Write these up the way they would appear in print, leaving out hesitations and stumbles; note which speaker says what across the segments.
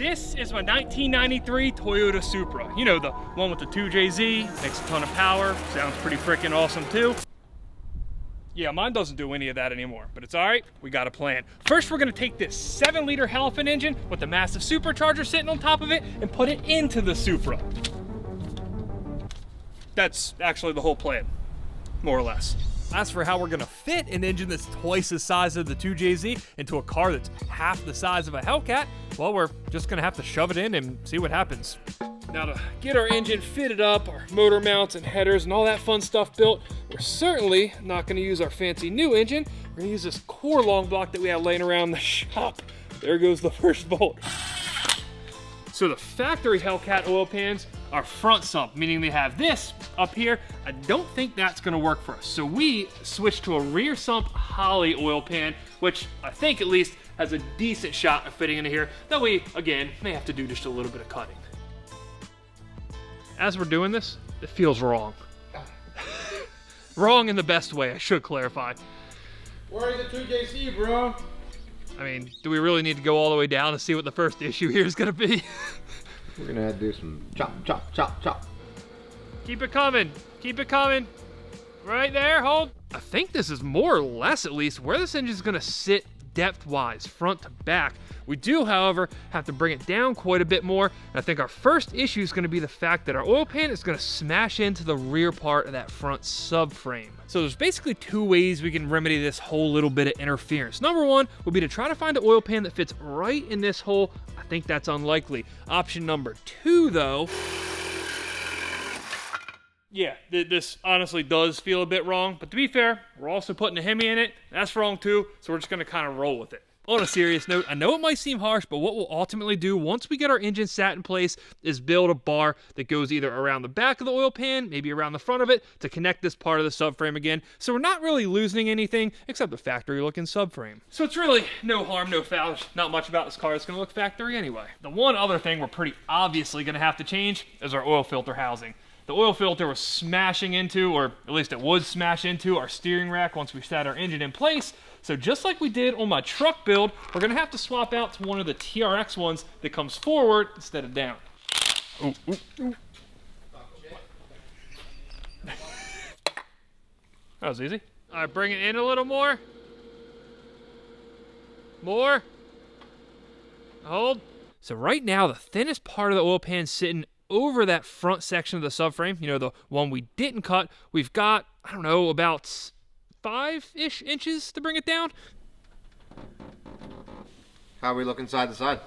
Speaker 1: This is my 1993 Toyota Supra. You know, the one with the 2JZ, makes a ton of power, sounds pretty freaking awesome too. Yeah, mine doesn't do any of that anymore, but it's all right, we got a plan. First, we're gonna take this 7-liter Hellephant engine with the massive supercharger sitting on top of it and put it into the Supra. That's actually the whole plan, more or less. As for how we're gonna fit an engine that's twice the size of the 2JZ into a car that's half the size of a Hellcat, well, we're just gonna have to shove it in and see what happens. Now, to get our engine fitted up, our motor mounts and headers and all that fun stuff built, we're certainly not gonna use our fancy new engine. We're gonna use this core long block that we have laying around the shop. There goes the first bolt. So the factory Hellcat oil pans are front sump, meaning they have this up here. I don't think that's gonna work for us. So we switched to a rear sump Holley oil pan, which I think at least has a decent shot of fitting into here. That we, again, may have to do just a little bit of cutting. As we're doing this, it feels wrong. Wrong in the best way, I should clarify.
Speaker 2: Where's the 2JZ, bro?
Speaker 1: I mean, do we really need to go all the way down to see what the first issue here is gonna be?
Speaker 2: We're gonna have to do some chop, chop, chop, chop.
Speaker 1: Keep it coming, keep it coming. Right there, hold. I think this is more or less, at least, where this engine's gonna sit depth-wise, front to back. We do, however, have to bring it down quite a bit more. And I think our first issue is gonna be the fact that our oil pan is gonna smash into the rear part of that front subframe. So there's basically two ways we can remedy this whole little bit of interference. Number one would be to try to find an oil pan that fits right in this hole. I think that's unlikely. Option number two, though, yeah, this honestly does feel a bit wrong, but to be fair, we're also putting a Hemi in it. That's wrong too, so we're just gonna kind of roll with it. On a serious note, I know it might seem harsh, but what we'll ultimately do once we get our engine sat in place is build a bar that goes either around the back of the oil pan, maybe around the front of it, to connect this part of the subframe again, so we're not really losing anything except the factory-looking subframe. So it's really no harm, no foul. There's not much about this car that's gonna look factory anyway. The one other thing we're pretty obviously gonna have to change is our oil filter housing. The oil filter was smashing into, or at least it would smash into, our steering rack once we sat our engine in place. So just like we did on my truck build, we're gonna have to swap out to one of the TRX ones that comes forward instead of down. Ooh, ooh, ooh. That was easy. All right, bring it in a little more. More. Hold. So right now, the thinnest part of the oil pan sitting over that front section of the subframe, you know, the one we didn't cut, we've got, I don't know, about 5-ish inches to bring it down.
Speaker 2: How are we looking side to side?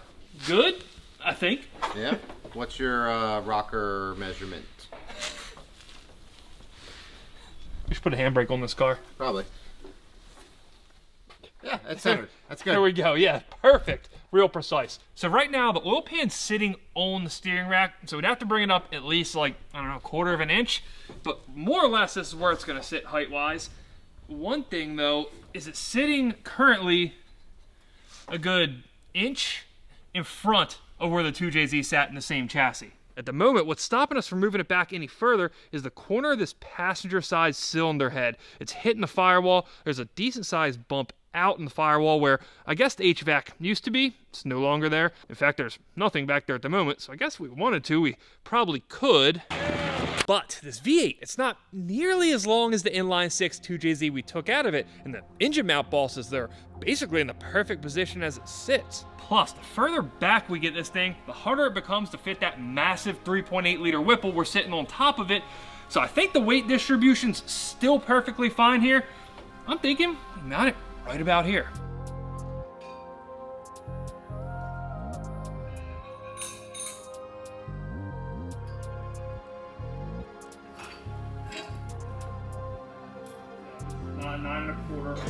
Speaker 1: Good, I think.
Speaker 2: Yeah? What's your rocker measurement?
Speaker 1: We should put a handbrake on this car.
Speaker 2: Probably. Yeah, that's centered. That's good.
Speaker 1: There we go, yeah, perfect. Real precise. So right now, the oil pan's sitting on the steering rack, so we'd have to bring it up at least like, I don't know, 1/4 of an inch. But more or less, this is where it's gonna sit height-wise. One thing though, is it's sitting currently a good inch in front of where the 2JZ sat in the same chassis. At the moment, what's stopping us from moving it back any further is the corner of this passenger side cylinder head. It's hitting the firewall. There's a decent sized bump out in the firewall where I guess the HVAC used to be. It's no longer there. In fact, there's nothing back there at the moment, so I guess if we wanted to, we probably could. But this V8, it's not nearly as long as the inline 6 2JZ we took out of it, and the engine mount bosses, they're basically in the perfect position as it sits. Plus, the further back we get this thing, the harder it becomes to fit that massive 3.8 liter Whipple we're sitting on top of it. So I think the weight distribution's still perfectly fine here. I'm thinking we mount it right about here. Nine and a quarter.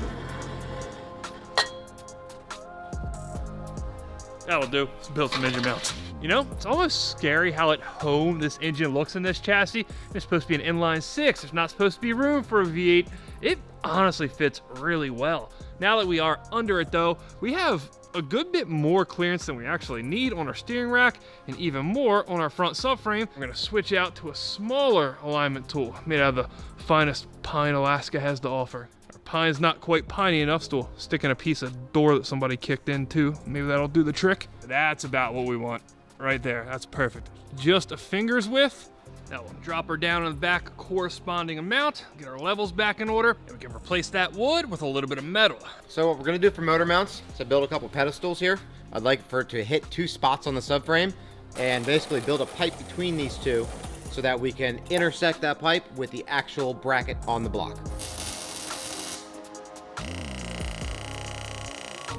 Speaker 1: That'll do. Let's build some engine mounts. You know, it's almost scary how at home this engine looks in this chassis. It's supposed to be an inline 6. There's not supposed to be room for a V8. It honestly fits really well. Now that we are under it though, we have a good bit more clearance than we actually need on our steering rack, and even more on our front subframe. We're gonna switch out to a smaller alignment tool made out of the finest pine Alaska has to offer. Our pine's not quite piney enough, so we'll stick in a piece of door that somebody kicked in too. Maybe that'll do the trick. That's about what we want right there. That's perfect. Just a finger's width. That will drop her down in the back a corresponding amount, get our levels back in order, and we can replace that wood with a little bit of metal.
Speaker 2: So what we're gonna do for motor mounts is build a couple pedestals here. I'd like for it to hit 2 spots on the subframe and basically build a pipe between these two so that we can intersect that pipe with the actual bracket on the block.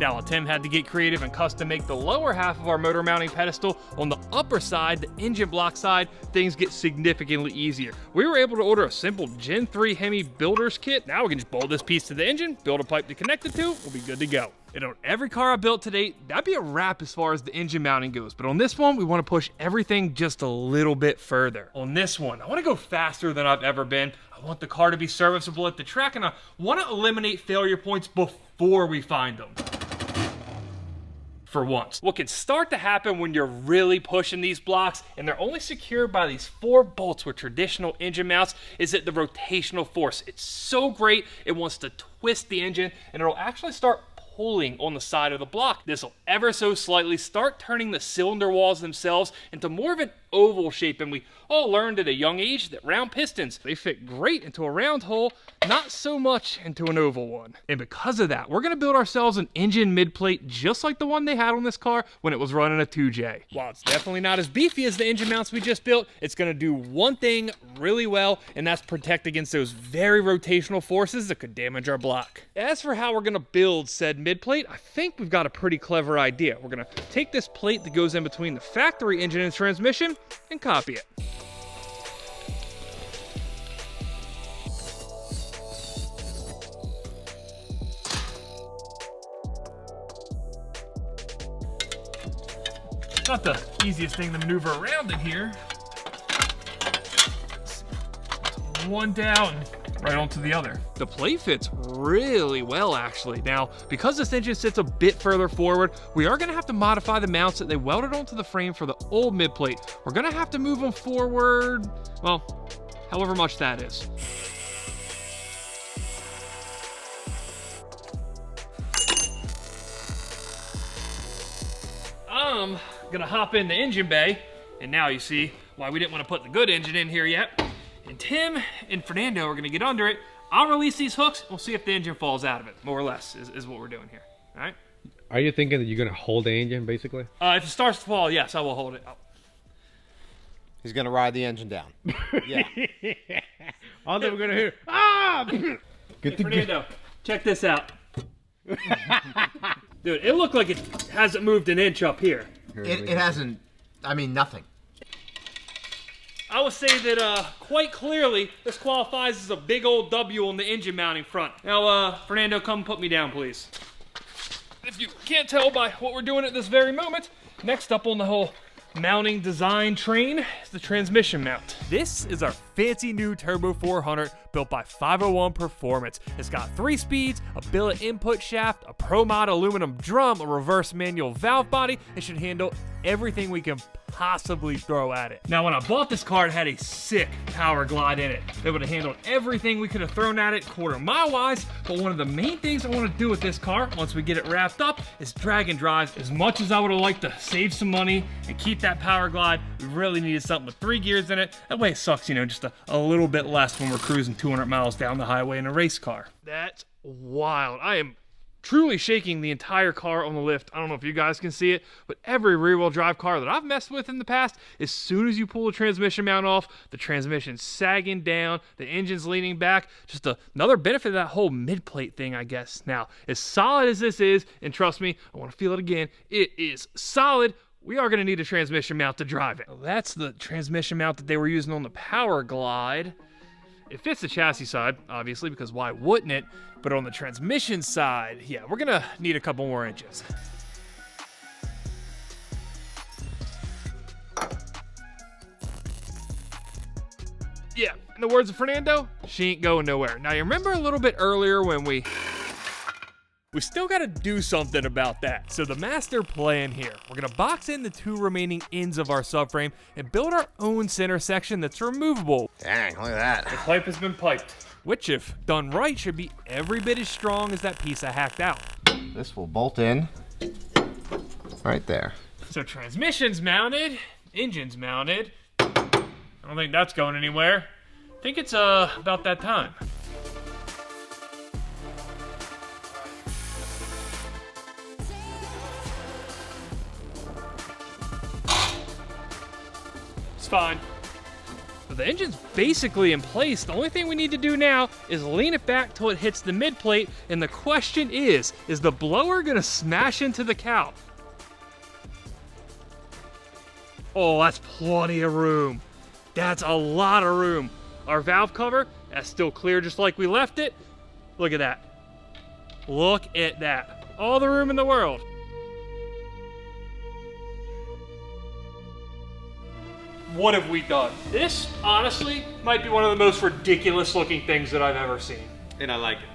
Speaker 1: Now, Tim had to get creative and custom make the lower half of our motor mounting pedestal. On the upper side, the engine block side, things get significantly easier. We were able to order a simple Gen 3 Hemi builder's kit. Now we can just bolt this piece to the engine, build a pipe to connect it to, we'll be good to go. And on every car I built to date, that'd be a wrap as far as the engine mounting goes. But on this one, we want to push everything just a little bit further. On this one, I want to go faster than I've ever been. I want the car to be serviceable at the track, and I want to eliminate failure points before we find them. For once. What can start to happen when you're really pushing these blocks and they're only secured by these 4 bolts with traditional engine mounts is that the rotational force, it's so great, it wants to twist the engine and it'll actually start pulling on the side of the block. This will ever so slightly start turning the cylinder walls themselves into more of an oval shape, and we all learned at a young age that round pistons, they fit great into a round hole, not so much into an oval one. And because of that, we're gonna build ourselves an engine midplate just like the one they had on this car when it was running a 2J. While it's definitely not as beefy as the engine mounts we just built, it's gonna do one thing really well, and that's protect against those very rotational forces that could damage our block. As for how we're gonna build said midplate, I think we've got a pretty clever idea. We're gonna take this plate that goes in between the factory engine and transmission and copy it. Not the easiest thing to maneuver around in here. One down, right onto the other. The plate fits really well, actually. Now, because this engine sits a bit further forward, we are gonna have to modify the mounts that they welded onto the frame for the old mid plate. We're gonna have to move them forward, well, however much that is. I'm gonna hop in the engine bay, and now you see why we didn't want to put the good engine in here yet. And Tim and Fernando are gonna get under it. I'll release these hooks, we'll see if the engine falls out of it, more or less, is what we're doing here, all right?
Speaker 3: Are you thinking that you're gonna hold the engine, basically?
Speaker 1: If it starts to fall, yes, I will hold it.
Speaker 2: He's gonna ride the engine down. Yeah.
Speaker 3: All that we're gonna hear, ah!
Speaker 1: Hey, Fernando, check this out. Dude, it looked like it hasn't moved an inch up here.
Speaker 2: It hasn't, I mean, nothing.
Speaker 1: I would say that quite clearly, this qualifies as a big old W on the engine mounting front. Now, Fernando, come put me down, please. If you can't tell by what we're doing at this very moment, next up on the whole mounting design train is the transmission mount. This is our fancy new Turbo 400 built by 501 Performance. It's got 3 speeds, a billet input shaft, a Pro Mod aluminum drum, a reverse manual valve body. It should handle everything we can possibly throw at it. Now, when I bought this car, it had a sick power glide in it. It would have handled everything we could have thrown at it quarter mile wise, but one of the main things I want to do with this car, once we get it wrapped up, is drag and drive. As much as I would have liked to save some money and keep that power glide, we really needed something with 3 gears in it. That way it sucks, you know, just a little bit less when we're cruising 200 miles down the highway in a race car. That's wild. I am truly shaking the entire car on the lift. I don't know if you guys can see it, but every rear-wheel drive car that I've messed with in the past, as soon as you pull the transmission mount off, the transmission's sagging down, the engine's leaning back. Just another benefit of that whole mid-plate thing, I guess. Now, as solid as this is, and trust me, I want to feel it again, it is solid. We are going to need a transmission mount to drive it. Well, that's the transmission mount that they were using on the Power Glide. It fits the chassis side, obviously, because why wouldn't it? But on the transmission side, yeah, we're gonna need a couple more inches. Yeah, in the words of Fernando, she ain't going nowhere. Now, you remember a little bit earlier when we still gotta do something about that. So the master plan here, we're gonna box in the 2 remaining ends of our subframe and build our own center section that's removable.
Speaker 2: Dang, look at that.
Speaker 1: The pipe has been piped, which if done right should be every bit as strong as that piece I hacked out.
Speaker 2: This will bolt in right there.
Speaker 1: So transmission's mounted, engine's mounted. I don't think that's going anywhere. I think it's about that time. It's fine. So the engine's basically in place. The only thing we need to do now is lean it back till it hits the mid plate, and the question is the blower gonna smash into the cow? Oh, that's plenty of room. That's a lot of room. Our valve cover, that's still clear just like we left it. Look at that. Look at that. All the room in the world. What have we done? This, honestly, might be one of the most ridiculous looking things that I've ever seen.
Speaker 4: And I like it.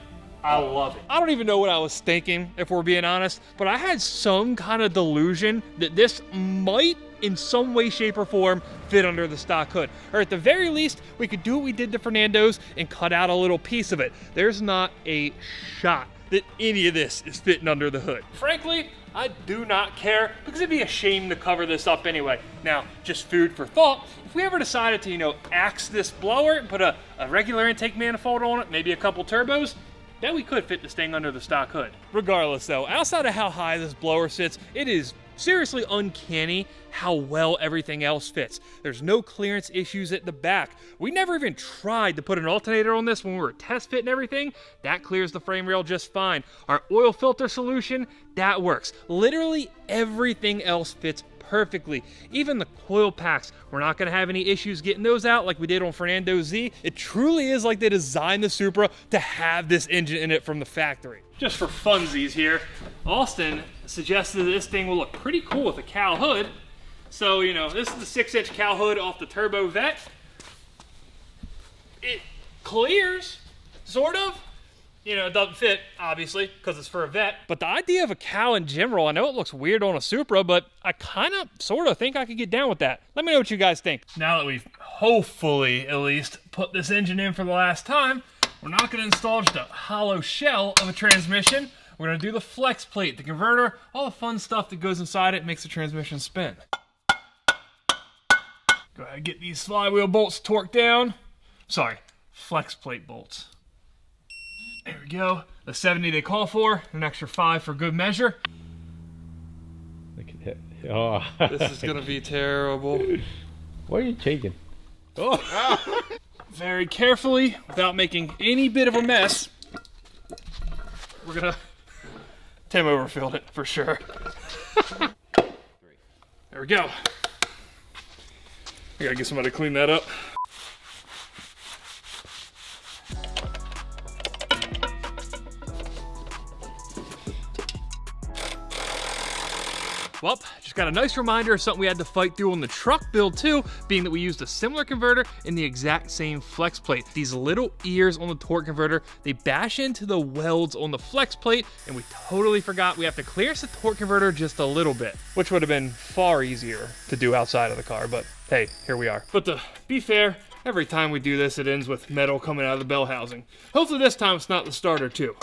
Speaker 1: I love it. I don't even know what I was thinking, if we're being honest, but I had some kind of delusion that this might, in some way, shape, or form, fit under the stock hood. Or at the very least, we could do what we did to Fernando's and cut out a little piece of it. There's not a shot that any of this is fitting under the hood. Frankly, I do not care, because it'd be a shame to cover this up anyway. Now, just food for thought, if we ever decided to, axe this blower and put a regular intake manifold on it, maybe a couple turbos, then we could fit this thing under the stock hood. Regardless though, outside of how high this blower sits, it is seriously uncanny how well everything else fits. There's no clearance issues at the back. We never even tried to put an alternator on this when we were test fitting everything. That clears the frame rail just fine. Our oil filter solution, that works. Literally everything else fits perfectly. Even the coil packs, we're not gonna have any issues getting those out like we did on Fernando Z. It truly is like they designed the Supra to have this engine in it from the factory. Just for funsies here, Austin suggested that this thing will look pretty cool with a cow hood. So, this is the 6-inch cow hood off the Turbo Vet. It clears, sort of. It doesn't fit, obviously, because it's for a vet. But the idea of a cow in general, I know it looks weird on a Supra, but I kind of, sort of think I could get down with that. Let me know what you guys think. Now that we've hopefully, at least, put this engine in for the last time, we're not going to install just a hollow shell of a transmission. We're going to do the flex plate, the converter, all the fun stuff that goes inside it makes the transmission spin. Go ahead and get these flywheel bolts torqued down. Sorry, flex plate bolts. There we go. The 70 they call for, an extra 5 for good measure.
Speaker 3: Look at that. Oh.
Speaker 1: This is gonna be terrible.
Speaker 3: Why are you shaking?
Speaker 1: Oh. Very carefully, without making any bit of a mess, we're gonna... Tim overfilled it, for sure. There we go. I gotta get somebody to clean that up. Well, just got a nice reminder of something we had to fight through on the truck build too, being that we used a similar converter in the exact same flex plate. These little ears on the torque converter, they bash into the welds on the flex plate, and we totally forgot we have to clearance the torque converter just a little bit, which would have been far easier to do outside of the car, but hey, here we are. But to be fair, every time we do this, it ends with metal coming out of the bell housing. Hopefully this time it's not the starter too.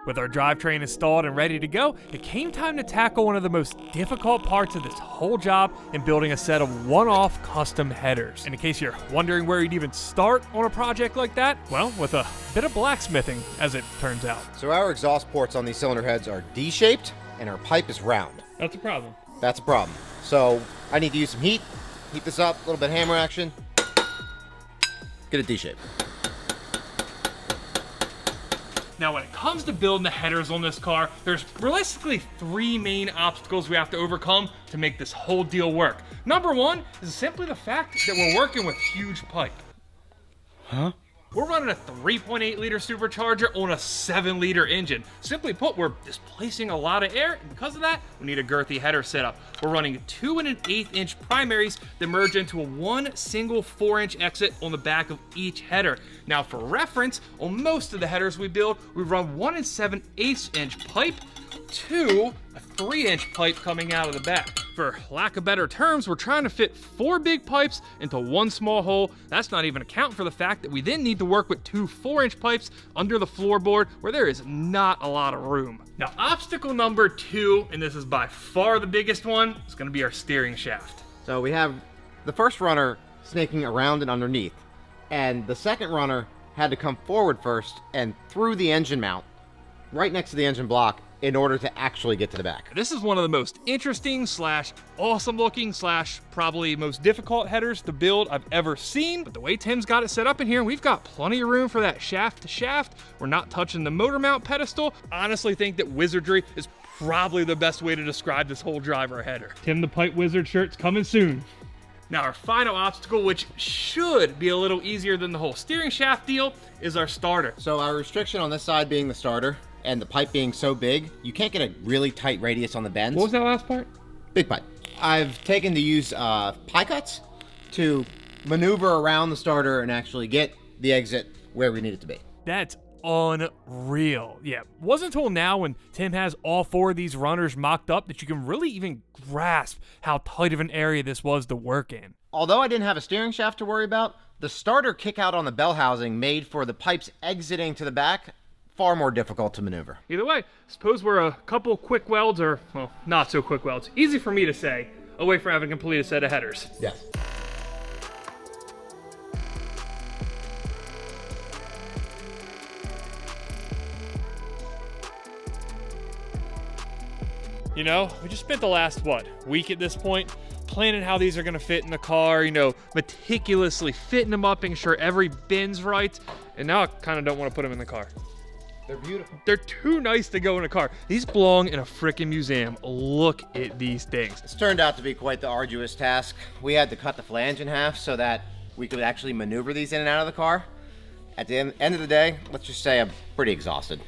Speaker 1: With our drivetrain installed and ready to go, it came time to tackle one of the most difficult parts of this whole job in building a set of one-off custom headers. And in case you're wondering where you'd even start on a project like that, well, with a bit of blacksmithing, as it turns out.
Speaker 2: So our exhaust ports on these cylinder heads are D-shaped, and our pipe is round.
Speaker 1: That's a problem.
Speaker 2: That's a problem. So I need to use some heat this up, a little bit of hammer action, get it D-shaped.
Speaker 1: Now, when it comes to building the headers on this car, there's realistically 3 main obstacles we have to overcome to make this whole deal work. Number 1 is simply the fact that we're working with huge pipe.
Speaker 3: Huh?
Speaker 1: We're running a 3.8 liter supercharger on a 7 liter engine. Simply put, we're displacing a lot of air, and because of that, we need a girthy header setup. We're running 2 1/8 inch primaries that merge into a one single 4-inch exit on the back of each header. Now for reference, on most of the headers we build, we run 1 7/8 inch pipe to a 3-inch pipe coming out of the back. For lack of better terms, we're trying to fit 4 big pipes into 1 small hole. That's not even accounting for the fact that we then need to work with 2 4-inch pipes under the floorboard where there is not a lot of room. Now, obstacle number 2, and this is by far the biggest one, is gonna be our steering shaft.
Speaker 2: So we have the first runner snaking around and underneath, and the second runner had to come forward first and through the engine mount right next to the engine block in order to actually get to the back.
Speaker 1: This is one of the most interesting slash awesome looking slash probably most difficult headers to build I've ever seen. But the way Tim's got it set up in here, we've got plenty of room for that shaft to shaft. We're not touching the motor mount pedestal. Honestly think that wizardry is probably the best way to describe this whole driver header. Tim the Pipe Wizard shirt's coming soon. Now our final obstacle, which should be a little easier than the whole steering shaft deal, is our starter.
Speaker 2: So our restriction on this side being the starter and the pipe being so big, you can't get a really tight radius on the bends.
Speaker 1: What was that last part?
Speaker 2: Big pipe. I've taken to use pie cuts to maneuver around the starter and actually get the exit where we need it to be.
Speaker 1: That's unreal. Yeah, wasn't until now when Tim has all 4 of these runners mocked up that you can really even grasp how tight of an area this was to work in.
Speaker 2: Although I didn't have a steering shaft to worry about, the starter kick out on the bell housing made for the pipes exiting to the back far more difficult to maneuver.
Speaker 1: Either way, suppose we're a couple quick welds, or, well, not so quick welds, easy for me to say, away from having complete a set of headers.
Speaker 2: Yes.
Speaker 1: You know, we just spent the last, week at this point, planning how these are gonna fit in the car, you know, meticulously fitting them up, making sure every bin's right, and now I kinda don't wanna put them in the car.
Speaker 2: They're beautiful.
Speaker 1: They're too nice to go in a car. These belong in a frickin' museum. Look at these things.
Speaker 2: It's turned out to be quite the arduous task. We had to cut the flange in half so that we could actually maneuver these in and out of the car. At the end of the day, let's just say I'm pretty exhausted.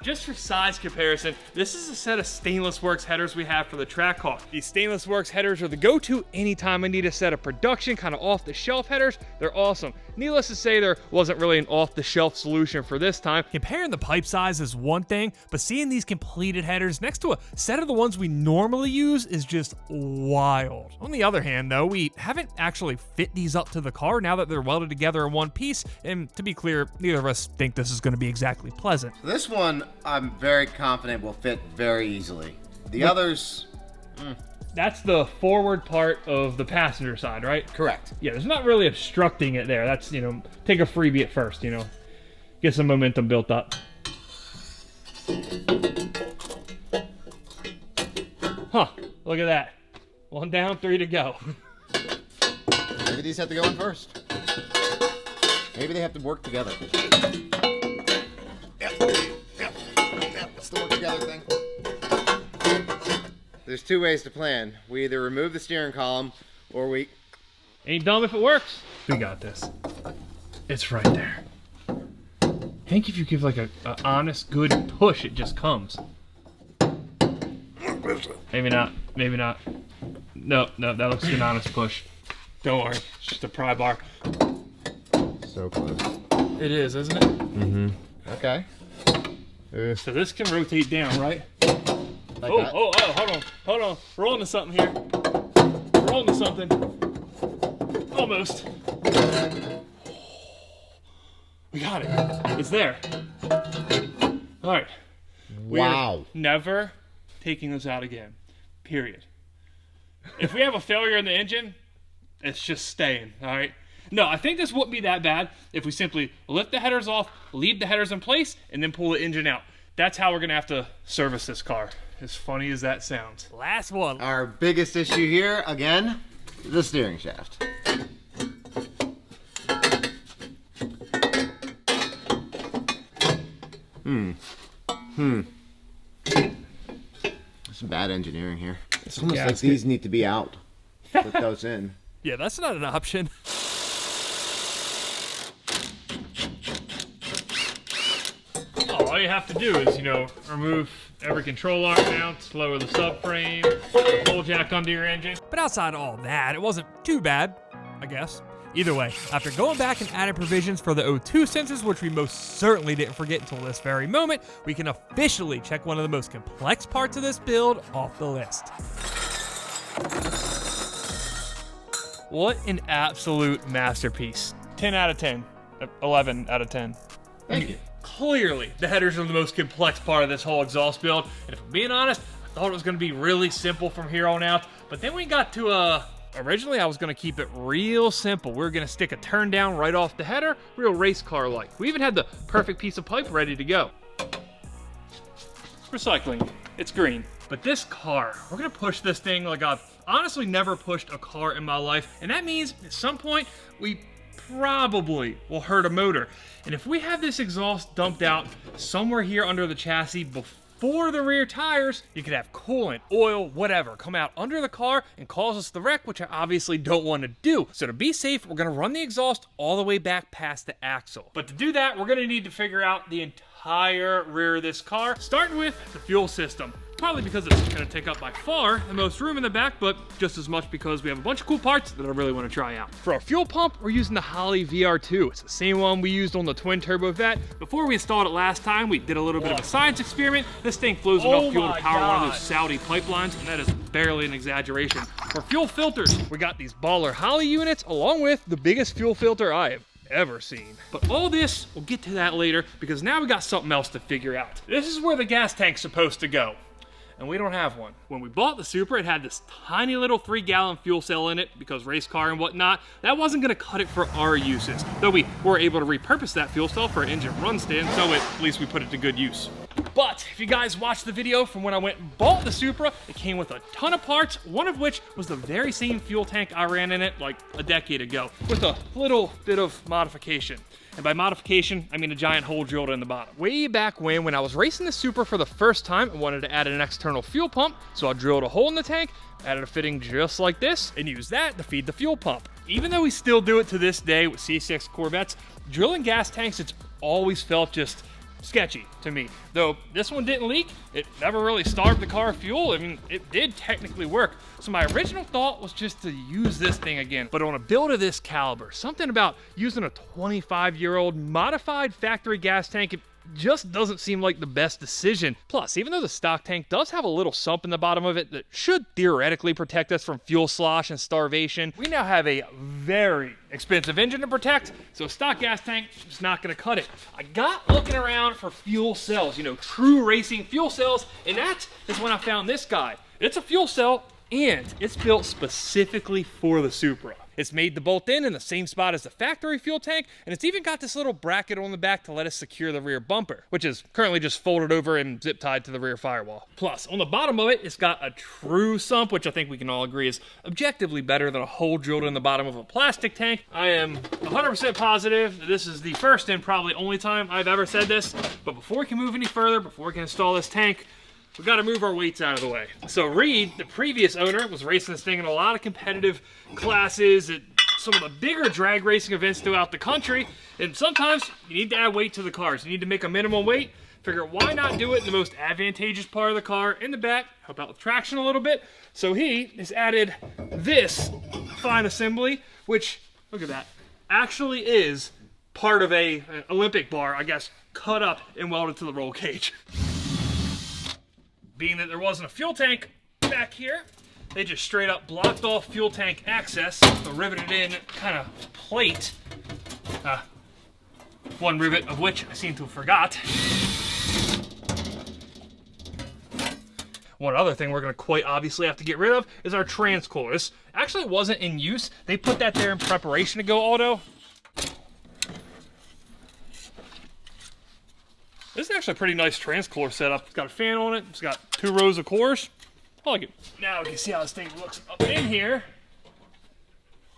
Speaker 1: Just for size comparison, this is a set of Stainless Works headers we have for the track hawk. These Stainless Works headers are the go-to anytime I need a set of production, kind of off-the-shelf headers. They're awesome. Needless to say, there wasn't really an off-the-shelf solution for this time. Comparing the pipe size is one thing, but seeing these completed headers next to a set of the ones we normally use is just wild. On the other hand, though, we haven't actually fit these up to the car now that they're welded together in one piece, and to be clear, neither of us think this is going to be exactly pleasant.
Speaker 2: This one, I'm very confident will fit very easily. The others...
Speaker 1: That's the forward part of the passenger side, right?
Speaker 2: Correct.
Speaker 1: Yeah, there's not really obstructing it there. That's, you know, take a freebie at first, you know. Get some momentum built up. Huh, look at that. 1 down, 3 to go.
Speaker 2: Maybe these have to go in first. Maybe they have to work together. Yep. It's the work together thing. There's 2 ways to plan. We either remove the steering column or we...
Speaker 1: Ain't dumb if it works. We got this. It's right there. I think if you give like a honest, good push, it just comes. Maybe not. Maybe not. No, that looks like an honest push. Don't worry. It's just a pry bar.
Speaker 2: So close.
Speaker 1: It is, isn't it?
Speaker 2: Mm-hmm. Okay.
Speaker 1: So this can rotate down, right?
Speaker 2: Like
Speaker 1: Oh,
Speaker 2: that.
Speaker 1: hold on. We're on to something here. We're on to something. Almost. We got it. It's there. All right.
Speaker 2: Wow.
Speaker 1: We're never taking this out again. Period. If we have a failure in the engine, it's just staying, all right? No, I think this wouldn't be that bad if we simply lift the headers off, leave the headers in place, and then pull the engine out. That's how we're gonna have to service this car. As funny as that sounds. Last one.
Speaker 2: Our biggest issue here, again, the steering shaft. Some bad engineering here. It's almost like these need to be out. Put those in.
Speaker 1: Yeah, that's not an option. All you have to do is, you know, remove every control arm mount, lower the subframe, put the pull jack under your engine. But outside of all that, it wasn't too bad, I guess. Either way, after going back and adding provisions for the O2 sensors, which we most certainly didn't forget until this very moment, we can officially check one of the most complex parts of this build off the list. What an absolute masterpiece. 10 out of 10. 11 out of 10.
Speaker 2: Thank you.
Speaker 1: Clearly, the headers are the most complex part of this whole exhaust build, and if I'm being honest, I thought it was going to be really simple from here on out, but then we got to originally I was going to keep it real simple. We were going to stick a turn down right off the header, real race car like. We even had the perfect piece of pipe ready to go. Recycling, it's green. But this car, we're going to push this thing like I've honestly never pushed a car in my life, and that means at some point we probably will hurt a motor. And if we have this exhaust dumped out somewhere here under the chassis before the rear tires, you could have coolant, oil, whatever, come out under the car and cause us the wreck, which I obviously don't want to do. So to be safe, we're going to run the exhaust all the way back past the axle. But to do that, we're going to need to figure out the entire rear of this car, starting with the fuel system. Probably because it's going to take up by far the most room in the back, but just as much because we have a bunch of cool parts that I really want to try out. For our fuel pump, we're using the Holley VR2. It's the same one we used on the twin turbo vet. Before we installed it last time, we did a little bit of a science experiment. This thing flows enough fuel to power one of those Saudi pipelines, and that is barely an exaggeration. For fuel filters, we got these baller Holley units, along with the biggest fuel filter I have ever seen. But all this, we'll get to that later, because now we got something else to figure out. This is where the gas tank's supposed to go, and we don't have one. When we bought the Supra, it had this tiny little 3-gallon fuel cell in it because race car and whatnot. That wasn't gonna cut it for our uses, though we were able to repurpose that fuel cell for an engine run stand, so at least we put it to good use. But if you guys watched the video from when I went and bought the Supra, it came with a ton of parts, one of which was the very same fuel tank I ran in it like a decade ago, with a little bit of modification. And by modification, I mean a giant hole drilled in the bottom. Way back when I was racing the Supra for the first time, I wanted to add an external fuel pump, so I drilled a hole in the tank, added a fitting just like this, and used that to feed the fuel pump. Even though we still do it to this day with C6 Corvettes, drilling gas tanks, it's always felt just sketchy to me. Though this one didn't leak, it never really starved the car of fuel. I mean, it did technically work. So my original thought was just to use this thing again. But on a build of this caliber, something about using a 25-year-old modified factory gas tank, it just doesn't seem like the best decision. Plus, even though the stock tank does have a little sump in the bottom of it that should theoretically protect us from fuel slosh and starvation, we now have a very expensive engine to protect, so a stock gas tank is not gonna cut it. I got looking around for fuel cells, you know, true racing fuel cells, and that is when I found this guy. It's a fuel cell, and it's built specifically for the Supra. It's made to bolt in the same spot as the factory fuel tank, and it's even got this little bracket on the back to let us secure the rear bumper, which is currently just folded over and zip tied to the rear firewall. Plus, on the bottom of it, it's got a true sump, which I think we can all agree is objectively better than a hole drilled in the bottom of a plastic tank. I am 100% positive that this is the first and probably only time I've ever said this, but before we can move any further, before we can install this tank, we got to move our weights out of the way. So Reed, the previous owner, was racing this thing in a lot of competitive classes at some of the bigger drag racing events throughout the country. And sometimes you need to add weight to the cars. You need to make a minimum weight. Figure why not do it in the most advantageous part of the car in the back, help out with traction a little bit. So he has added this fine assembly, which, look at that, actually is part of an Olympic bar, I guess, cut up and welded to the roll cage. Being that there wasn't a fuel tank back here, they just straight up blocked off fuel tank access, so riveted in kind of plate. One rivet of which I seem to have forgot. One other thing we're going to quite obviously have to get rid of is our transcooler. This actually wasn't in use. They put that there in preparation to go auto. This is actually a pretty nice transcooler setup. It's got a fan on it. It's got 2 rows of cores. I like it. Now we can see how this thing looks up in here.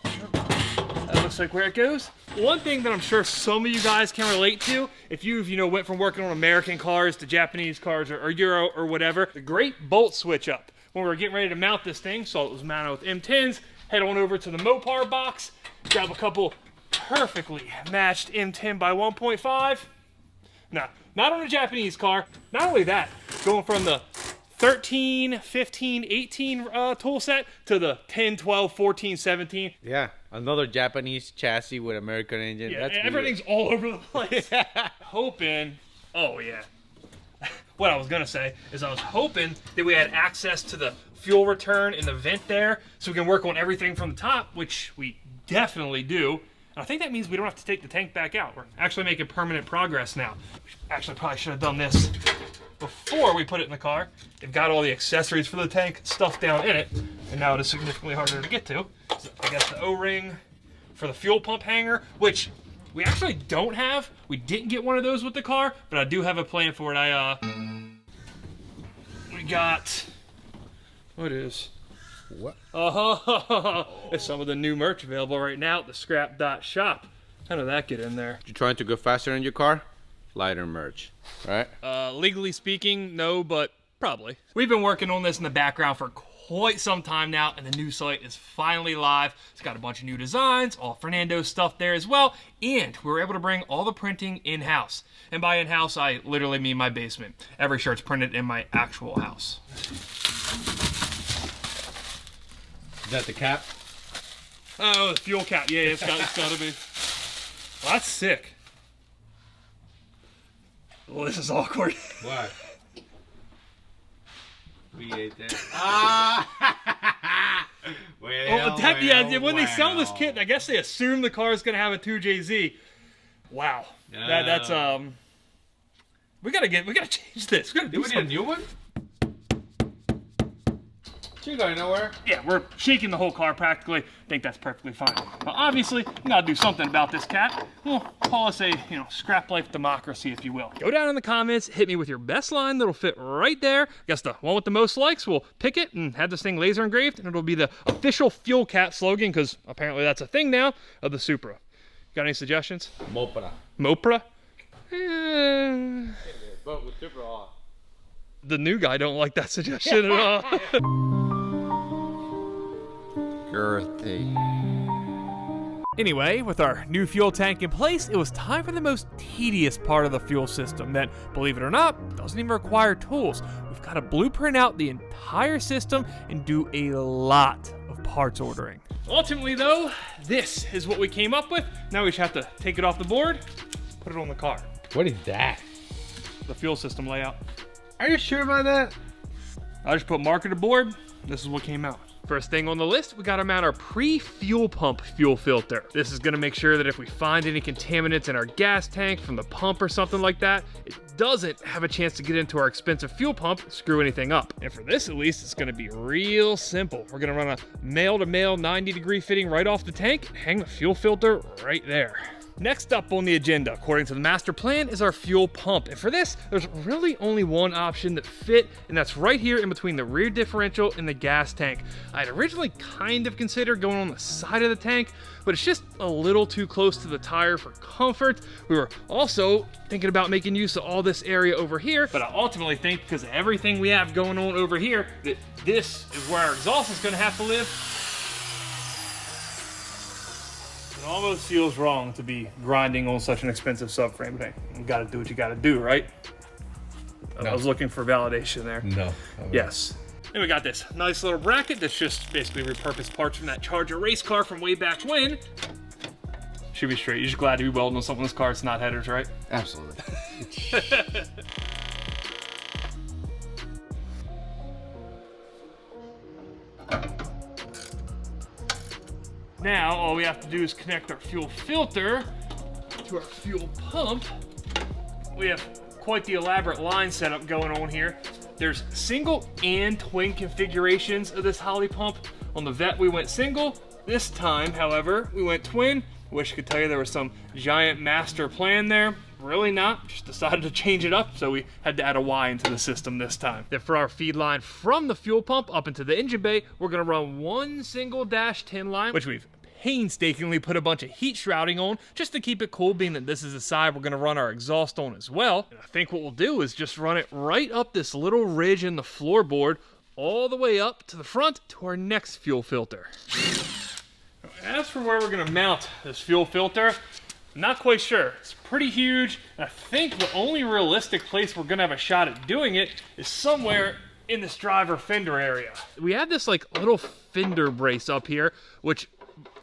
Speaker 1: That looks like where it goes. One thing that I'm sure some of you guys can relate to, if you've went from working on American cars to Japanese cars or Euro or whatever, the great bolt switch up. When we were getting ready to mount this thing, so it was mounted with M10s, head on over to the Mopar box, grab a couple perfectly matched M10 by 1.5. Now, not on a Japanese car. Not only that, going from the 13, 15, 18 tool set to the 10, 12, 14, 17.
Speaker 3: Yeah, another Japanese chassis with American engine.
Speaker 1: Yeah,
Speaker 3: That's
Speaker 1: everything's all over the place. Hoping, oh yeah. What I was gonna say is I was hoping that we had access to the fuel return in the vent there so we can work on everything from the top, which we definitely do. And I think that means we don't have to take the tank back out. We're actually making permanent progress now. We actually probably should have done this before we put it in the car. They've got all the accessories for the tank stuffed down in it, and now it is significantly harder to get to. So I got the O-ring for the fuel pump hanger, which we actually don't have. We didn't get one of those with the car, but I do have a plan for it. We got, what is?
Speaker 3: What?
Speaker 1: It's some of the new merch available right now at the scrap.shop. How did that get in there?
Speaker 3: You trying to go faster in your car? Lighter merch, right?
Speaker 1: Legally speaking, no, but probably. We've been working on this in the background for quite some time now, and the new site is finally live. It's got a bunch of new designs, all Fernando's stuff there as well, and we were able to bring all the printing in-house. And by in-house, I literally mean my basement. Every shirt's printed in my actual house.
Speaker 3: Is that the cap?
Speaker 1: Oh, the fuel cap. Yeah, it's gotta be. Well, that's sick. Well, this is awkward.
Speaker 3: What? We ate that.
Speaker 1: When they sell this kit, I guess they assume the car is gonna have a 2JZ. Wow. That's we gotta change this.
Speaker 3: Do we need a new one? She going nowhere.
Speaker 1: Yeah, we're shaking the whole car practically. I think that's perfectly fine. But obviously, we gotta do something about this cat. We'll call us a, scrap life democracy, if you will. Go down in the comments, hit me with your best line that'll fit right there. I guess the one with the most likes, we'll pick it and have this thing laser engraved, and it'll be the official Fuel Cat slogan, because apparently that's a thing now, of the Supra. Got any suggestions?
Speaker 3: Mopar.
Speaker 1: Mopar?
Speaker 3: But with Supra off.
Speaker 1: The new guy don't like that suggestion at all.
Speaker 2: Girthy.
Speaker 1: Anyway, with our new fuel tank in place, it was time for the most tedious part of the fuel system that, believe it or not, doesn't even require tools. We've got to blueprint out the entire system and do a lot of parts ordering. Ultimately though, this is what we came up with. Now we just have to take it off the board, put it on the car.
Speaker 3: What is that?
Speaker 1: The fuel system layout.
Speaker 3: Are you sure about that?
Speaker 1: I just put marker to board. This is what came out. First thing on the list, we gotta mount our pre-fuel pump fuel filter. This is gonna make sure that if we find any contaminants in our gas tank from the pump or something like that, it doesn't have a chance to get into our expensive fuel pump and screw anything up. And for this at least, it's gonna be real simple. We're gonna run a male-to-male 90-degree fitting right off the tank and hang the fuel filter right there. Next up on the agenda, according to the master plan, is our fuel pump. And for this, there's really only one option that fit, and that's right here in between the rear differential and the gas tank. I'd originally kind of considered going on the side of the tank, but it's just a little too close to the tire for comfort. We were also thinking about making use of all this area over here, but I ultimately think because of everything we have going on over here, that this is where our exhaust is gonna have to live. It almost feels wrong to be grinding on such an expensive subframe. Hey, you gotta do what you gotta do, right? No. I was looking for validation there.
Speaker 3: No.
Speaker 1: Yes. And we got this nice little bracket that's just basically repurposed parts from that Charger race car from way back when. Should be straight. You're just glad to be welding on something in this car. It's not headers, right?
Speaker 2: Absolutely.
Speaker 1: Now, all we have to do is connect our fuel filter to our fuel pump. We have quite the elaborate line setup going on here. There's single and twin configurations of this Holly pump. On the Vet, we went single. This time, however, we went twin. Wish I could tell you there was some giant master plan there. Really not, just decided to change it up, so we had to add a Y into the system this time. Then for our feed line from the fuel pump up into the engine bay, we're gonna run one single -10 line, which we've painstakingly put a bunch of heat shrouding on just to keep it cool, being that this is the side we're gonna run our exhaust on as well. And I think what we'll do is just run it right up this little ridge in the floorboard, all the way up to the front to our next fuel filter. As for where we're gonna mount this fuel filter, I'm not quite sure. It's pretty huge. And I think the only realistic place we're gonna have a shot at doing it is somewhere in this driver fender area. We have this like little fender brace up here, which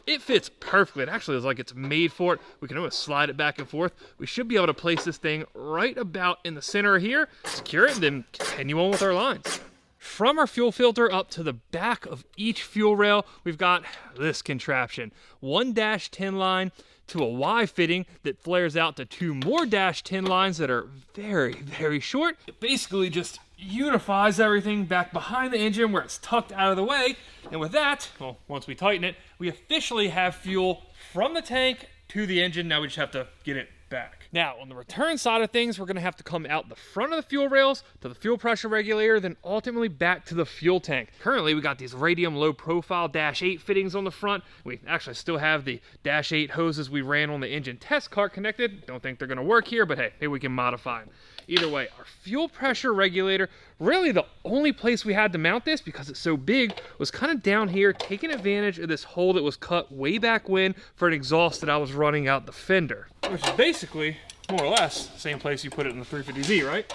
Speaker 1: it fits perfectly. It actually is like it's made for it. We can almost slide it back and forth. We should be able to place this thing right about in the center here, secure it, and then continue on with our lines. From our fuel filter up to the back of each fuel rail, we've got this contraption. One dash 10 line to a Y fitting that flares out to two more dash 10 lines that are very, very short. It basically just unifies everything back behind the engine where it's tucked out of the way. And with that, well, once we tighten it, we officially have fuel from the tank to the engine. Now we just have to get it back. Now, on the return side of things, we're gonna have to come out the front of the fuel rails to the fuel pressure regulator, then ultimately back to the fuel tank. Currently, we got these radium low profile dash 8 fittings on the front. We actually still have the dash 8 hoses we ran on the engine test cart connected. Don't think they're gonna work here, but hey, maybe we can modify them. Either way, our fuel pressure regulator, really the only place we had to mount this because it's so big was kind of down here, taking advantage of this hole that was cut way back when for an exhaust that I was running out the fender. Which is basically, more or less, the same place you put it in the 350Z, right?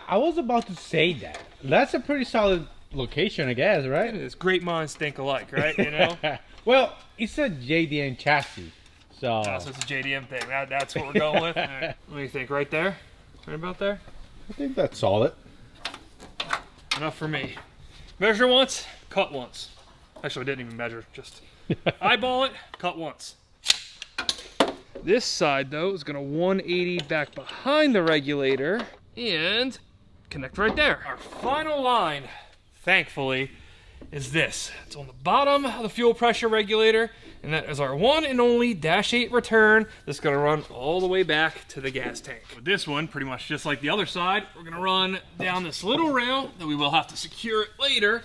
Speaker 4: I was about to say that. That's a pretty solid location, I guess, right?
Speaker 1: It is. Great minds think alike, right? You know?
Speaker 4: Well, it's a JDM chassis, so...
Speaker 1: That's just a JDM thing. That's what we're going with. All right. What do you think, right there? Right about there?
Speaker 4: I think that's solid.
Speaker 1: Enough for me. Measure once, cut once. Actually, I didn't even measure, just eyeball it, cut once. This side, though, is gonna 180 back behind the regulator and connect right there. Our final line, thankfully, is this. It's on the bottom of the fuel pressure regulator, and that is our one and only dash 8 return that's gonna run all the way back to the gas tank. With this one, pretty much just like the other side, we're gonna run down this little rail that we will have to secure it later,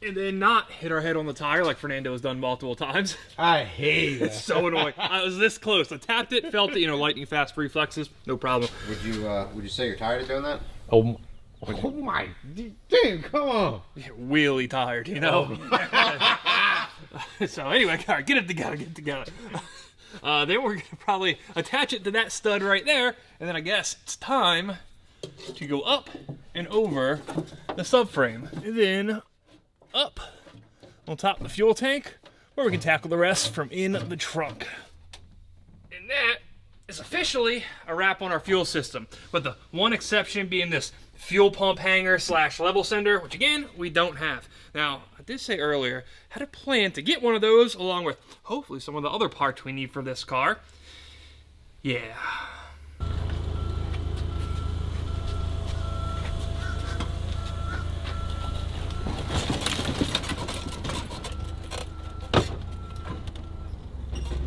Speaker 1: and then not hit our head on the tire like Fernando has done multiple times.
Speaker 4: I hate it.
Speaker 1: It's so annoying. I was this close. I tapped it, felt it, you know, lightning fast reflexes, no problem.
Speaker 2: Would you say you're tired of doing that?
Speaker 4: Oh my, damn, come on.
Speaker 1: Wheelie tired, you know? So anyway, all right, get it together, then we're gonna probably attach it to that stud right there, and then I guess it's time to go up and over the subframe. And then up on top of the fuel tank, where we can tackle the rest from in the trunk. And that is officially a wrap on our fuel system, but the one exception being this fuel pump hanger / level sender, which again, we don't have. Now, I did say earlier, I had a plan to get one of those along with hopefully some of the other parts we need for this car. Yeah.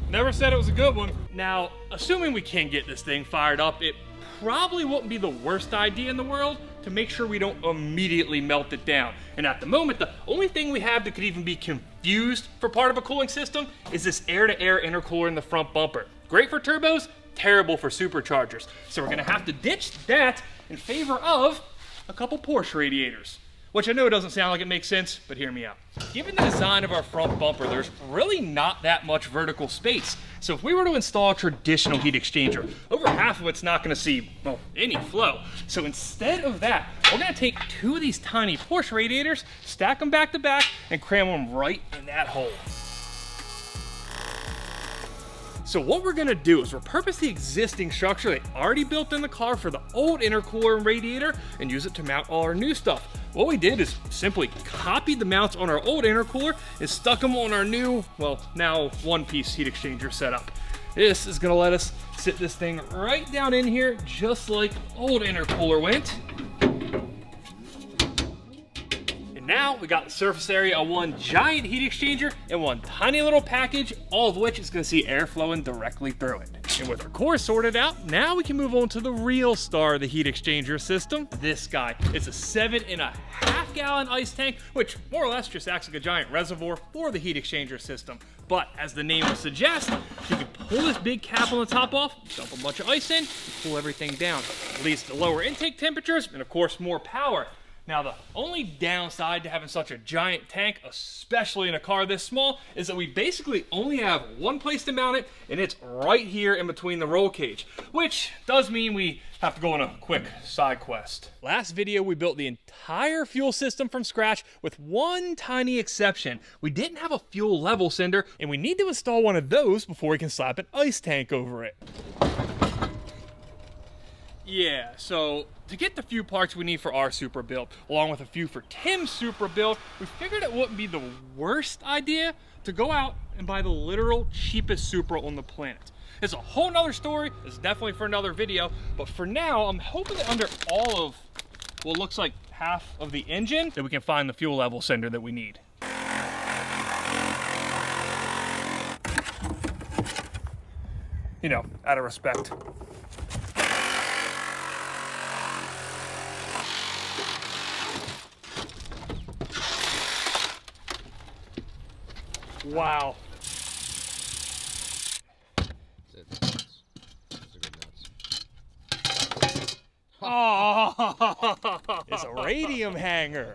Speaker 1: Never said it was a good one. Now, assuming we can get this thing fired up, it probably wouldn't be the worst idea in the world to make sure we don't immediately melt it down. And at the moment, the only thing we have that could even be confused for part of a cooling system is this air-to-air intercooler in the front bumper. Great for turbos, terrible for superchargers. So we're gonna have to ditch that in favor of a couple Porsche radiators. Which I know doesn't sound like it makes sense, but hear me out. Given the design of our front bumper, there's really not that much vertical space. So if we were to install a traditional heat exchanger, over half of it's not gonna see, well, any flow. So instead of that, we're gonna take two of these tiny Porsche radiators, stack them back to back, and cram them right in that hole. So what we're gonna do is repurpose the existing structure they already built in the car for the old intercooler and radiator and use it to mount all our new stuff. What we did is simply copied the mounts on our old intercooler and stuck them on our new, well, now one-piece heat exchanger setup. This is gonna let us sit this thing right down in here just like old intercooler went. Now we got the surface area of one giant heat exchanger and one tiny little package, all of which is going to see air flowing directly through it. And with our core sorted out, now we can move on to the real star of the heat exchanger system, this guy. It's a 7.5 gallon ice tank, which more or less just acts like a giant reservoir for the heat exchanger system. But as the name would suggest, you can pull this big cap on the top off, dump a bunch of ice in, and cool everything down. It leads to lower intake temperatures and of course more power. Now, the only downside to having such a giant tank, especially in a car this small, is that we basically only have one place to mount it, and it's right here in between the roll cage, which does mean we have to go on a quick side quest. Last video, we built the entire fuel system from scratch with one tiny exception. We didn't have a fuel level sender, and we need to install one of those before we can slap an ice tank over it. Yeah, so to get the few parts we need for our Supra build, along with a few for Tim's Supra build, we figured it wouldn't be the worst idea to go out and buy the literal cheapest Supra on the planet. It's a whole nother story, it's definitely for another video, but for now, I'm hoping that under all of what looks like half of the engine, that we can find the fuel level sender that we need. You know, out of respect. Wow. Oh, it's a radium hanger.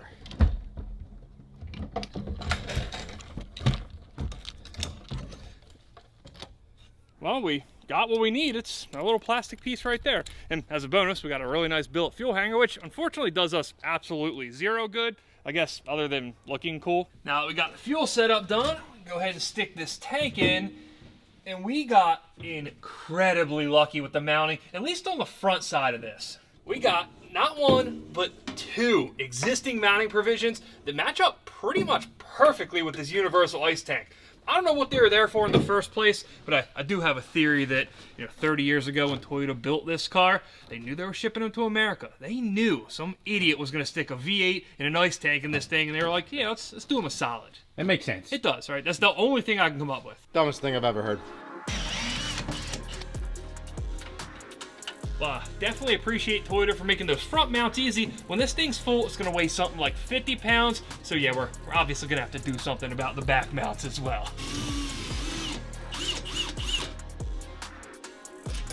Speaker 1: Well, we got what we need. It's a little plastic piece right there. And as a bonus, we got a really nice billet fuel hanger, which unfortunately does us absolutely zero good, I guess, other than looking cool. Now that we got the fuel setup done, we can go ahead and stick this tank in. And we got incredibly lucky with the mounting, at least on the front side of this. We got not one, but two existing mounting provisions that match up pretty much perfectly with this universal ice tank. I don't know what they were there for in the first place, but I do have a theory that 30 years ago when Toyota built this car, they knew they were shipping them to America. They knew some idiot was going to stick a V8 in an ice tank in this thing, and they were like, yeah, let's do them a solid.
Speaker 4: It makes sense.
Speaker 1: It does, right? That's the only thing I can come up with.
Speaker 2: Dumbest thing I've ever heard.
Speaker 1: Well, definitely appreciate Toyota for making those front mounts easy. When this thing's full, it's going to weigh something like 50 pounds. So yeah, we're obviously going to have to do something about the back mounts as well.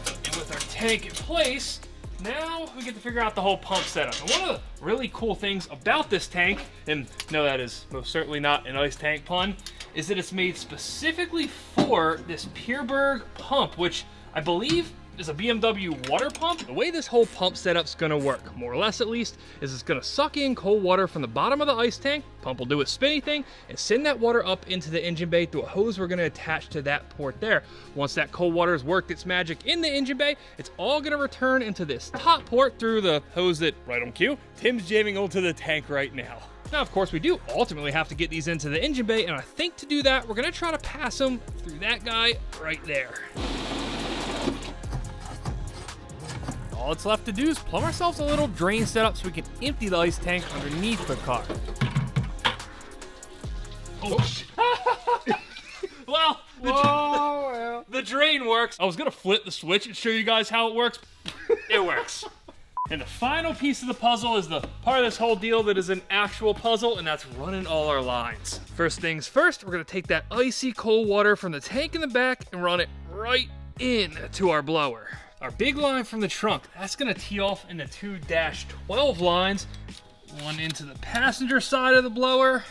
Speaker 1: And with our tank in place, now we get to figure out the whole pump setup. And one of the really cool things about this tank, and no, that is most certainly not an ice tank pun, is that it's made specifically for this Pierburg pump, which I believe is a BMW water pump. The way this whole pump setup's gonna work, more or less at least, is it's gonna suck in cold water from the bottom of the ice tank, pump will do its spinny thing, and send that water up into the engine bay through a hose we're gonna attach to that port there. Once that cold water's worked its magic in the engine bay, it's all gonna return into this top port through the hose that, right on cue, Tim's jamming onto the tank right now. Now, of course, we do ultimately have to get these into the engine bay, and I think to do that, we're gonna try to pass them through that guy right there. All it's left to do is plumb ourselves a little drain setup so we can empty the ice tank underneath the car. Oh, well, the drain works. I was gonna flip the switch and show you guys how it works. It works. And the final piece of the puzzle is the part of this whole deal that is an actual puzzle, and that's running all our lines. First things first, we're gonna take that icy cold water from the tank in the back and run it right in to our blower. Our big line from the trunk, that's gonna tee off into two -12 lines. One into the passenger side of the blower,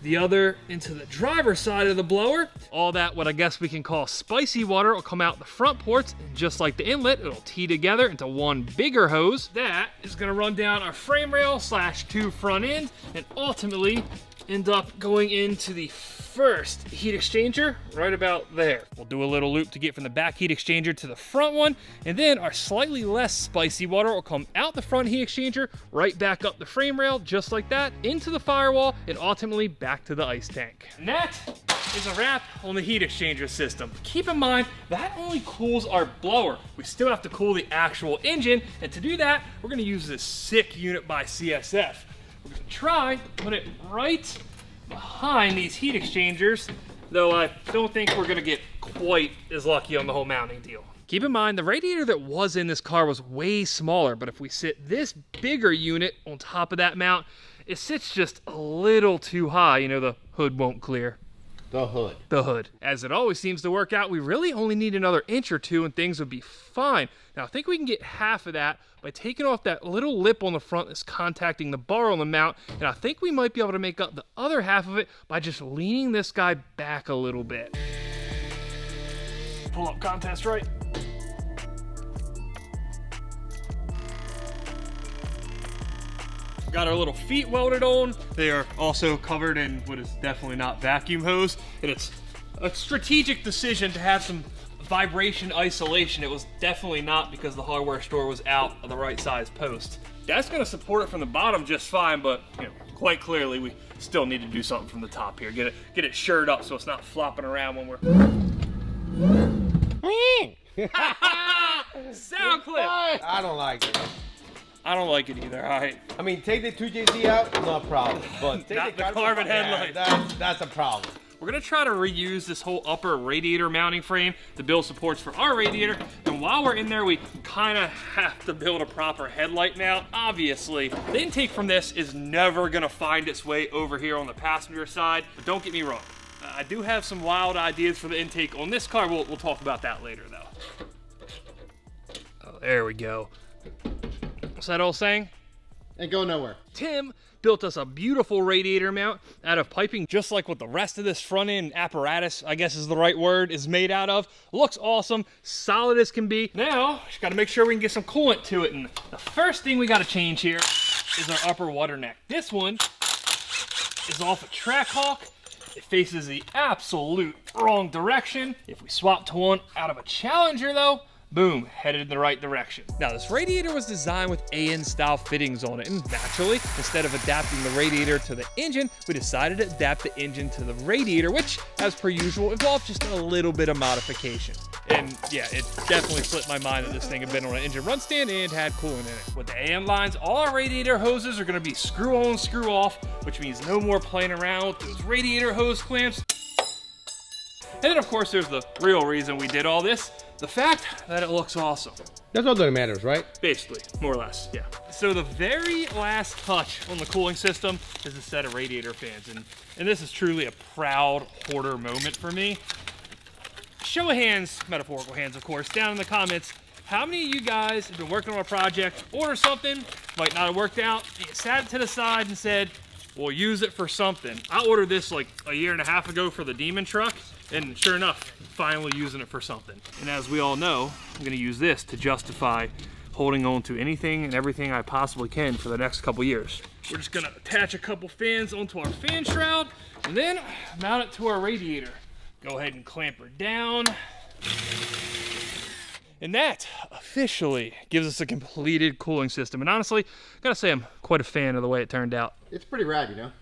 Speaker 1: the other into the driver's side of the blower. All that, what I guess we can call spicy water, will come out the front ports, and just like the inlet, it'll tee together into one bigger hose. That is gonna run down our frame rail /2 front end, and ultimately end up going into the first heat exchanger right about there. We'll do a little loop to get from the back heat exchanger to the front one, and then our slightly less spicy water will come out the front heat exchanger, right back up the frame rail, just like that, into the firewall, and ultimately back to the ice tank. And that is a wrap on the heat exchanger system. Keep in mind, that only cools our blower. We still have to cool the actual engine, and to do that, we're gonna use this sick unit by CSF. We're gonna try to put it right behind these heat exchangers, though I don't think we're gonna get quite as lucky on the whole mounting deal. Keep in mind, the radiator that was in this car was way smaller, but if we sit this bigger unit on top of that mount, it sits just a little too high, the hood won't clear.
Speaker 2: The hood.
Speaker 1: The hood. As it always seems to work out, we really only need another inch or two and things would be fine. Now I think we can get half of that by taking off that little lip on the front that's contacting the bar on the mount, and I think we might be able to make up the other half of it by just leaning this guy back a little bit. Pull up contest right. Got our little feet welded on. They are also covered in what is definitely not vacuum hose. And it's a strategic decision to have some vibration isolation. It was definitely not because the hardware store was out of the right size post. That's gonna support it from the bottom just fine, but you know, quite clearly we still need to do something from the top here. Get it shirred up so it's not flopping around when we're... Sound clip!
Speaker 4: I don't like it.
Speaker 1: I don't like it either, all right.
Speaker 4: I mean, take the 2JZ out, no problem. But take
Speaker 1: Not the carbon headlight.
Speaker 4: Yeah, that's a problem.
Speaker 1: We're gonna try to reuse this whole upper radiator mounting frame to build supports for our radiator. And while we're in there, we kinda have to build a proper headlight mount. Obviously, the intake from this is never gonna find its way over here on the passenger side, but don't get me wrong. I do have some wild ideas for the intake on this car. We'll talk about that later though. Oh, there we go. What's that old saying?
Speaker 2: Ain't going nowhere.
Speaker 1: Tim built us a beautiful radiator mount out of piping, just like what the rest of this front end apparatus, I guess is the right word, is made out of. Looks awesome, solid as can be. Now, just gotta make sure we can get some coolant to it. And the first thing we gotta change here is our upper water neck. This one is off a Trackhawk. It faces the absolute wrong direction. If we swap to one out of a Challenger though, boom, headed in the right direction. Now this radiator was designed with AN style fittings on it, and naturally, instead of adapting the radiator to the engine, we decided to adapt the engine to the radiator, which, as per usual, involved just a little bit of modification. And yeah, it definitely slipped my mind that this thing had been on an engine run stand and had coolant in it. With the AN lines, all our radiator hoses are gonna be screw on, screw off, which means no more playing around with those radiator hose clamps. And then of course, there's the real reason we did all this, the fact that it looks awesome.
Speaker 4: That's all that matters, right?
Speaker 1: Basically, more or less, yeah. So the very last touch on the cooling system is a set of radiator fans, and this is truly a proud hoarder moment for me. Show of hands, metaphorical hands of course, down in the comments, how many of you guys have been working on a project, order something, might not have worked out, you sat to the side and said, we'll use it for something. I ordered this like a year and a half ago for the Demon truck, and sure enough, finally using it for something. And as we all know, I'm gonna use this to justify holding on to anything and everything I possibly can for the next couple years. We're just gonna attach a couple fans onto our fan shroud and then mount it to our radiator. Go ahead and clamp her down. And that officially gives us a completed cooling system. And honestly, I gotta say I'm quite a fan of the way it turned out.
Speaker 2: It's pretty rad, you know?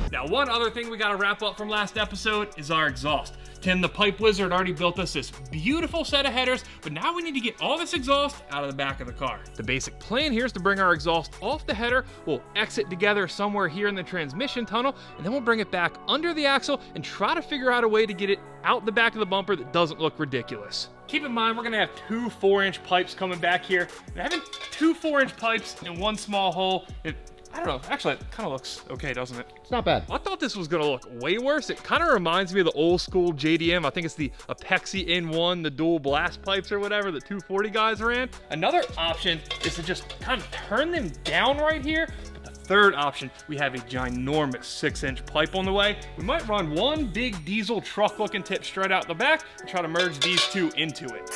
Speaker 1: Now, one other thing we gotta wrap up from last episode is our exhaust. Tim, the pipe wizard, already built us this beautiful set of headers, but now we need to get all this exhaust out of the back of the car. The basic plan here is to bring our exhaust off the header, we'll exit together somewhere here in the transmission tunnel, and then we'll bring it back under the axle and try to figure out a way to get it out the back of the bumper that doesn't look ridiculous. Keep in mind, we're gonna have two 4-inch pipes coming back here. And having two 4-inch pipes in one small hole, I don't know, actually it kind of looks okay, doesn't it?
Speaker 2: It's not bad.
Speaker 1: I thought this was gonna look way worse. It kind of reminds me of the old school JDM. I think it's the Apexi N1, the dual blast pipes or whatever that 240 guys ran. Another option is to just kind of turn them down right here. But the third option, we have a ginormous 6-inch pipe on the way. We might run one big diesel truck looking tip straight out the back and try to merge these two into it.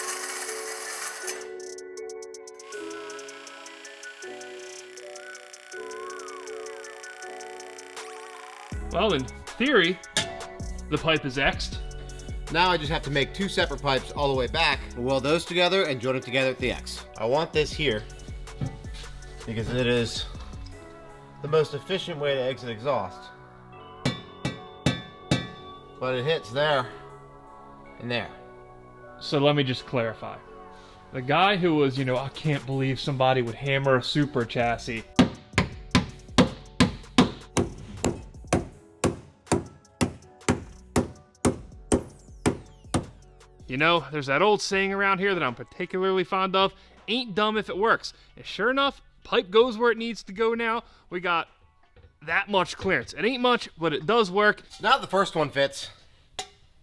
Speaker 1: Well, in theory, the pipe is X'd.
Speaker 2: Now I just have to make two separate pipes all the way back, weld those together and join it together with the X. I want this here because it is the most efficient way to exit exhaust. But it hits there and there.
Speaker 1: So let me just clarify. The guy who was, I can't believe somebody would hammer a Supra chassis. There's that old saying around here that I'm particularly fond of, ain't dumb if it works. And sure enough, pipe goes where it needs to go now. We got that much clearance. It ain't much, but it does work.
Speaker 2: Now the first one fits.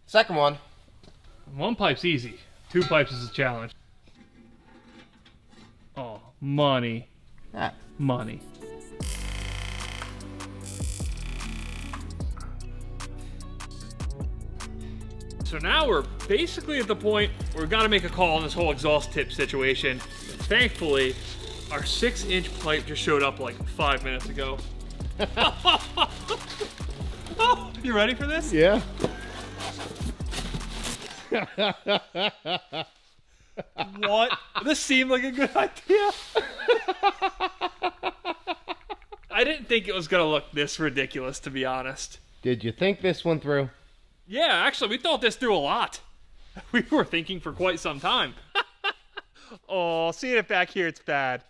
Speaker 2: Second one.
Speaker 1: One pipe's easy. 2 pipes is a challenge. Oh, money.
Speaker 2: Ah.
Speaker 1: Money. So now we're basically at the point where we've got to make a call on this whole exhaust tip situation. Thankfully, our 6-inch pipe just showed up like 5 minutes ago. Oh, you ready for this?
Speaker 4: Yeah.
Speaker 1: What? This seemed like a good idea. I didn't think it was gonna look this ridiculous, to be honest.
Speaker 2: Did you think this one through?
Speaker 1: Yeah, actually, we thought this through a lot. We were thinking for quite some time. Oh, seeing it back here, it's bad.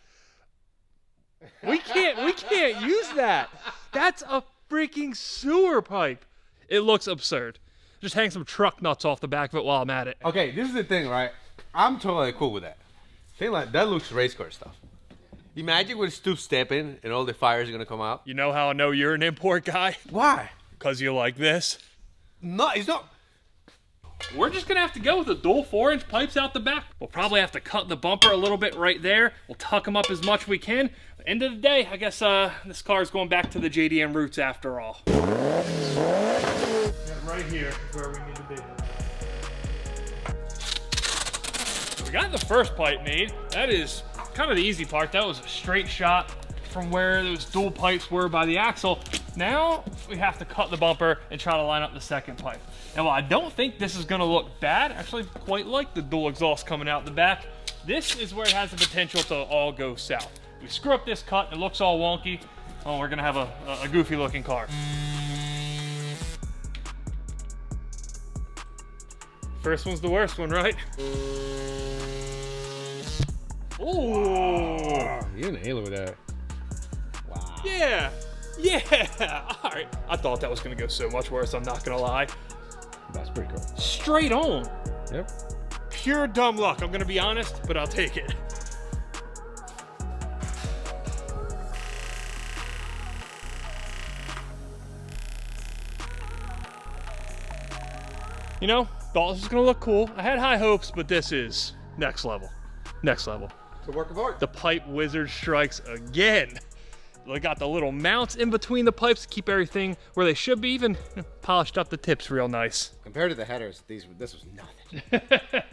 Speaker 1: We can't use that. That's a freaking sewer pipe. It looks absurd. Just hang some truck nuts off the back of it while I'm at it.
Speaker 3: Okay, this is the thing, right? I'm totally cool with that. Thing like that looks race car stuff. Imagine when Stu stepping and all the fires are gonna come out.
Speaker 1: You know how I know you're an import guy?
Speaker 3: Why?
Speaker 1: Because you like this.
Speaker 3: No, it's not.
Speaker 1: We're just gonna have to go with the dual 4-inch pipes out the back. We'll probably have to cut the bumper a little bit right there. We'll tuck them up as much as we can. At the end of the day, I guess this car is going back to the JDM roots after all. Right here is where we need to be. So we got the first pipe made. That is kind of the easy part. That was a straight shot from where those dual pipes were by the axle. Now we have to cut the bumper and try to line up the second pipe. And while I don't think this is gonna look bad, I actually quite like the dual exhaust coming out the back. This is where it has the potential to all go south. We screw up this cut, it looks all wonky. Oh, we're gonna have a goofy looking car. First one's the worst one, right? Oh,
Speaker 4: You nailed it with that. Wow.
Speaker 1: yeah, yeah. All right, I thought that was gonna go so much worse. I'm not gonna lie.
Speaker 4: That's pretty cool.
Speaker 1: Straight on.
Speaker 4: Yep.
Speaker 1: Pure dumb luck. I'm gonna be honest, but I'll take it. You know, thought this was gonna look cool. I had high hopes, but this is next level. Next level.
Speaker 2: It's a work of art.
Speaker 1: The pipe wizard strikes again. They got the little mounts in between the pipes to keep everything where they should be, even polished up the tips real nice.
Speaker 2: Compared to the headers, this was nothing.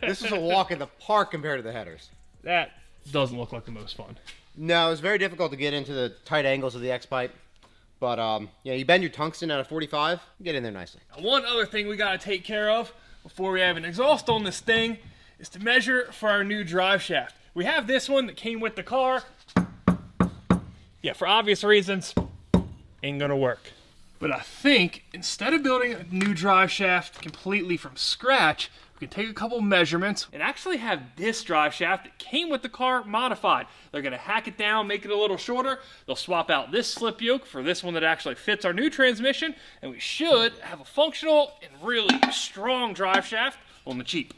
Speaker 2: This is a walk in the park compared to the headers.
Speaker 1: That doesn't look like the most fun.
Speaker 2: No, it was very difficult to get into the tight angles of the X pipe. But yeah, you bend your tungsten at a 45, get in there nicely.
Speaker 1: One other thing we gotta take care of before we have an exhaust on this thing is to measure for our new drive shaft. We have this one that came with the car. Yeah, for obvious reasons, ain't gonna work. But I think instead of building a new drive shaft completely from scratch, we can take a couple measurements and actually have this drive shaft that came with the car modified. They're gonna hack it down, make it a little shorter. They'll swap out this slip yoke for this one that actually fits our new transmission, and we should have a functional and really strong drive shaft on the cheap.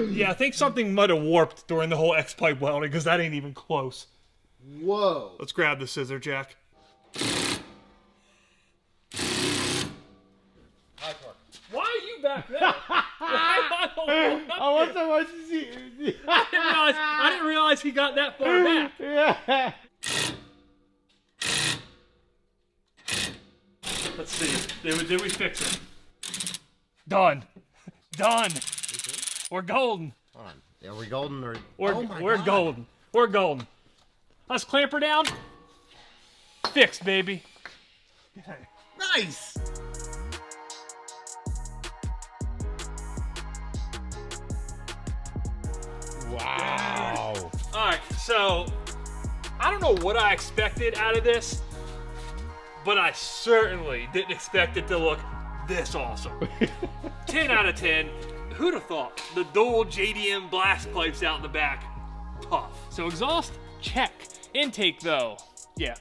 Speaker 1: Yeah, I think something might have warped during the whole X-pipe welding because that ain't even close.
Speaker 2: Whoa.
Speaker 1: Let's grab the scissor jack. Why are you back there?
Speaker 4: I want someone to see.
Speaker 1: I didn't realize he got that far back.
Speaker 4: Yeah.
Speaker 1: Let's see. Did we fix it? Done. Done. We're golden.
Speaker 2: Hold on. Are we golden or?
Speaker 1: We're golden. We're golden. Let's clamp her down. Fixed, baby.
Speaker 2: Nice.
Speaker 4: Wow.
Speaker 1: All right, so I don't know what I expected out of this, but I certainly didn't expect it to look this awesome. 10 out of 10. Who'd have thought? The dual JDM blast pipes out in the back. Tough. So exhaust, check. Intake though, yeah.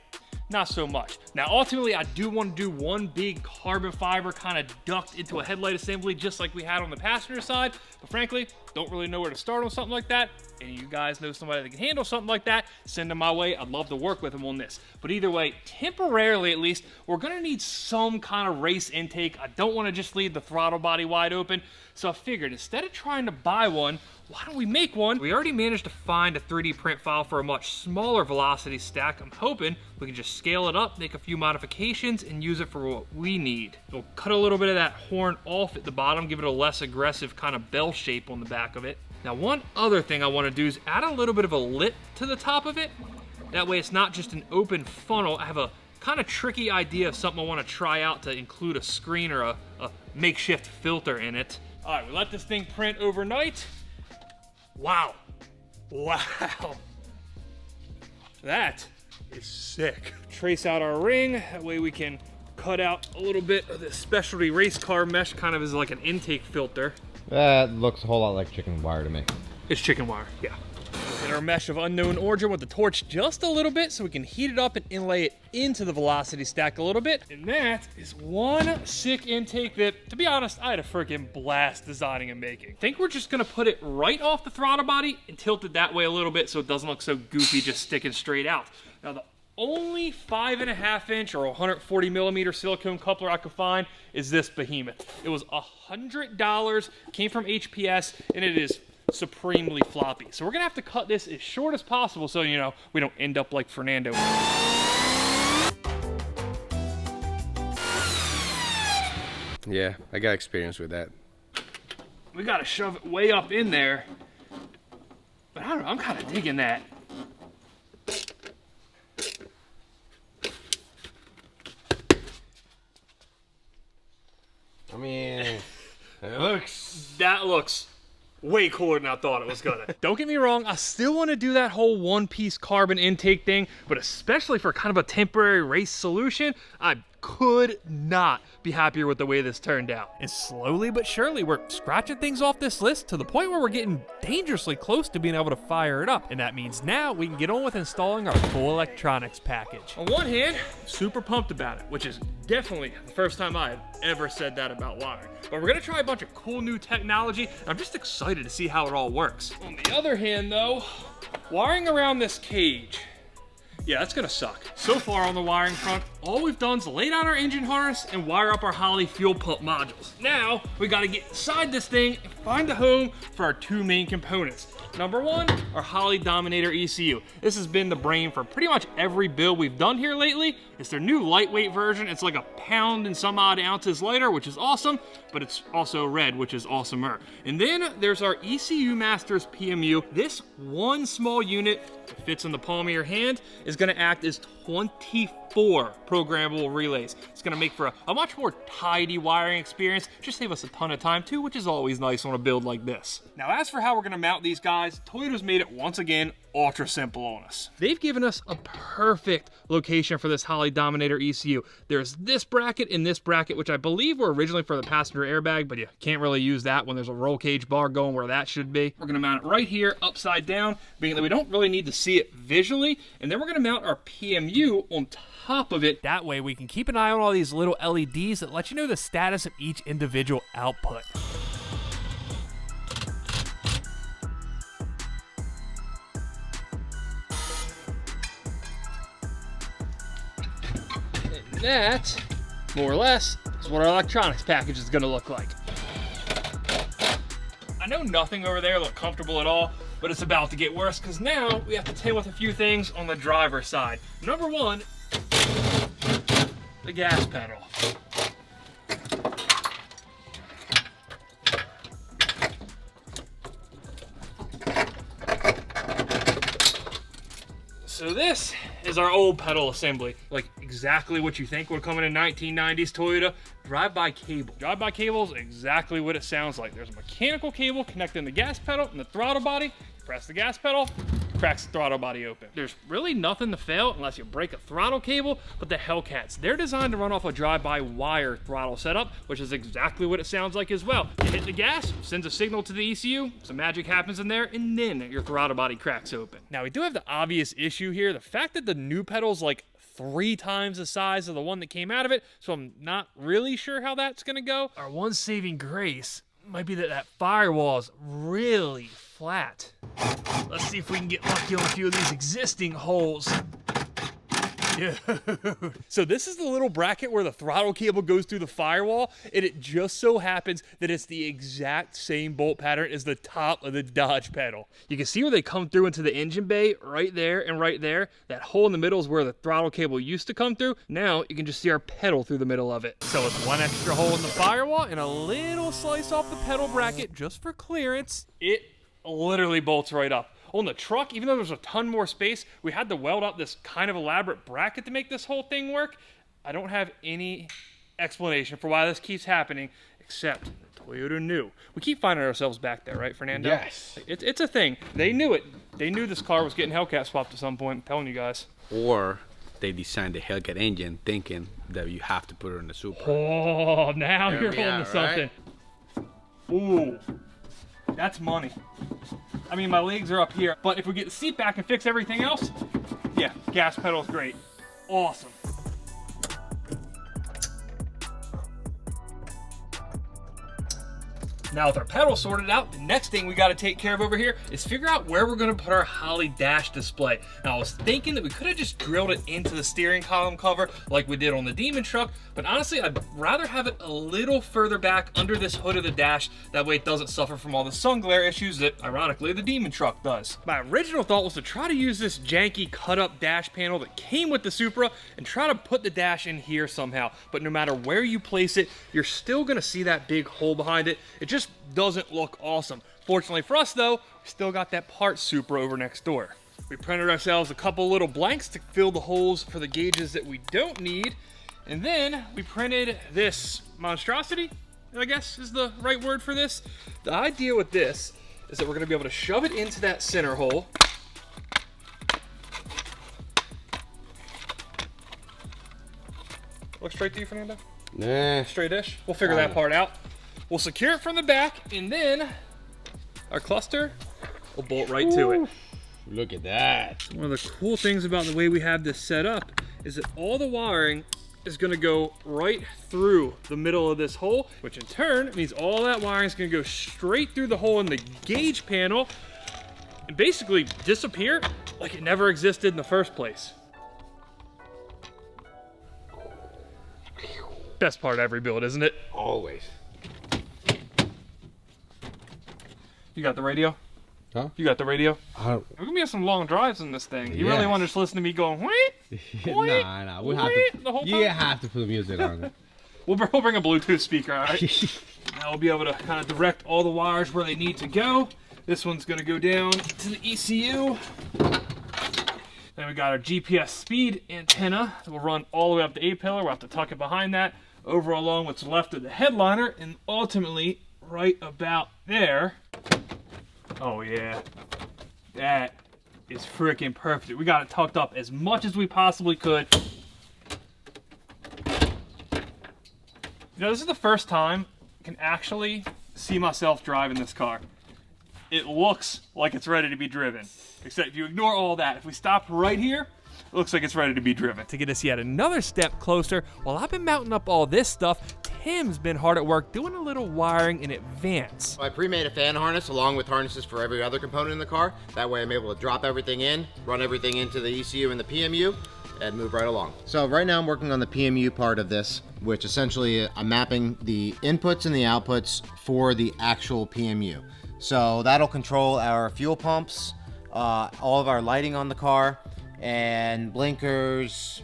Speaker 1: not so much. Now, ultimately, I do want to do one big carbon fiber kind of duct into a headlight assembly, just like we had on the passenger side. But frankly, don't really know where to start on something like that. And you guys know somebody that can handle something like that, send them my way. I'd love to work with them on this. But either way, temporarily at least, we're gonna need some kind of race intake. I don't want to just leave the throttle body wide open. So I figured instead of trying to buy one, why don't we make one? We already managed to find a 3D print file for a much smaller velocity stack. I'm hoping we can just scale it up, make a few modifications, and use it for what we need. We'll cut a little bit of that horn off at the bottom, give it a less aggressive kind of bell shape on the back of it. Now, one other thing I want to do is add a little bit of a lip to the top of it. That way it's not just an open funnel. I have a kind of tricky idea of something I want to try out to include a screen or a makeshift filter in it. All right, we let this thing print overnight. Wow. Wow. That is sick. Trace out our ring. That way we can cut out a little bit of this specialty race car mesh, kind of as like an intake filter.
Speaker 2: That looks a whole lot like chicken wire to me.
Speaker 1: It's chicken wire, yeah. Hit our mesh of unknown origin with the torch just a little bit so we can heat it up and inlay it into the velocity stack a little bit. And that is one sick intake that, to be honest, I had a freaking blast designing and making. I think we're just gonna put it right off the throttle body and tilt it that way a little bit so it doesn't look so goofy just sticking straight out. Now, the only 5.5 inch or 140 millimeter silicone coupler I could find is this behemoth. It was $100, came from HPS, and it is supremely floppy. So we're gonna have to cut this as short as possible so, you know, we don't end up like Fernando.
Speaker 3: Yeah, I got experience with that.
Speaker 1: We gotta shove it way up in there. But I don't know, I'm kind of digging that.
Speaker 3: I mean,
Speaker 1: That looks way cooler than I thought it was gonna. Don't get me wrong, I still want to do that whole one-piece carbon intake thing, but especially for kind of a temporary race solution, I could not be happier with the way this turned out. And slowly but surely, we're scratching things off this list to the point where we're getting dangerously close to being able to fire it up. And that means now we can get on with installing our full electronics package. On one hand, super pumped about it, which is definitely the first time I had ever said that about wiring. But we're gonna try a bunch of cool new technology, and I'm just excited to see how it all works. On the other hand though, wiring around this cage, yeah, that's gonna suck. So far on the wiring front, all we've done is lay down our engine harness and wire up our Holley fuel pump modules. Now, we gotta get inside this thing and find a home for our two main components. Number one, our Holley Dominator ECU. This has been the brain for pretty much every build we've done here lately. It's their new lightweight version. It's like 1 pound and some odd ounces lighter, which is awesome, but it's also red, which is awesomer. And then there's our ECU Masters PMU. This one small unit that fits in the palm of your hand is gonna act as 24 programmable relays. It's gonna make for a much more tidy wiring experience, just save us a ton of time too, which is always nice on a build like this. Now, as for how we're gonna mount these guys, Toyota's made it once again ultra simple on us. They've given us a perfect location for this Holley Dominator ECU. There's this bracket and this bracket, which I believe were originally for the passenger airbag, but you can't really use that when there's a roll cage bar going where that should be. We're gonna mount it right here, upside down, being that we don't really need to see it visually, and then we're gonna mount our PMU on top of it. That way we can keep an eye on all these little LEDs that let you know the status of each individual output. And that, more or less, is what our electronics package is gonna look like. I know nothing over there looked comfortable at all, but it's about to get worse because now we have to deal with a few things on the driver's side. Number one, the gas pedal. So this is our old pedal assembly, like exactly what you think would come in a 1990s Toyota. Drive-by cable. Drive-by cable is exactly what it sounds like. There's a mechanical cable connecting the gas pedal and the throttle body. Press the gas pedal, cracks the throttle body open. There's really nothing to fail unless you break a throttle cable, but the Hellcats, they're designed to run off a drive-by-wire throttle setup, which is exactly what it sounds like as well. You hit the gas, sends a signal to the ECU, some magic happens in there, and then your throttle body cracks open. Now, we do have the obvious issue here, the fact that the new pedal's like 3 times the size of the one that came out of it, so I'm not really sure how that's gonna go. Our one saving grace might be that that firewall is really flat. Let's see if we can get lucky on a few of these existing holes. Dude. So this is the little bracket where the throttle cable goes through the firewall, and it just so happens that it's the exact same bolt pattern as the top of the Dodge pedal. You can see where they come through into the engine bay right there and right there. That hole in the middle is where the throttle cable used to come through. Now you can just see our pedal through the middle of it. So with one extra hole in the firewall and a little slice off the pedal bracket just for clearance, it literally bolts right up. On the truck, even though there's a ton more space, we had to weld up this kind of elaborate bracket to make this whole thing work. I don't have any explanation for why this keeps happening, except Toyota knew. We keep finding ourselves back there, right, Fernando?
Speaker 4: Yes.
Speaker 1: It's a thing. They knew it. They knew this car was getting Hellcat swapped at some point, I'm telling you guys.
Speaker 3: Or they designed the Hellcat engine thinking that you have to put it in the Supra.
Speaker 1: Oh, now
Speaker 3: There
Speaker 1: you're
Speaker 3: we
Speaker 1: holding
Speaker 3: are,
Speaker 1: to something. Ooh, that's money. I mean, my legs are up here, but if we get the seat back and fix everything else, yeah, gas pedal's great. Awesome. Now with our pedal sorted out, the next thing we got to take care of over here is figure out where we're going to put our Holley dash display. Now I was thinking that we could have just drilled it into the steering column cover like we did on the Demon truck, but honestly I'd rather have it a little further back under this hood of the dash. That way it doesn't suffer from all the sun glare issues that ironically the Demon truck does. My original thought was to try to use this janky cut up dash panel that came with the Supra and try to put the dash in here somehow, but no matter where you place it, you're still going to see that big hole behind it. It just doesn't look awesome. Fortunately for us though, we still got that part Supra over next door. We printed ourselves a couple little blanks to fill the holes for the gauges that we don't need. And then we printed this monstrosity, I guess is the right word for this. The idea with this is that we're gonna be able to shove it into that center hole. Look straight to you, Fernando?
Speaker 3: Nah.
Speaker 1: Straight-ish. We'll figure that part out. We'll secure it from the back, and then our cluster will bolt right to it.
Speaker 3: Look at that.
Speaker 1: One of the cool things about the way we have this set up is that all the wiring is gonna go right through the middle of this hole, which in turn means all that wiring is gonna go straight through the hole in the gauge panel and basically disappear like it never existed in the first place. Best part of every build, isn't it?
Speaker 3: Always.
Speaker 1: You got the radio?
Speaker 4: Huh?
Speaker 1: You got the radio?
Speaker 4: I
Speaker 1: We're gonna be on some long drives in this thing. You
Speaker 4: Yes.
Speaker 1: really want to just listen to me going, wheet?
Speaker 4: Nah, we have
Speaker 1: Wait,
Speaker 4: to.
Speaker 1: the whole
Speaker 4: You
Speaker 1: time?
Speaker 4: have to put music on it.
Speaker 1: We'll bring a Bluetooth speaker, all right? Now we'll be able to kind of direct all the wires where they need to go. This one's gonna go down to the ECU. Then we got our GPS speed antenna that will run all the way up the A-pillar. We'll have to tuck it behind that, over along what's left of the headliner, and ultimately right about there. Oh yeah, that is freaking perfect. We got it tucked up as much as we possibly could. You know, this is the first time I can actually see myself driving this car. It looks like it's ready to be driven. Except if you ignore all that, if we stop right here, it looks like it's ready to be driven. To get us yet another step closer, while I've been mounting up all this stuff, Tim's been hard at work doing a little wiring in advance.
Speaker 2: I pre-made a fan harness along with harnesses for every other component in the car. That way I'm able to drop everything in, run everything into the ECU and the PMU, and move right along. So right now I'm working on the PMU part of this, which essentially I'm mapping the inputs and the outputs for the actual PMU. So that'll control our fuel pumps, all of our lighting on the car, and blinkers,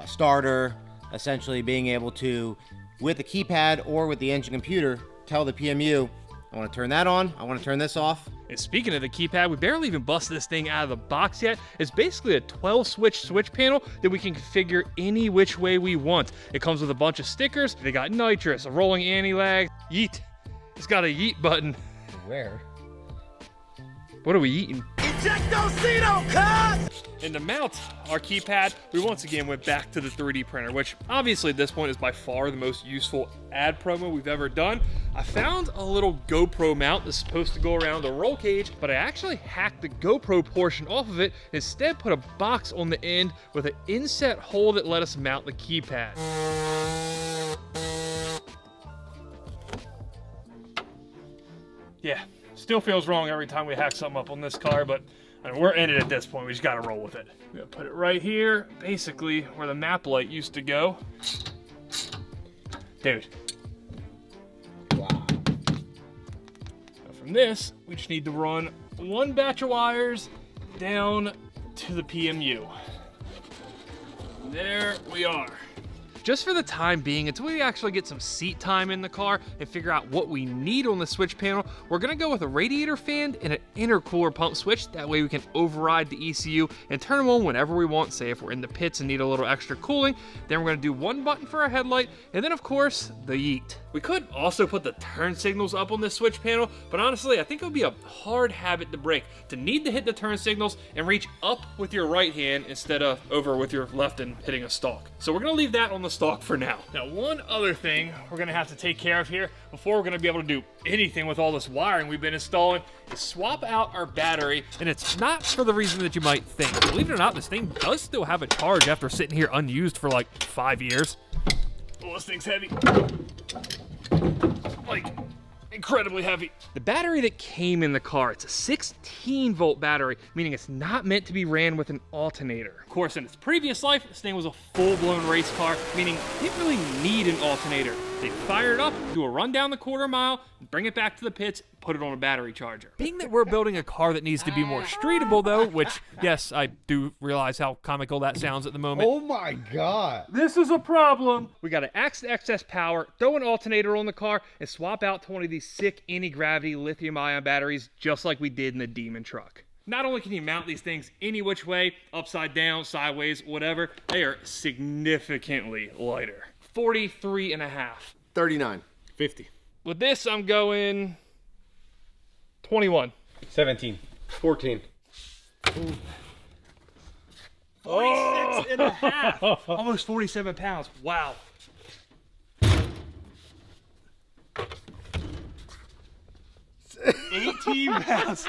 Speaker 2: starter, essentially being able to, with the keypad or with the engine computer, tell the PMU, I want to turn that on, I want to turn this off.
Speaker 1: And speaking of the keypad, we barely even busted this thing out of the box yet. It's basically a 12-switch switch panel that we can configure any which way we want. It comes with a bunch of stickers. They got nitrous, a rolling anti-lag, yeet. It's got a yeet button.
Speaker 4: Where?
Speaker 1: What are we eating?
Speaker 5: It's
Speaker 1: And to mount our keypad, we once again went back to the 3D printer, which obviously at this point is by far the most useful ad promo we've ever done. I found a little GoPro mount that's supposed to go around the roll cage, but I actually hacked the GoPro portion off of it and instead put a box on the end with an inset hole that let us mount the keypad. Yeah, still feels wrong every time we hack something up on this car, but I mean, we're in it at this point. We just gotta roll with it. I'm gonna put it right here, basically where the map light used to go. Dude.
Speaker 2: Wow.
Speaker 1: So from this, we just need to run one batch of wires down to the PMU. There we are. Just for the time being, until we actually get some seat time in the car and figure out what we need on the switch panel, we're gonna go with a radiator fan and an intercooler pump switch. That way we can override the ECU and turn them on whenever we want. Say if we're in the pits and need a little extra cooling, then we're gonna do one button for our headlight, and then of course, the yeet. We could also put the turn signals up on this switch panel, but honestly, I think it would be a hard habit to break, to need to hit the turn signals and reach up with your right hand instead of over with your left and hitting a stalk. So we're gonna leave that on the stock for now. Now, one other thing we're gonna have to take care of here before we're gonna be able to do anything with all this wiring we've been installing is swap out our battery, and it's not for the reason that you might think. Believe it or not, this thing does still have a charge after sitting here unused for like 5 years. Oh, this thing's heavy. Like, incredibly heavy. The battery that came in the car, it's a 16 volt battery, meaning it's not meant to be ran with an alternator. Of course, in its previous life, this thing was a full-blown race car, meaning it didn't really need an alternator. They fire it up, do a run down the quarter mile, bring it back to the pits, put it on a battery charger. Being that we're building a car that needs to be more streetable though, which, yes, I do realize how comical that sounds at the moment.
Speaker 4: Oh my God.
Speaker 1: This is a problem. We gotta axe the excess power, throw an alternator on the car, and swap out to one of these sick anti-gravity lithium-ion batteries just like we did in the Demon truck. Not only can you mount these things any which way, upside down, sideways, whatever, they are significantly lighter. 43.5.
Speaker 3: 39. 50.
Speaker 1: With this, I'm going 21.
Speaker 4: 17.
Speaker 3: 14.
Speaker 1: 46.5. Almost 47 pounds. Wow. 18 pounds.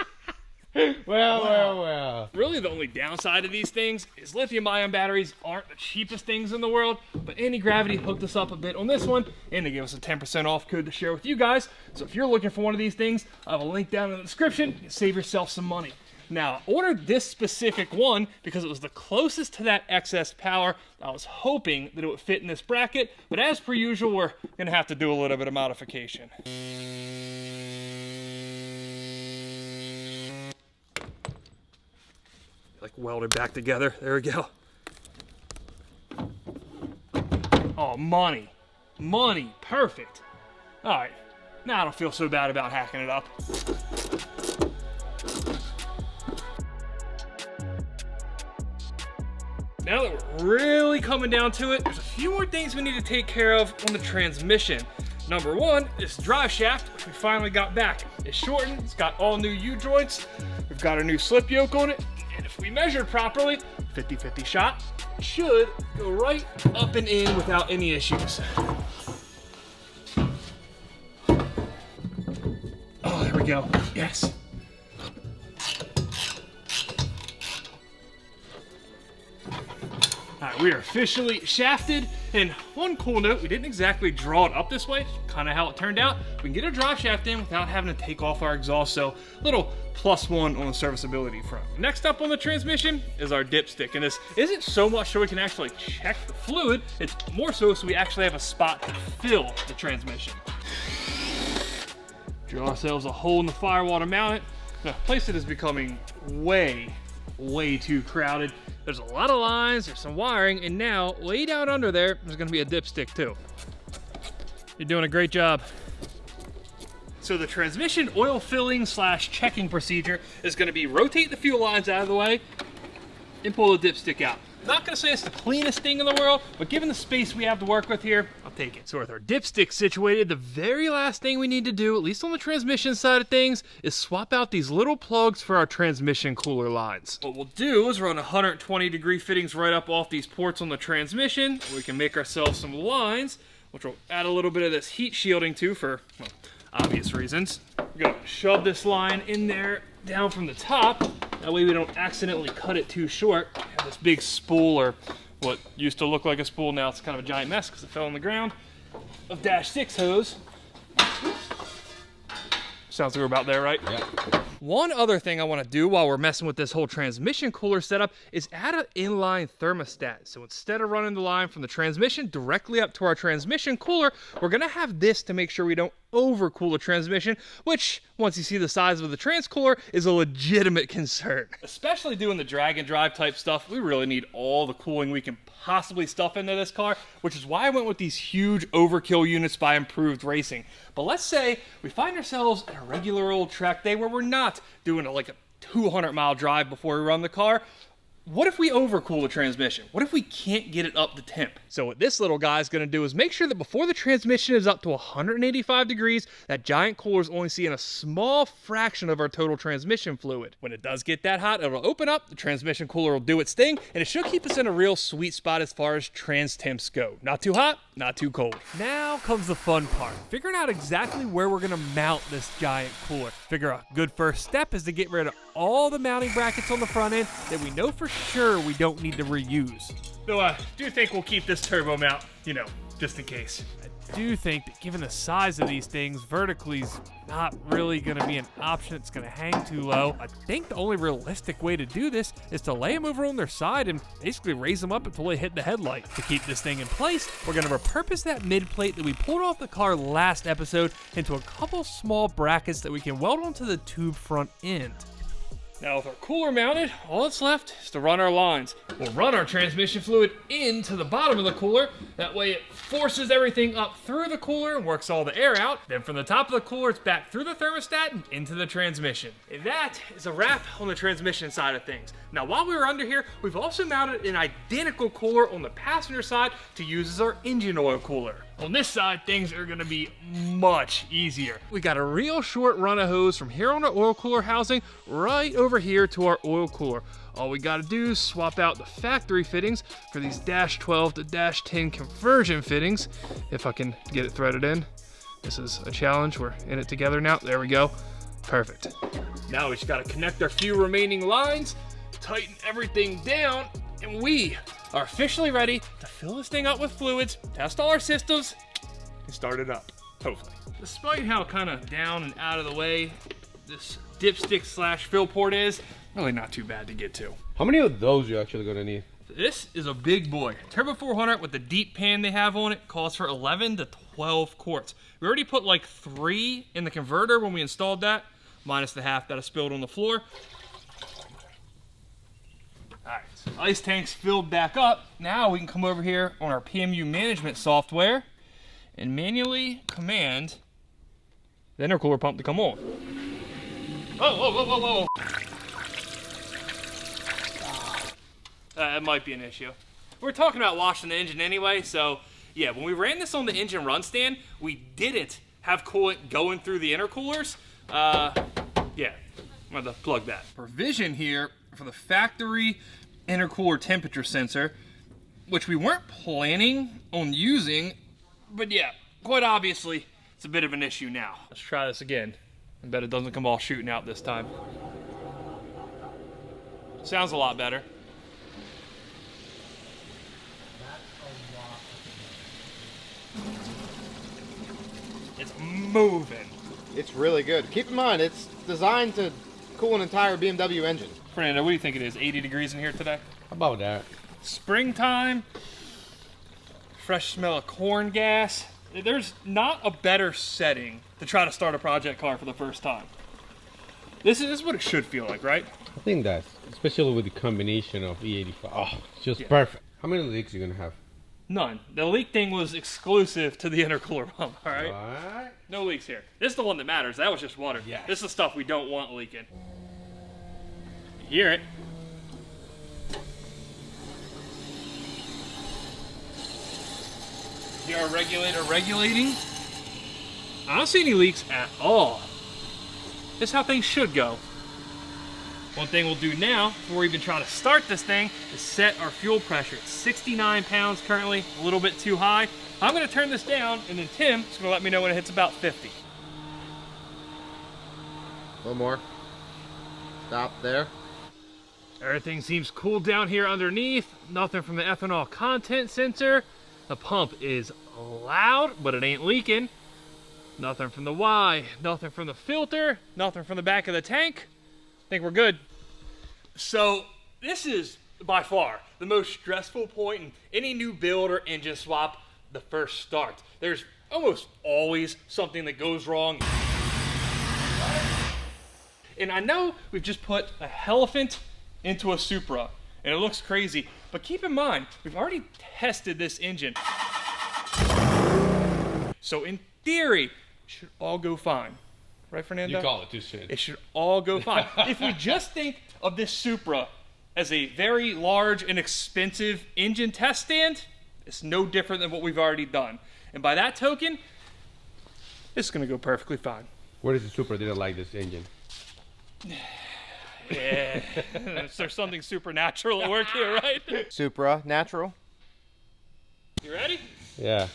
Speaker 4: Well.
Speaker 1: Really, the only downside of these things is lithium-ion batteries aren't the cheapest things in the world, but anti-gravity hooked us up a bit on this one, and they gave us a 10% off code to share with you guys. So if you're looking for one of these things, I have a link down in the description. You can save yourself some money. Now, I ordered this specific one because it was the closest to that excess power. I was hoping that it would fit in this bracket, but as per usual, we're gonna have to do a little bit of modification. Like welded back together. There we go. Oh, money. Perfect. All right. Now I don't feel so bad about hacking it up. Now that we're really coming down to it, there's a few more things we need to take care of on the transmission. Number one, this drive shaft, which we finally got back. It's shortened, it's got all new U-joints, we've got a new slip yoke on it, and if we measured properly, 50-50 shot, it should go right up and in without any issues. Oh, there we go, yes. All right, we are officially shafted, and one cool note, we didn't exactly draw it up this way, kind of how it turned out. We can get our drive shaft in without having to take off our exhaust, so little +1 on the serviceability front. Next up on the transmission is our dipstick, and this isn't so much so we can actually check the fluid, it's more so we actually have a spot to fill the transmission. Drill ourselves a hole in the firewall to mount it. Now, the place that is becoming way too crowded. There's a lot of lines, there's some wiring, and now, way down under there's gonna be a dipstick too. You're doing a great job. So the transmission oil filling / checking procedure is gonna be rotate the fuel lines out of the way and pull the dipstick out. Not gonna say it's the cleanest thing in the world, but given the space we have to work with here, I'll take it. So with our dipstick situated, the very last thing we need to do, at least on the transmission side of things, is swap out these little plugs for our transmission cooler lines. What we'll do is run 120-degree fittings right up off these ports on the transmission. We can make ourselves some lines, which we'll add a little bit of this heat shielding to for, well, obvious reasons. We're gonna shove this line in there down from the top. That way we don't accidentally cut it too short. Have this big spool, or what used to look like a spool, now it's kind of a giant mess because it fell on the ground, of -6 hose. Sounds like we're about there, right?
Speaker 3: Yeah.
Speaker 1: One other thing I want to do while we're messing with this whole transmission cooler setup is add an inline thermostat. So instead of running the line from the transmission directly up to our transmission cooler, we're going to have this to make sure we don't overcool the transmission, which, once you see the size of the trans cooler, is a legitimate concern. Especially doing the drag and drive type stuff, we really need all the cooling we can possibly stuff into this car, which is why I went with these huge overkill units by Improved Racing. But let's say we find ourselves at a regular old track day where we're not doing like a 200-mile drive before we run the car. What if we overcool the transmission? What if we can't get it up to temp? So what this little guy is going to do is make sure that before the transmission is up to 185 degrees, that giant cooler is only seeing a small fraction of our total transmission fluid. When it does get that hot, it'll open up, the transmission cooler will do its thing, and it should keep us in a real sweet spot as far as trans temps go. Not too hot, not too cold. Now comes the fun part, figuring out exactly where we're going to mount this giant cooler. Figure a good first step is to get rid of all the mounting brackets on the front end that we know for sure we don't need to reuse. Though I do think we'll keep this turbo mount, you know, just in case. I do think that given the size of these things, vertically's not really going to be an option. It's going to hang too low. I think the only realistic way to do this is to lay them over on their side and basically raise them up until they hit the headlight. To keep this thing in place, we're going to repurpose that mid plate that we pulled off the car last episode into a couple small brackets that we can weld onto the tube front end. Now with our cooler mounted, all that's left is to run our lines. We'll run our transmission fluid into the bottom of the cooler. That way it forces everything up through the cooler and works all the air out. Then from the top of the cooler, it's back through the thermostat and into the transmission. And that is a wrap on the transmission side of things. Now while we were under here, we've also mounted an identical cooler on the passenger side to use as our engine oil cooler. On this side, things are gonna be much easier. We got a real short run of hose from here on our oil cooler housing right over here to our oil cooler. All we gotta do is swap out the factory fittings for these -12 to -10 conversion fittings, if I can get it threaded in. This is a challenge, we're in it together now. There we go, perfect. Now we just gotta connect our few remaining lines, tighten everything down, and we are officially ready to fill this thing up with fluids, test all our systems, and start it up, hopefully. Despite how kind of down and out of the way this dipstick / fill port is, really not too bad to get to.
Speaker 3: How many of those you actually gonna need?
Speaker 1: This is a big boy. Turbo 400 with the deep pan they have on it calls for 11 to 12 quarts. We already put like 3 in the converter when we installed that, minus the half that I spilled on the floor. Alright, so ice tank's filled back up. Now we can come over here on our PMU management software and manually command the intercooler pump to come on. Whoa, whoa, whoa, whoa, whoa. That might be an issue. We're talking about washing the engine anyway, so yeah, when we ran this on the engine run stand, we didn't have coolant going through the intercoolers. Yeah, I'm gonna plug that. Provision here for the factory intercooler temperature sensor, which we weren't planning on using, but yeah, quite obviously, it's a bit of an issue now. Let's try this again. I bet it doesn't come all shooting out this time. Sounds a lot better. It's moving.
Speaker 2: It's really good. Keep in mind, it's designed to cool an entire BMW engine.
Speaker 1: Fernando, what do you think it is? 80 degrees in here today?
Speaker 3: How about that?
Speaker 1: Springtime, fresh smell of corn gas. There's not a better setting to try to start a project car for the first time. This is what it should feel like, right?
Speaker 3: I think that's, especially with the combination of E85. Oh, it's just perfect. How many leaks are you gonna have?
Speaker 1: None. The leak thing was exclusive to the intercooler pump, all right?
Speaker 3: What?
Speaker 1: No leaks here. This is the one that matters. That was just water.
Speaker 3: Yes.
Speaker 1: This is the stuff we don't want leaking. You hear it. Here our regulator regulating. I don't see any leaks at all. This is how things should go. One thing we'll do now, before we even try to start this thing, is set our fuel pressure. It's 69 pounds currently, a little bit too high. I'm gonna turn this down, and then Tim is gonna let me know when it hits about 50.
Speaker 2: A little more. Stop there.
Speaker 1: Everything seems cool down here underneath. Nothing from the ethanol content sensor. The pump is loud, but it ain't leaking. Nothing from the Y, nothing from the filter, nothing from the back of the tank. I think we're good. So this is by far the most stressful point in any new build or engine swap, the first start. There's almost always something that goes wrong. And I know we've just put a Hellephant into a Supra, and it looks crazy, but keep in mind, we've already tested this engine. So in theory, it should all go fine. Right, Fernando?
Speaker 3: You call it too soon.
Speaker 1: It should all go fine. If we just think of this Supra as a very large and expensive engine test stand, it's no different than what we've already done. And by that token, it's gonna go perfectly fine.
Speaker 3: Where is the Supra didn't like this engine?
Speaker 1: Yeah, there's something supernatural at work here, right?
Speaker 2: Supra, natural.
Speaker 1: You ready?
Speaker 3: Yeah.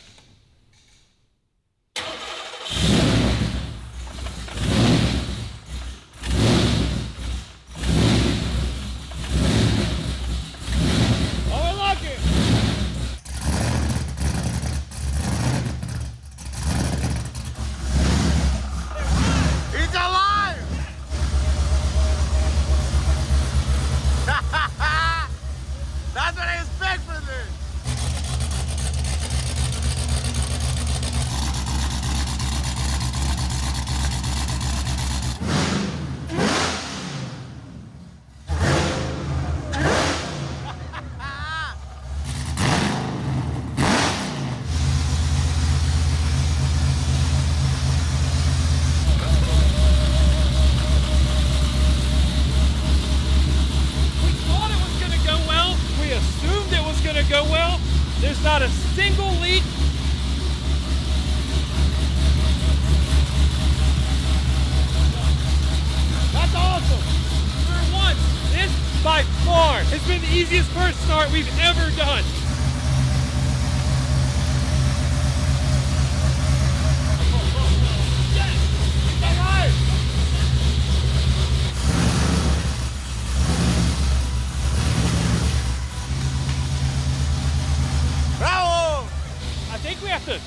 Speaker 2: That's what I expect from this!
Speaker 1: Go well. There's not a single leak. That's awesome. For once, this by far has been the easiest first start we've ever done.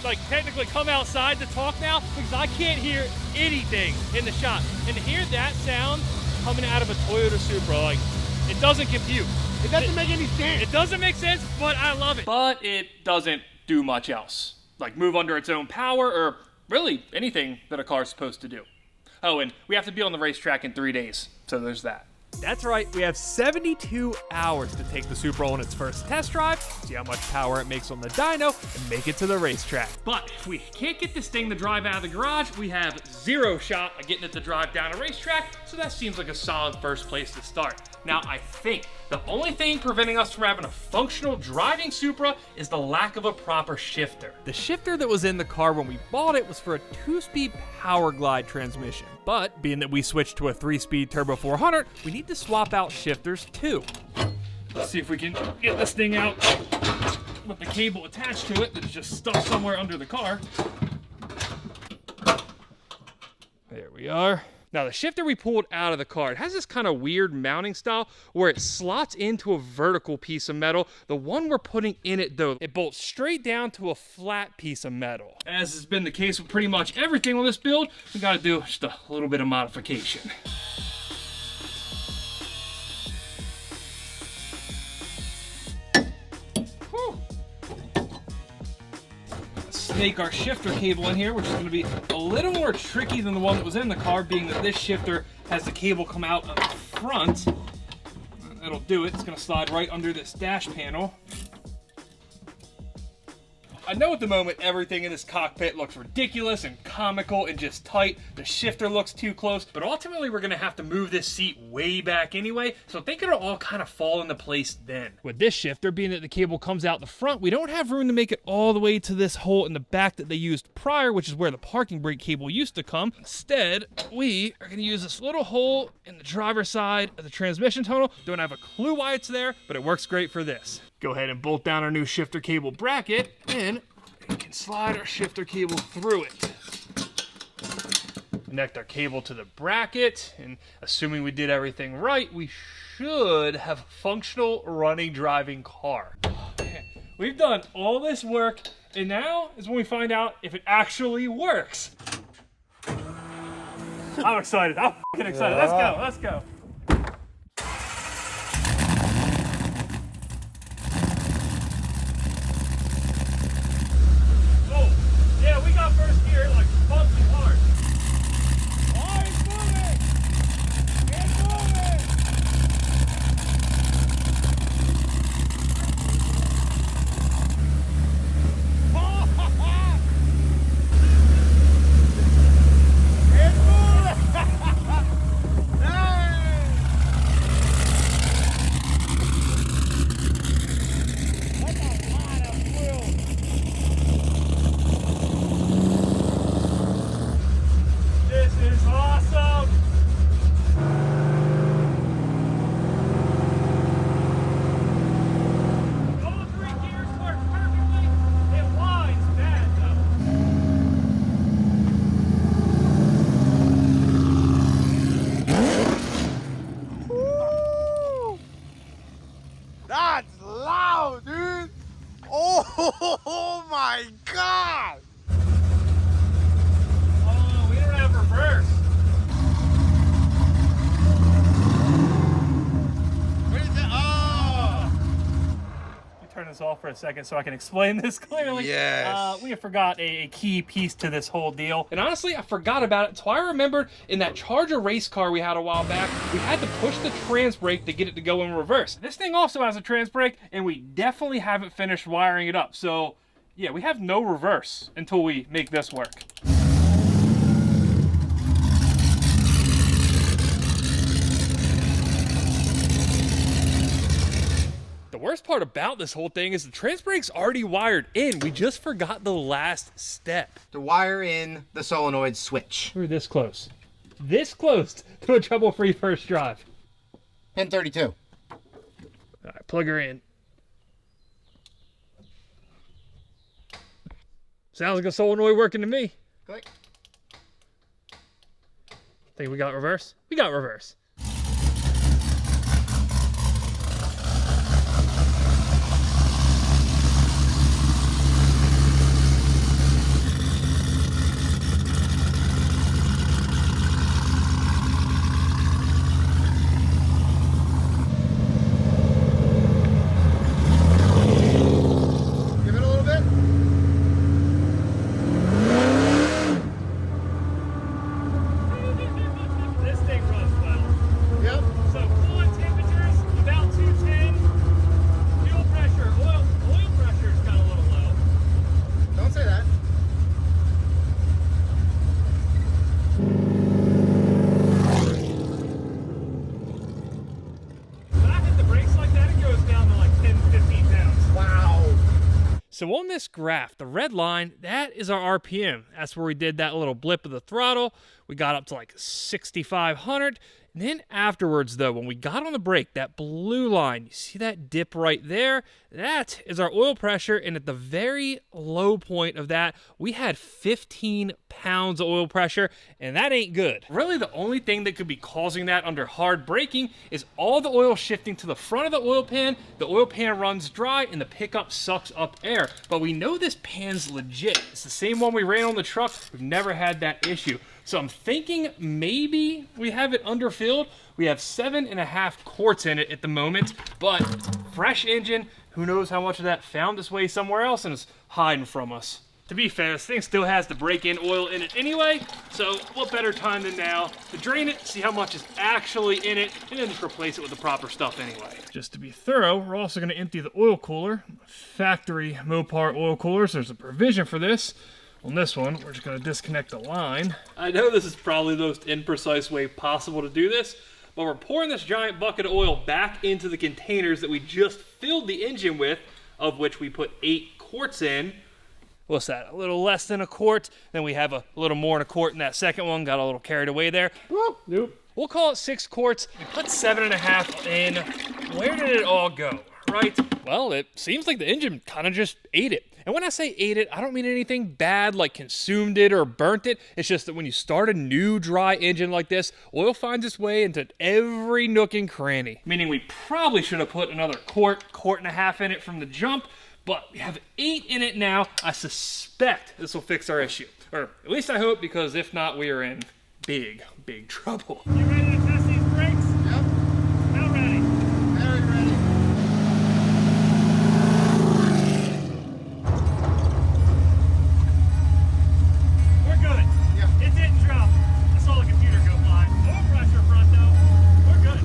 Speaker 1: Like technically come outside to talk now because I can't hear anything in the shop. And to hear that sound coming out of a Toyota Supra, like, it doesn't compute. It doesn't make any sense. It doesn't make sense, but I love it. But it doesn't do much else. Like move under its own power or really anything that a car's supposed to do. Oh, and we have to be on the racetrack in 3 days. So there's that. That's right, we have 72 hours to take the Supra on its first test drive, see how much power it makes on the dyno, and make it to the racetrack. But if we can't get this thing to drive out of the garage, we have zero shot at getting it to drive down a racetrack, so that seems like a solid first place to start. Now, I think the only thing preventing us from having a functional driving Supra is the lack of a proper shifter. The shifter that was in the car when we bought it was for a 2-speed power glide transmission. But being that we switched to a 3-speed turbo 400, we need to swap out shifters too. Let's see if we can get this thing out with the cable attached to it that's just stuck somewhere under the car. There we are. Now the shifter we pulled out of the car, it has this kind of weird mounting style where it slots into a vertical piece of metal. The one we're putting in it though, it bolts straight down to a flat piece of metal. As has been the case with pretty much everything on this build, we gotta do just a little bit of modification. Whew. Snake our shifter cable in here, which is going to be a little more tricky than the one that was in the car, being that this shifter has the cable come out of the front. That'll do it. It's going to slide right under this dash panel. I know at the moment everything in this cockpit looks ridiculous and comical and just tight. The shifter looks too close, but ultimately we're gonna have to move this seat way back anyway, so I think it'll all kind of fall into place then. With this shifter, being that the cable comes out the front, we don't have room to make it all the way to this hole in the back that they used prior, which is where the parking brake cable used to come. Instead, we are gonna use this little hole in the driver's side of the transmission tunnel. Don't have a clue why it's there, but it works great for this. Go ahead and bolt down our new shifter cable bracket, and we can slide our shifter cable through it. Connect our cable to the bracket, and assuming we did everything right, we should have a functional running driving car. Oh, man. We've done all this work, and now is when we find out if it actually works. I'm excited. I'm fucking excited. Let's go. Let's go. Oh, yeah, we got first gear, like bumping hard. Oh, it's moving! It's moving! It's moving! That's a lot of wheels. This is awesome! All three gears work perfectly. It winds bad
Speaker 5: Woo! That's loud, dude! Oh my god!
Speaker 1: Oh, we don't have reverse.
Speaker 5: What is it? Oh!
Speaker 1: Let me turn this off for a second so I can explain this clearly.
Speaker 5: Yes.
Speaker 1: We forgot a key piece to this whole deal. And honestly, I forgot about it until I remembered in that Charger race car we had a while back, we had to push the trans brake to get it to go in reverse. This thing also has a trans brake, and we definitely haven't finished wiring it up. So yeah, we have no reverse until we make this work. The worst part about this whole thing is the trans brake's already wired in. We just forgot the last step.
Speaker 2: To wire in the solenoid switch.
Speaker 1: We're this close to a trouble-free first drive.
Speaker 2: Pin 32.
Speaker 1: All right, plug her in. Sounds like a solenoid working to me.
Speaker 2: Click.
Speaker 1: Think we got reverse? We got reverse.
Speaker 2: Give it a little bit.
Speaker 1: This thing runs well.
Speaker 2: Yep.
Speaker 1: So coolant temperatures about 210. Fuel pressure, oil pressure's got a little low.
Speaker 2: Don't say that.
Speaker 1: When I hit the brakes like that, it goes down to like 10, 15 pounds.
Speaker 2: Wow.
Speaker 1: So on this graph, the red line, that is our RPM. That's where we did that little blip of the throttle. We got up to like 6,500. And then afterwards, though, when we got on the brake, that blue line, you see that dip right there? That is our oil pressure, and at the very low point of that, we had 15 pounds of oil pressure, and that ain't good. Really, the only thing that could be causing that under hard braking is all the oil shifting to the front of the oil pan runs dry, and the pickup sucks up air. But we know this pan's legit. It's the same one we ran on the truck. We've never had that issue. So I'm thinking maybe we have it underfilled. We have 7.5 quarts in it at the moment, but fresh engine, who knows how much of that found its way somewhere else and is hiding from us. To be fair, this thing still has the break-in oil in it anyway, so what better time than now to drain it, see how much is actually in it, and then just replace it with the proper stuff anyway. Just to be thorough, we're also going to empty the oil cooler. Factory Mopar oil coolers, there's a provision for this. On this one, we're just going to disconnect the line. I know this is probably the most imprecise way possible to do this, but we're pouring this giant bucket of oil back into the containers that we just filled the engine with, of which we put 8 quarts in. What's that? A little less than a quart. Then we have a little more than a quart in that second one. Got a little carried away there.
Speaker 4: Nope.
Speaker 1: We'll call it 6 quarts. We put 7.5 in. Where did it all go, right? Well, it seems like the engine kind of just ate it. And when I say ate it, I don't mean anything bad like consumed it or burnt it. It's just that when you start a new dry engine like this, oil finds its way into every nook and cranny. Meaning we probably should have put another quart and a half in it from the jump. But we have 8 in it now. I suspect this will fix our issue. Or at least I hope, because if not, we are in big, big trouble. You ready to test these brakes?
Speaker 2: Yep.
Speaker 1: How ready?
Speaker 2: Very ready.
Speaker 1: We're good.
Speaker 2: Yep.
Speaker 1: It didn't drop. I saw the computer go flying. No pressure front though. We're good.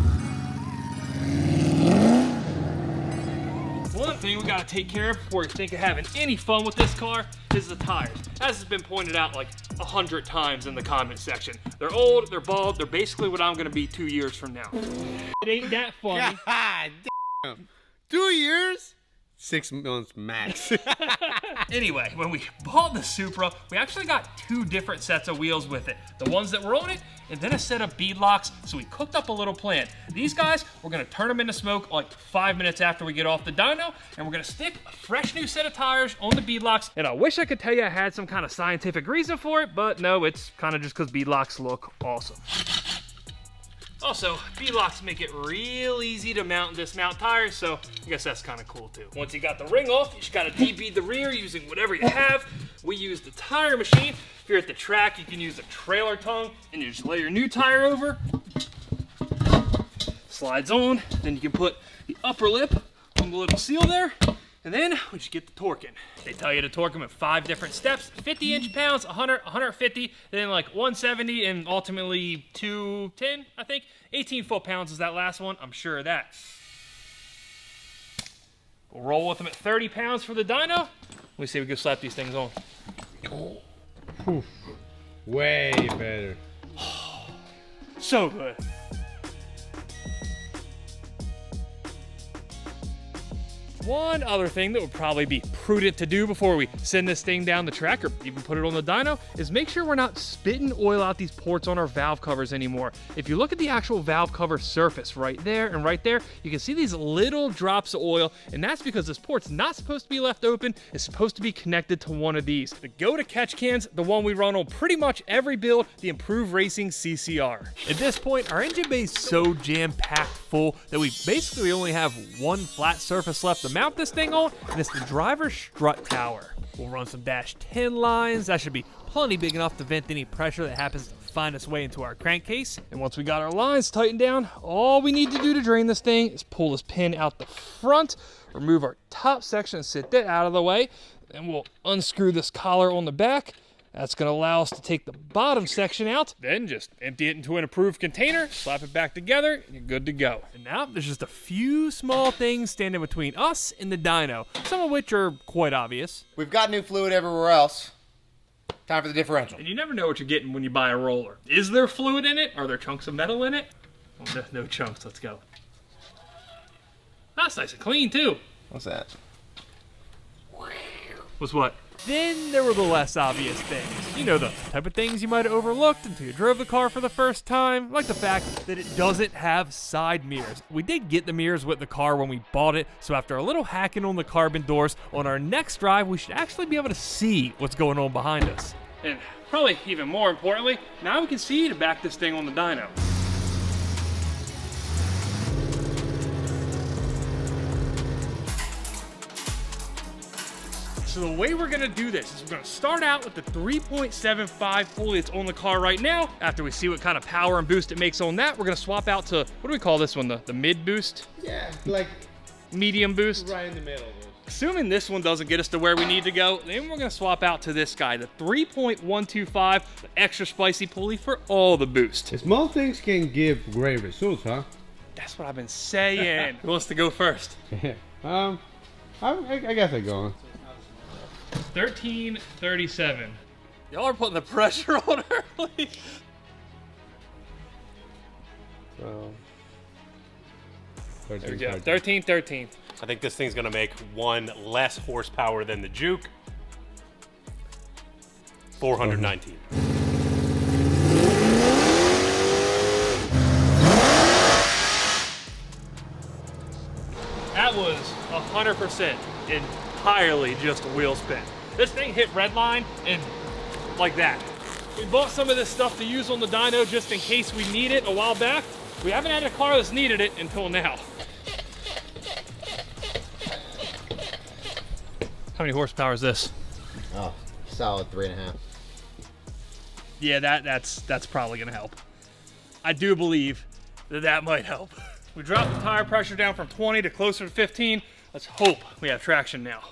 Speaker 1: One thing we gotta take care of before you think of having any fun with this car is the tires. As has been pointed out like 100 times in the comment section. They're old, they're bald, they're basically what I'm gonna be 2 years from now. It ain't that funny.
Speaker 3: God damn. 2 years? 6 months max.
Speaker 1: Anyway, when we bought the Supra, we actually got 2 different sets of wheels with it. The ones that were on it, and then a set of bead locks, so we cooked up a little plan. These guys, we're gonna turn them into smoke like 5 minutes after we get off the dyno, and we're gonna stick a fresh new set of tires on the bead locks. And I wish I could tell you I had some kind of scientific reason for it, but no, it's kind of just because bead locks look awesome. Also, bead locks make it real easy to mount and dismount tires, so I guess that's kind of cool too. Once you got the ring off, you just gotta de-bead the rear using whatever you have. We use the tire machine. If you're at the track, you can use a trailer tongue, and you just lay your new tire over. Slides on, then you can put the upper lip on the little seal there, and then we just get the torquing. They tell you to torque them at 5 different steps: 50 inch-pounds, 100, 150, then like 170, and ultimately 210, I think. 18 foot-pounds is that last one, I'm sure of that. We'll roll with them at 30 pounds for the dyno. Let me see if we can slap these things on.
Speaker 4: Oof. Way better.
Speaker 1: So good. One other thing that would probably be prudent to do before we send this thing down the track or even put it on the dyno is make sure we're not spitting oil out these ports on our valve covers anymore. If you look at the actual valve cover surface right there and right there, you can see these little drops of oil, and that's because this port's not supposed to be left open. It's supposed to be connected to one of these. The go-to catch cans, the one we run on pretty much every build, the Improved Racing CCR. At this point, our engine bay is so jam-packed full that we basically only have one flat surface left to mount this thing on, and it's the driver's strut tower. We'll run some dash 10 lines. That should be plenty big enough to vent any pressure that happens to find its way into our crankcase. And once we got our lines tightened down, all we need to do to drain this thing is pull this pin out the front, remove our top section, sit that out of the way, then we'll unscrew this collar on the back. That's going to allow us to take the bottom section out, then just empty it into an approved container, slap it back together, and you're good to go. And now there's just a few small things standing between us and the dyno, some of which are quite obvious.
Speaker 2: We've got new fluid everywhere else. Time for the differential.
Speaker 1: And you never know what you're getting when you buy a roller. Is there fluid in it? Are there chunks of metal in it? Well, no chunks, let's go. That's nice and clean too.
Speaker 2: What's that?
Speaker 1: What's what? Then there were the less obvious things. You know, the type of things you might have overlooked until you drove the car for the first time, like the fact that it doesn't have side mirrors. We did get the mirrors with the car when we bought it, so after a little hacking on the carbon doors, on our next drive, we should actually be able to see what's going on behind us. And probably even more importantly, now we can see to back this thing on the dyno. So the way we're gonna do this is we're gonna start out with the 3.75 pulley that's on the car right now. After we see what kind of power and boost it makes on that, we're gonna swap out to, what do we call this one, the mid boost?
Speaker 2: Yeah, like
Speaker 1: medium boost.
Speaker 3: Right in the middle.
Speaker 1: Assuming this one doesn't get us to where we need to go, then we're gonna swap out to this guy, the 3.125, the extra spicy pulley for all the boost.
Speaker 3: Small things can give great results, huh?
Speaker 1: That's what I've been saying. Who wants to go first?
Speaker 3: I guess I go on.
Speaker 1: 1337. Y'all are putting the pressure on early.
Speaker 3: So,
Speaker 1: There we go. 1313.
Speaker 6: I think this thing's gonna make one less horsepower than the Juke. 419.
Speaker 1: That was 100% entirely just a wheel spin. This thing hit red line and like that. We bought some of this stuff to use on the dyno just in case we need it a while back. We haven't had a car that's needed it until now. How many horsepower is this?
Speaker 2: Oh, solid 3.5.
Speaker 1: Yeah, that's probably gonna help. I do believe that might help. We dropped the tire pressure down from 20 to closer to 15. Let's hope we have traction now.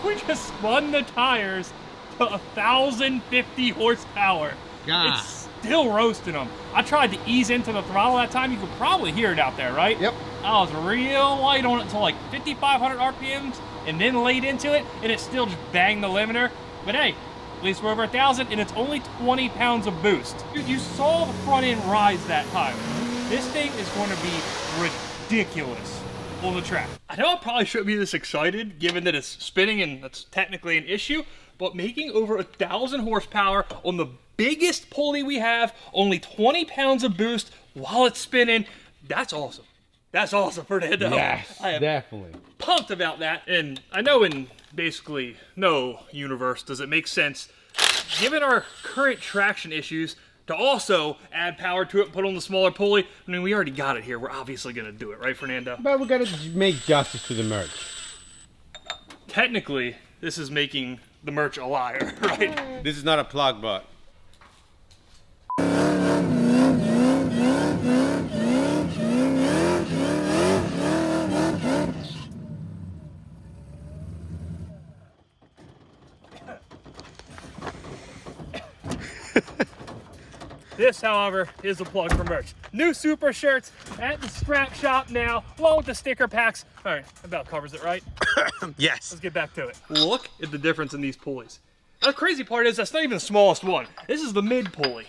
Speaker 1: We just spun the tires to 1,050 horsepower.
Speaker 3: God.
Speaker 1: It's still roasting them. I tried to ease into the throttle that time. You could probably hear it out there, right?
Speaker 2: Yep.
Speaker 1: I was real light on it until like 5,500 RPMs and then laid into it, and it still just banged the limiter. But hey, at least we're over 1,000, and it's only 20 pounds of boost. Dude, you saw the front end rise that time. This thing is going to be ridiculous on the track. I know I probably shouldn't be this excited, given that it's spinning and that's technically an issue, but making over 1,000 horsepower on the biggest pulley we have, only 20 pounds of boost while it's spinning, that's awesome. That's awesome, Fernando.
Speaker 3: Yes,
Speaker 1: I am
Speaker 3: definitely.
Speaker 1: pumped about that, and I know in basically no universe does it make sense, given our current traction issues, to also add power to it, put on the smaller pulley. I mean, we already got it here. We're obviously going to do it, right, Fernando?
Speaker 3: But we gotta make justice to the merch.
Speaker 1: Technically, this is making the merch a liar, right?
Speaker 3: This is not a plug, but.
Speaker 1: This, however, is a plug for merch. New Supra shirts at the scrap shop now, along with the sticker packs. All right, that about covers it, right?
Speaker 5: Yes.
Speaker 1: Let's get back to it. Look at the difference in these pulleys. Now, the crazy part is that's not even the smallest one. This is the mid pulley.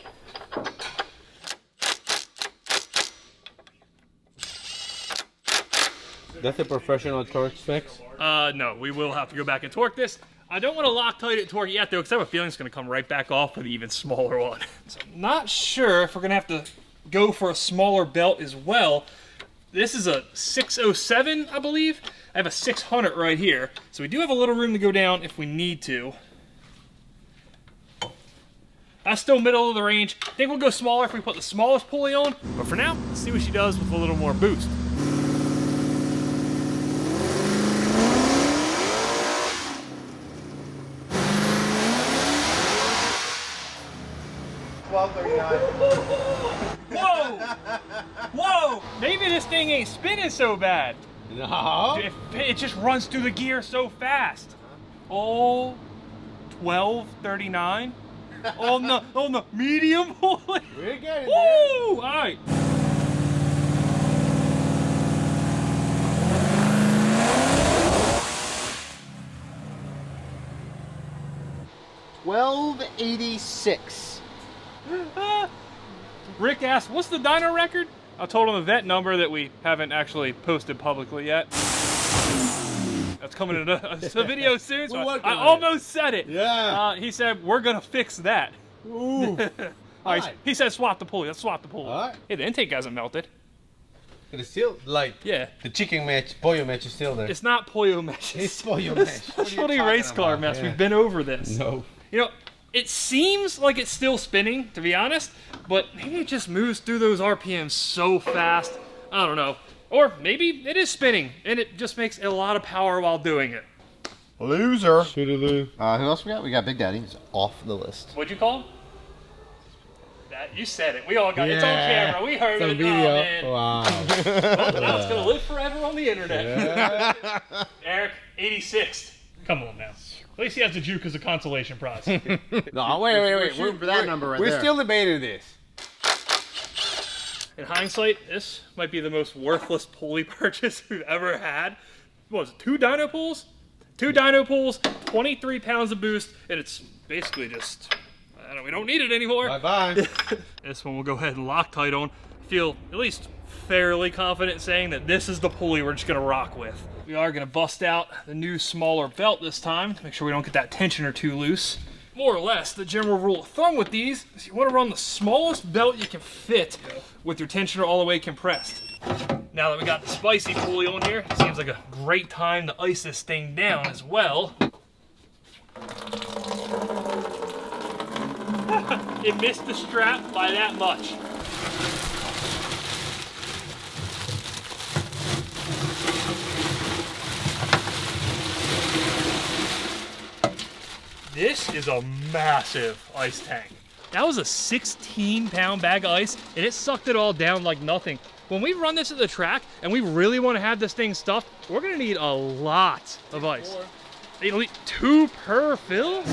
Speaker 3: That's a professional torque fix.
Speaker 1: No, we will have to go back and torque this. I don't want to Loctite it torque yet, though, because I have a feeling it's going to come right back off with the even smaller one. So I'm not sure if we're going to have to go for a smaller belt as well. This is a 607, I believe. I have a 600 right here, so we do have a little room to go down if we need to. That's still middle of the range. I think we'll go smaller if we put the smallest pulley on, but for now, let's see what she does with a little more boost. Whoa! Whoa! Maybe this thing ain't spinning so bad.
Speaker 3: No.
Speaker 1: It just runs through the gear so fast. Oh, 1239. On the medium pulley.
Speaker 3: We're getting
Speaker 1: Woo! All right.
Speaker 2: $12.86.
Speaker 1: Rick asked, what's the dyno record? I told him a vet number that we haven't actually posted publicly yet. That's coming in a video soon, so I almost said it.
Speaker 3: Yeah.
Speaker 1: He said, we're going to fix that.
Speaker 3: Ooh.
Speaker 1: All right, he said swap the pulley. Let's swap the pulley.
Speaker 3: All right.
Speaker 1: Hey, the intake hasn't melted.
Speaker 3: It's still like
Speaker 1: Yeah.
Speaker 3: the chicken match, pollo match is still there.
Speaker 1: It's not pollo mesh.
Speaker 3: It's pollo match.
Speaker 1: Specialty race car mess.
Speaker 3: Yeah.
Speaker 1: We've been over this.
Speaker 3: No.
Speaker 1: You know, it seems like it's still spinning, to be honest, but maybe it just moves through those RPMs so fast. I don't know. Or maybe it is spinning, and it just makes a lot of power while doing it.
Speaker 2: Loser.
Speaker 4: Shootaloo.
Speaker 2: Who else we got? We got Big Daddy. He's off the list.
Speaker 1: What'd you call him? That, you said it. We all got it's on camera. We heard
Speaker 4: Some
Speaker 1: it.
Speaker 4: video.
Speaker 1: Oh, man.
Speaker 4: Wow.
Speaker 1: Well, now it's gonna live forever on the internet. Eric, 86th. Come on now. At least he has the juke as a consolation prize.
Speaker 3: No, wait.
Speaker 2: shooting for that number right
Speaker 3: We're
Speaker 2: there.
Speaker 3: still debating this.
Speaker 1: In hindsight, this might be the most worthless pulley purchase we've ever had. What was it, 2 dyno pulls? 2 dyno pulls, 23 pounds of boost, and it's basically just, we don't need it anymore.
Speaker 3: Bye-bye.
Speaker 1: This one we'll go ahead and Loctite on. I feel at least fairly confident saying that this is the pulley we're just gonna rock with. We are gonna bust out the new smaller belt this time to make sure we don't get that tensioner too loose. More or less, the general rule of thumb with these is you want to run the smallest belt you can fit with your tensioner all the way compressed. Now that we got the spicy pulley on here, it seems like a great time to ice this thing down as well. It missed the strap by that much. This is a massive ice tank. That was a 16-pound bag of ice, and it sucked it all down like nothing. When we run this at the track, and we really want to have this thing stuffed, we're gonna need a lot of ice. 2 per fill?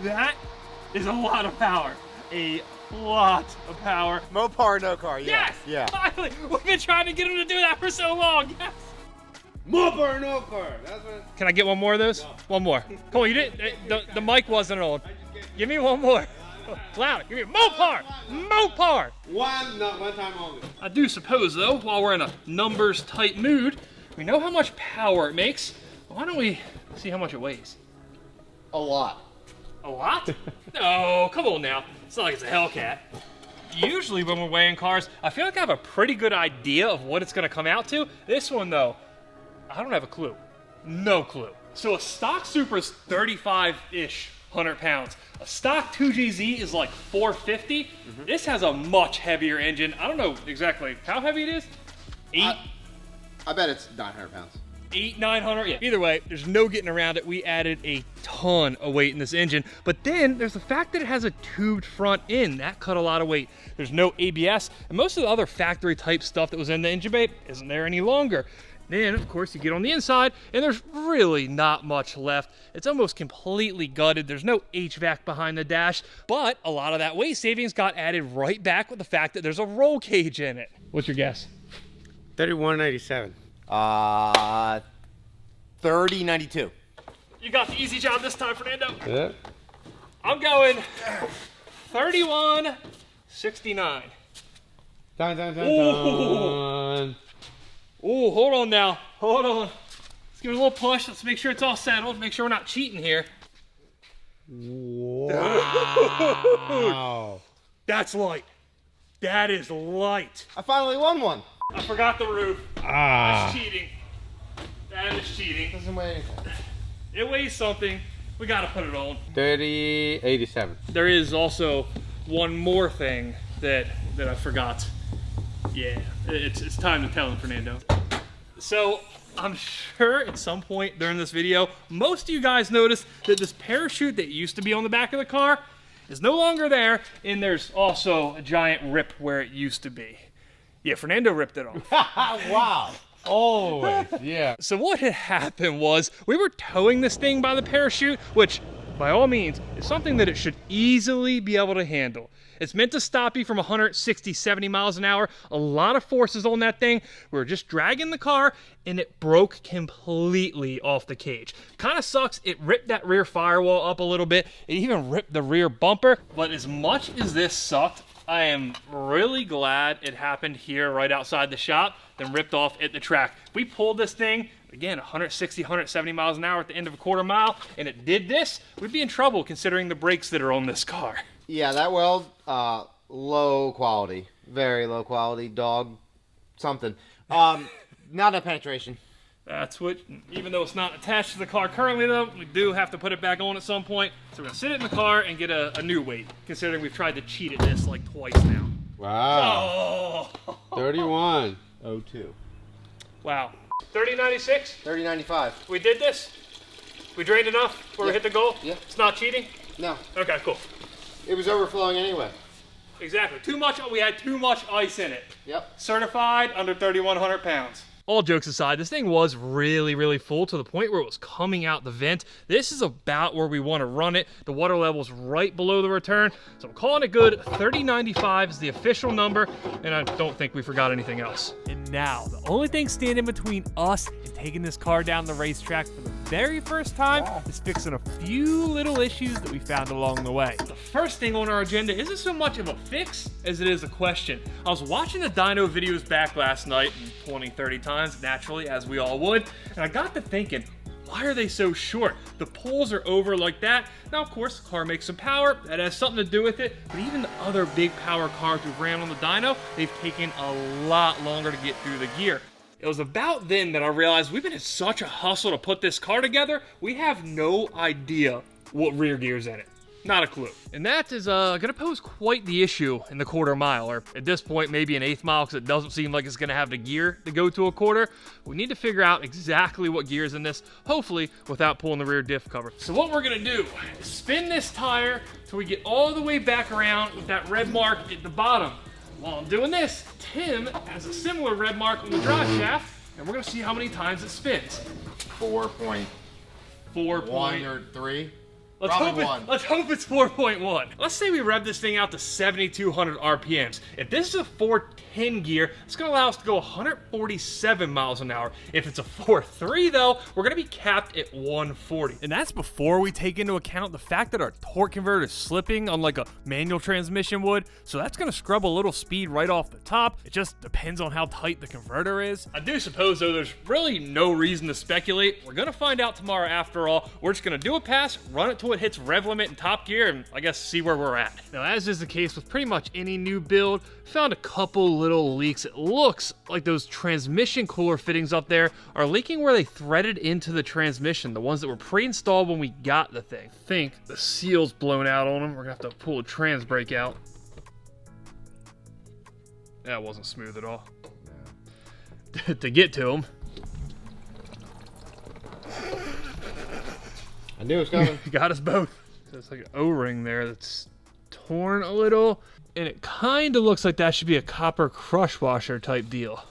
Speaker 1: That is a lot of power. A lot of power.
Speaker 2: Mopar, no car.
Speaker 1: Yes!
Speaker 2: Yeah.
Speaker 1: Finally! We've been trying to get him to do that for so long. Yes!
Speaker 3: Mopar, no car. That's what.
Speaker 1: Can I get one more of those? No. One more. Come on, you didn't. The mic wasn't on. Give me one more. Loud. Give me Mopar. Mopar.
Speaker 3: One time only.
Speaker 1: I do suppose, though, while we're in a numbers tight mood, we know how much power it makes. Why don't we see how much it weighs?
Speaker 2: A lot.
Speaker 1: A lot? No, come on now. It's not like it's a Hellcat. Usually when we're weighing cars, I feel like I have a pretty good idea of what it's gonna come out to. This one though, I don't have a clue. No clue. So a stock Supra is 35-ish, 100 pounds. A stock 2GZ is like 450. This has a much heavier engine. I don't know exactly how heavy it is.
Speaker 2: I bet it's 900 pounds.
Speaker 1: 900, yeah. Either way, there's no getting around it. We added a ton of weight in this engine, but then there's the fact that it has a tubed front end. That cut a lot of weight. There's no ABS, and most of the other factory type stuff that was in the engine bay isn't there any longer. Then, of course, you get on the inside, and there's really not much left. It's almost completely gutted. There's no HVAC behind the dash, but a lot of that weight savings got added right back with the fact that there's a roll cage in it. What's your guess?
Speaker 3: 3187.
Speaker 2: 3092.
Speaker 1: You got the easy job this time, Fernando.
Speaker 3: Yeah.
Speaker 1: I'm going 3169.
Speaker 3: Dun.
Speaker 1: Ooh, hold on now. Hold on. Let's give it a little push. Let's make sure it's all settled. Make sure we're not cheating here.
Speaker 3: Wow.
Speaker 1: That's light. That is light.
Speaker 2: I finally won one.
Speaker 1: I forgot the roof. That's cheating. That is cheating.
Speaker 2: Doesn't weigh anything.
Speaker 1: It weighs something. We gotta put it on.
Speaker 3: 3087.
Speaker 1: There is also one more thing that I forgot. Yeah, it's time to tell him, Fernando. So I'm sure at some point during this video, most of you guys noticed that this parachute that used to be on the back of the car is no longer there, and there's also a giant rip where it used to be. Yeah, Fernando ripped it off.
Speaker 3: Wow. Always, yeah.
Speaker 1: So what had happened was we were towing this thing by the parachute, which by all means is something that it should easily be able to handle. It's meant to stop you from 160, 70 miles an hour. A lot of forces on that thing. We were just dragging the car and it broke completely off the cage. Kind of sucks. It ripped that rear firewall up a little bit. It even ripped the rear bumper. But as much as this sucked, I am really glad it happened here right outside the shop than ripped off at the track. We pulled this thing, again, 160, 170 miles an hour at the end of a quarter mile, and it did this, we'd be in trouble considering the brakes that are on this car.
Speaker 2: Yeah, that weld, low quality. Very low quality, dog, something. Not enough penetration.
Speaker 1: That's what, even though it's not attached to the car currently though, we do have to put it back on at some point. So we're gonna sit it in the car and get a new weight, considering we've tried to cheat at this like twice now.
Speaker 3: Wow.
Speaker 1: Oh.
Speaker 3: 31.02.
Speaker 1: Wow. 30.96?
Speaker 2: 30.95.
Speaker 1: We did this? We drained enough before we hit the goal?
Speaker 2: Yeah.
Speaker 1: It's not cheating?
Speaker 2: No,
Speaker 1: Okay, cool.
Speaker 2: it was overflowing anyway.
Speaker 1: Exactly. Too much, we had too much ice in it.
Speaker 2: Yep.
Speaker 1: Certified under 3,100 pounds. All jokes aside, this thing was really, really full to the point where it was coming out the vent. This is about where we want to run it. The water level's right below the return, so I'm calling it good. 30.95 is the official number, and I don't think we forgot anything else. And now, the only thing standing between us and taking this car down the racetrack for the very first time is fixing a few little issues that we found along the way. The first thing on our agenda isn't so much of a fix as it is a question. I was watching the dyno videos back last night, 20, 30 times, naturally, as we all would, and I got to thinking, why are they so short? The poles are over like that. Now, of course, the car makes some power. That has something to do with it. But even the other big power cars we've ran on the dyno, they've taken a lot longer to get through the gear. It was about then that I realized we've been in such a hustle to put this car together, we have no idea what rear gear's in it. Not a clue. And that is gonna pose quite the issue in the quarter mile, or at this point, maybe an eighth mile, because it doesn't seem like it's gonna have the gear to go to a quarter. We need to figure out exactly what gear is in this, hopefully without pulling the rear diff cover. So what we're gonna do is spin this tire till we get all the way back around with that red mark at the bottom. While I'm doing this, Tim has a similar red mark on the drive shaft, and we're gonna see how many times it spins.
Speaker 2: 4.1 or 3.
Speaker 1: Let's hope it's 4.1. Let's say we rev this thing out to 7,200 RPMs. If this is a 410 gear, it's gonna allow us to go 147 miles an hour. If it's a 4.3 though, we're gonna be capped at 140. And that's before we take into account the fact that our torque converter is slipping on like a manual transmission would. So that's gonna scrub a little speed right off the top. It just depends on how tight the converter is. I do suppose though there's really no reason to speculate. We're gonna find out tomorrow after all. We're just gonna do a pass, run it till it hits rev limit in top gear, and I guess see where we're at. Now, as is the case with pretty much any new build, found a couple little leaks. It looks like those transmission cooler fittings up there are leaking where they threaded into the transmission, the ones that were pre-installed when we got the thing. I think the seal's blown out on them. We're gonna have to pull the trans brake out. That wasn't smooth at all. To get to them.
Speaker 2: I knew it was coming.
Speaker 1: Got us both. So it's like an O-ring there that's torn a little, and it kind of looks like that should be a copper crush washer type deal.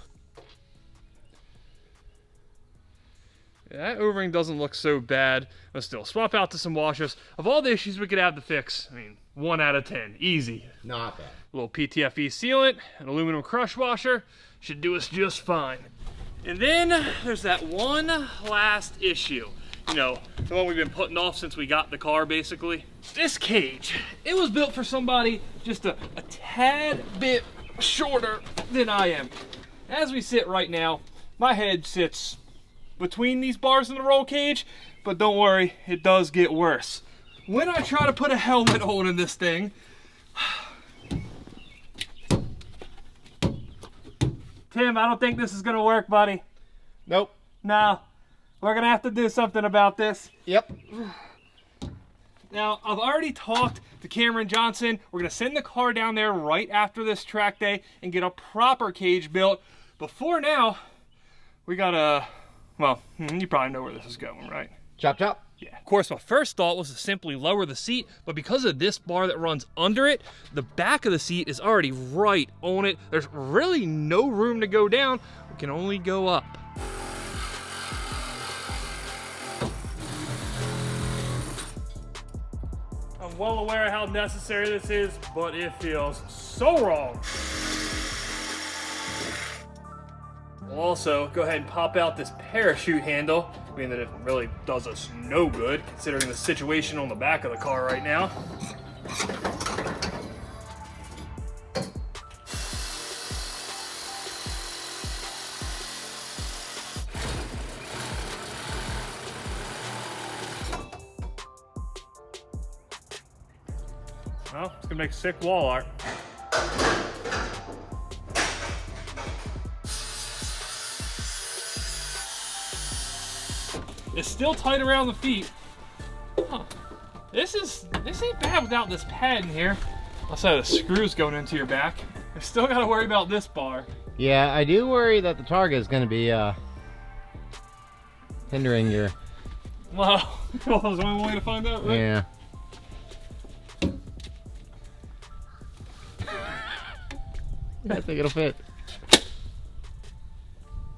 Speaker 1: Yeah, that O-ring doesn't look so bad, but still, swap out to some washers. Of all the issues we could have to fix, I mean, 1 out of 10, easy.
Speaker 2: Not bad.
Speaker 1: A little PTFE sealant, an aluminum crush washer, should do us just fine. And then there's that one last issue. You know, the one we've been putting off since we got the car, basically. This cage, it was built for somebody just a tad bit shorter than I am. As we sit right now, my head sits between these bars in the roll cage, but don't worry, it does get worse. When I try to put a helmet on in this thing, Tim, I don't think this is gonna work, buddy.
Speaker 2: Nope.
Speaker 1: No. We're gonna have to do something about this.
Speaker 2: Yep.
Speaker 1: Now, I've already talked to Cameron Johnson. We're gonna send the car down there right after this track day and get a proper cage built. Before now, we gotta, well, you probably know where this is going, right?
Speaker 2: Chop chop.
Speaker 1: Yeah. Of course, my first thought was to simply lower the seat, but because of this bar that runs under it, the back of the seat is already right on it. There's really no room to go down. We can only go up. I'm well aware of how necessary this is, but it feels so wrong. We'll also go ahead and pop out this parachute handle, meaning that it really does us no good, considering the situation on the back of the car right now. Well, it's gonna make sick wall art. It's still tight around the feet. Huh. This ain't bad without this pad in here. Also, the screws going into your back. I still got to worry about this bar.
Speaker 2: Yeah, I do worry that the target is going to be hindering your...
Speaker 1: Well, there's only one way to find out, right?
Speaker 2: Yeah. I think it'll fit.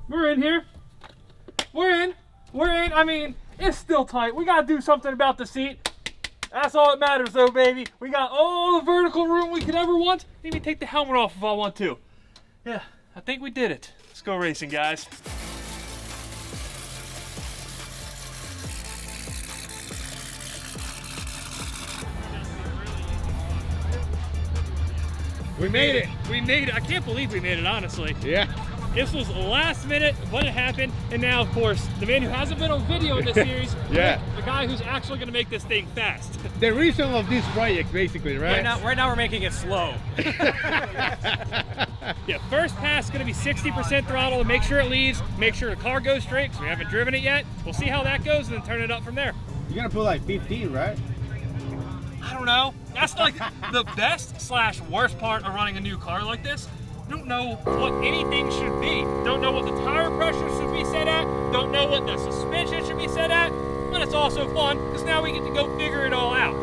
Speaker 1: We're in here. We're in. I mean, it's still tight. We got to do something about the seat. That's all that matters, though, baby. We got all the vertical room we could ever want. Maybe take the helmet off if I want to. Yeah, I think we did it. Let's go racing, guys.
Speaker 4: We made it.
Speaker 1: We made it. I can't believe we made it, honestly.
Speaker 4: Yeah.
Speaker 1: This was last minute, but it happened. And now, of course, the man who hasn't been on video in this series,
Speaker 4: Yeah.
Speaker 1: the guy who's actually going to make this thing fast.
Speaker 4: The reason of this project, basically, right?
Speaker 7: Right now we're making it slow.
Speaker 1: Yeah, first pass is going to be 60% throttle to make sure it leads, make sure the car goes straight, because we haven't driven it yet. We'll see how that goes and then turn it up from there.
Speaker 4: You're gonna put like 15, right?
Speaker 1: I don't know. That's like the best / worst part of running a new car like this. Don't know what anything should be. Don't know what the tire pressure should be set at. Don't know what the suspension should be set at. But it's also fun, because now we get to go figure it all out.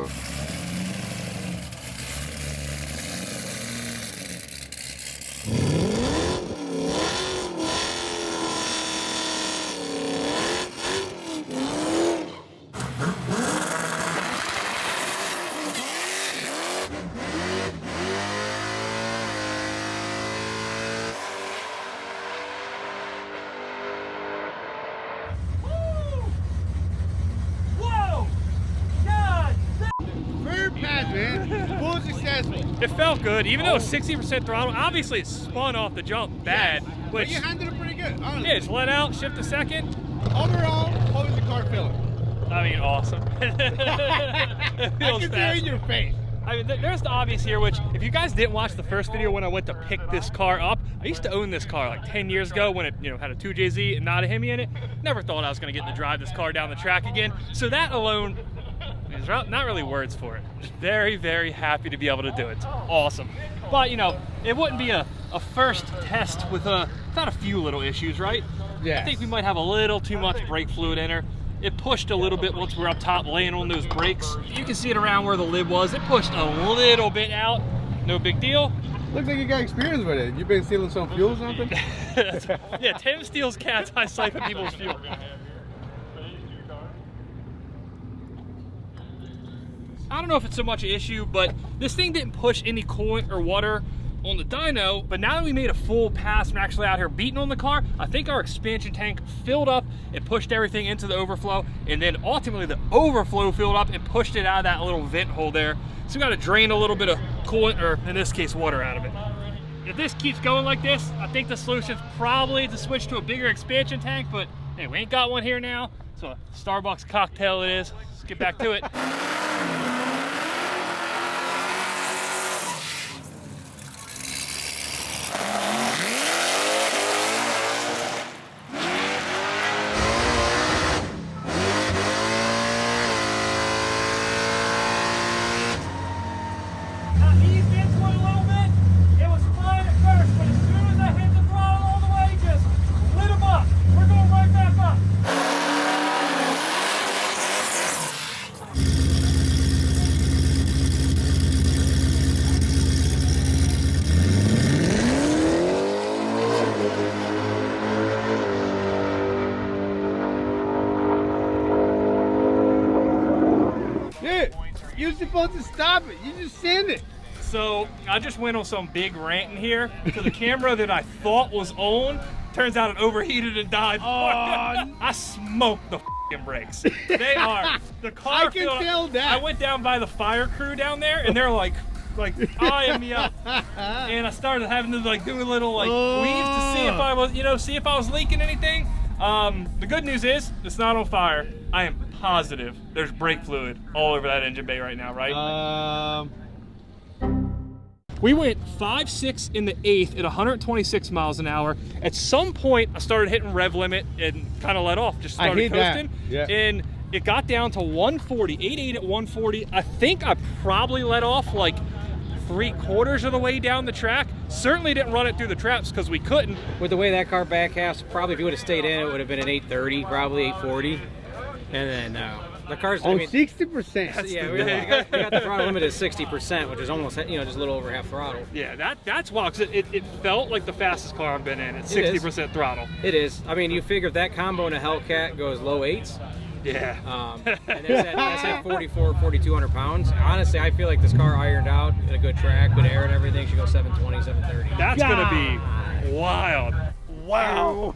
Speaker 1: It felt good, even though it's 60% throttle. Obviously, it spun off the jump bad. Which,
Speaker 4: You handled it pretty good, honestly.
Speaker 1: yeah, it's let out, shift a second.
Speaker 4: Overall, how is the car feeling?
Speaker 1: I mean, awesome. It feels
Speaker 4: I can see it
Speaker 1: fast.
Speaker 4: in your face.
Speaker 1: I mean, there's the obvious here, which if you guys didn't watch the first video when I went to pick this car up, I used to own this car like 10 years ago when it had a 2JZ and not a Hemi in it. Never thought I was going to get to drive this car down the track again. So that alone, there's not really words for it. Just very, very happy to be able to do it. It's awesome. But, it wouldn't be a first test without a few little issues, right?
Speaker 4: Yeah.
Speaker 1: I think we might have a little too much brake fluid in her. It pushed a little bit once we were up top laying on those brakes. You can see it around where the lid was. It pushed a little bit out. No big deal.
Speaker 3: Looks like you got experience with it. You've been stealing some fuel or something?
Speaker 1: Yeah, Tim steals cats, I siphon people's fuel. I don't know if it's so much an issue, but this thing didn't push any coolant or water on the dyno, but now that we made a full pass and we're actually out here beating on the car, I think our expansion tank filled up and pushed everything into the overflow, and then ultimately the overflow filled up and pushed it out of that little vent hole there. So we got to drain a little bit of coolant, or in this case, water out of it. If this keeps going like this, I think the solution's probably to switch to a bigger expansion tank, but hey, we ain't got one here now, so a Starbucks cocktail it is. Let's get back to it.
Speaker 4: You're supposed to stop it. You just send it.
Speaker 1: So I just went on some big rant in here. So the camera that I thought was on, turns out it overheated and died.
Speaker 4: Oh,
Speaker 1: I smoked the f***ing brakes. They are, the car
Speaker 4: I can tell that.
Speaker 1: I went down by the fire crew down there, and they're like eyeing me up. And I started having to do a little weave to see if I was, see if I was leaking anything. The good news is it's not on fire. I am positive there's brake fluid all over that engine bay right now, right? We went 5.6 in the 8th at 126 miles an hour. At some point, I started hitting rev limit and kind of let off, just started coasting.
Speaker 4: Yeah.
Speaker 1: And it got down to 140, 8.8 at 140. I think I probably let off like 3/4 of the way down the track. Certainly didn't run it through the traps because we couldn't.
Speaker 7: With the way that car back half, probably if you would have stayed in, it would have been an 830, probably 840. And then the car's, I mean,
Speaker 4: 60%.
Speaker 7: yeah, we got the throttle limit at 60%, which is almost, you know, just a little over half throttle.
Speaker 1: Yeah, that's why, 'cause it felt like the fastest car I've been in at 60% throttle.
Speaker 7: It is. I mean, you figure if that combo in a Hellcat goes low 8s,
Speaker 1: Yeah.
Speaker 7: and that's at 4,200 pounds. Honestly, I feel like this car ironed out at a good track, good air and everything, should go 720, 730.
Speaker 1: That's gonna be wild. Wow.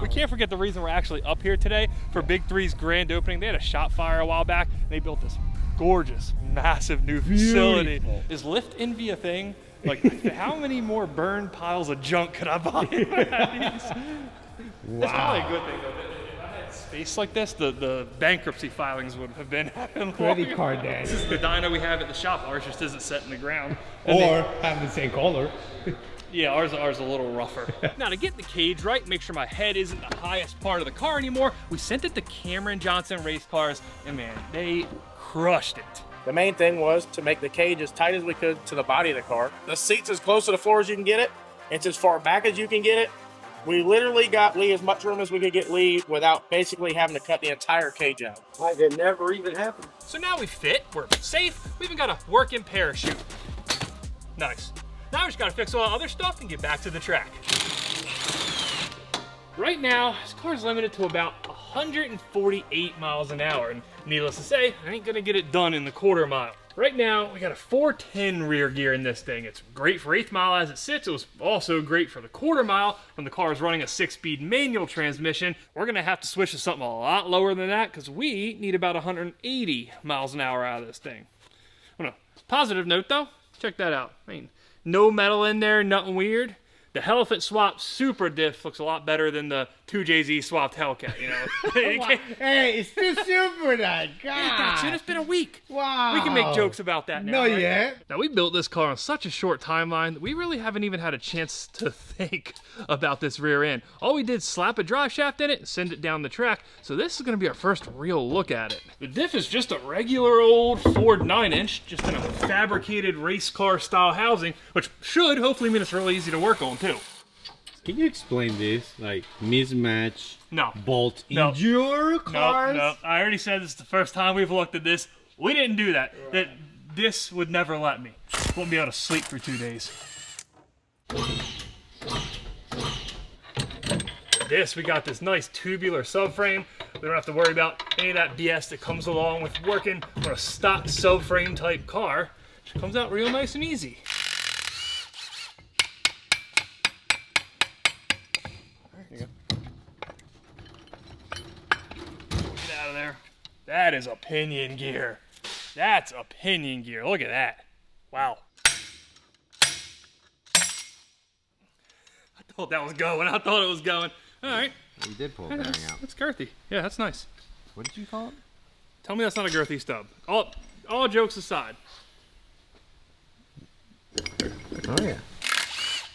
Speaker 1: We can't forget the reason we're actually up here today for Big Three's grand opening. They had a shop fire a while back. They built this gorgeous, massive new facility. Is lift envy a thing? Like, how many more burned piles of junk could I buy? It's probably a good thing, though. If I had space like this, the bankruptcy filings would have been happening.
Speaker 4: Credit card dash.
Speaker 1: This is the dyno we have at the shop. Ours just isn't set in the ground. And
Speaker 4: Or have the same color.
Speaker 1: yeah, ours a little rougher. Now, to get the cage right, make sure my head isn't the highest part of the car anymore, we sent it to Cameron Johnson Race Cars, and man, they crushed it.
Speaker 8: The main thing was to make the cage as tight as we could to the body of the car. The seat's as close to the floor as you can get it. It's as far back as you can get it. We literally got Lee as much room as we could get Lee without basically having to cut the entire cage out.
Speaker 5: Like it never even happened.
Speaker 1: So now we fit, we're safe, we even got a working parachute. Nice. Now we just gotta fix all the other stuff and get back to the track. Right now, this car's limited to about 148 miles an hour, and needless to say, I ain't gonna get it done in the 1/4 mile. Right now, we got a 410 rear gear in this thing. It's great for 8th mile as it sits. It was also great for the 1/4 mile when the car is running a 6-speed manual transmission. We're gonna have to switch to something a lot lower than that because we need about 180 miles an hour out of this thing. On a positive note though, check that out. I mean, no metal in there, nothing weird. The Hellephant swapped Supra diff looks a lot better than the 2JZ swapped Hellcat, you know.
Speaker 4: Hey, it's too super that. God.
Speaker 1: Dude, it's been a week.
Speaker 4: Wow.
Speaker 1: We can make jokes about that now.
Speaker 4: No,
Speaker 1: right?
Speaker 4: yet.
Speaker 1: Now, we built this car on such a short timeline that we really haven't even had a chance to think about this rear end. All we did is slap a drive shaft in it and send it down the track, so this is going to be our first real look at it. The diff is just a regular old Ford 9-inch, just in a fabricated race car style housing, which should hopefully mean it's really easy to work on too.
Speaker 4: Can you explain this? Like, mismatch
Speaker 1: No.
Speaker 4: bolt
Speaker 1: No.
Speaker 4: in your cars?
Speaker 1: No, I already said this is the first time we've looked at this. We didn't do that. This would never let me. Won't be able to sleep for 2 days. We got this nice tubular subframe. We don't have to worry about any of that BS that comes along with working on a stock subframe type car. It comes out real nice and easy. Get out of there. That is a pinion gear. That's a pinion gear. Look at that. Wow. I thought that was going. I thought it was going. All right.
Speaker 2: You did pull a bearing out.
Speaker 1: That's girthy. Yeah, that's nice.
Speaker 2: What did you call it?
Speaker 1: Tell me that's not a girthy stub. All jokes aside.
Speaker 2: Oh yeah.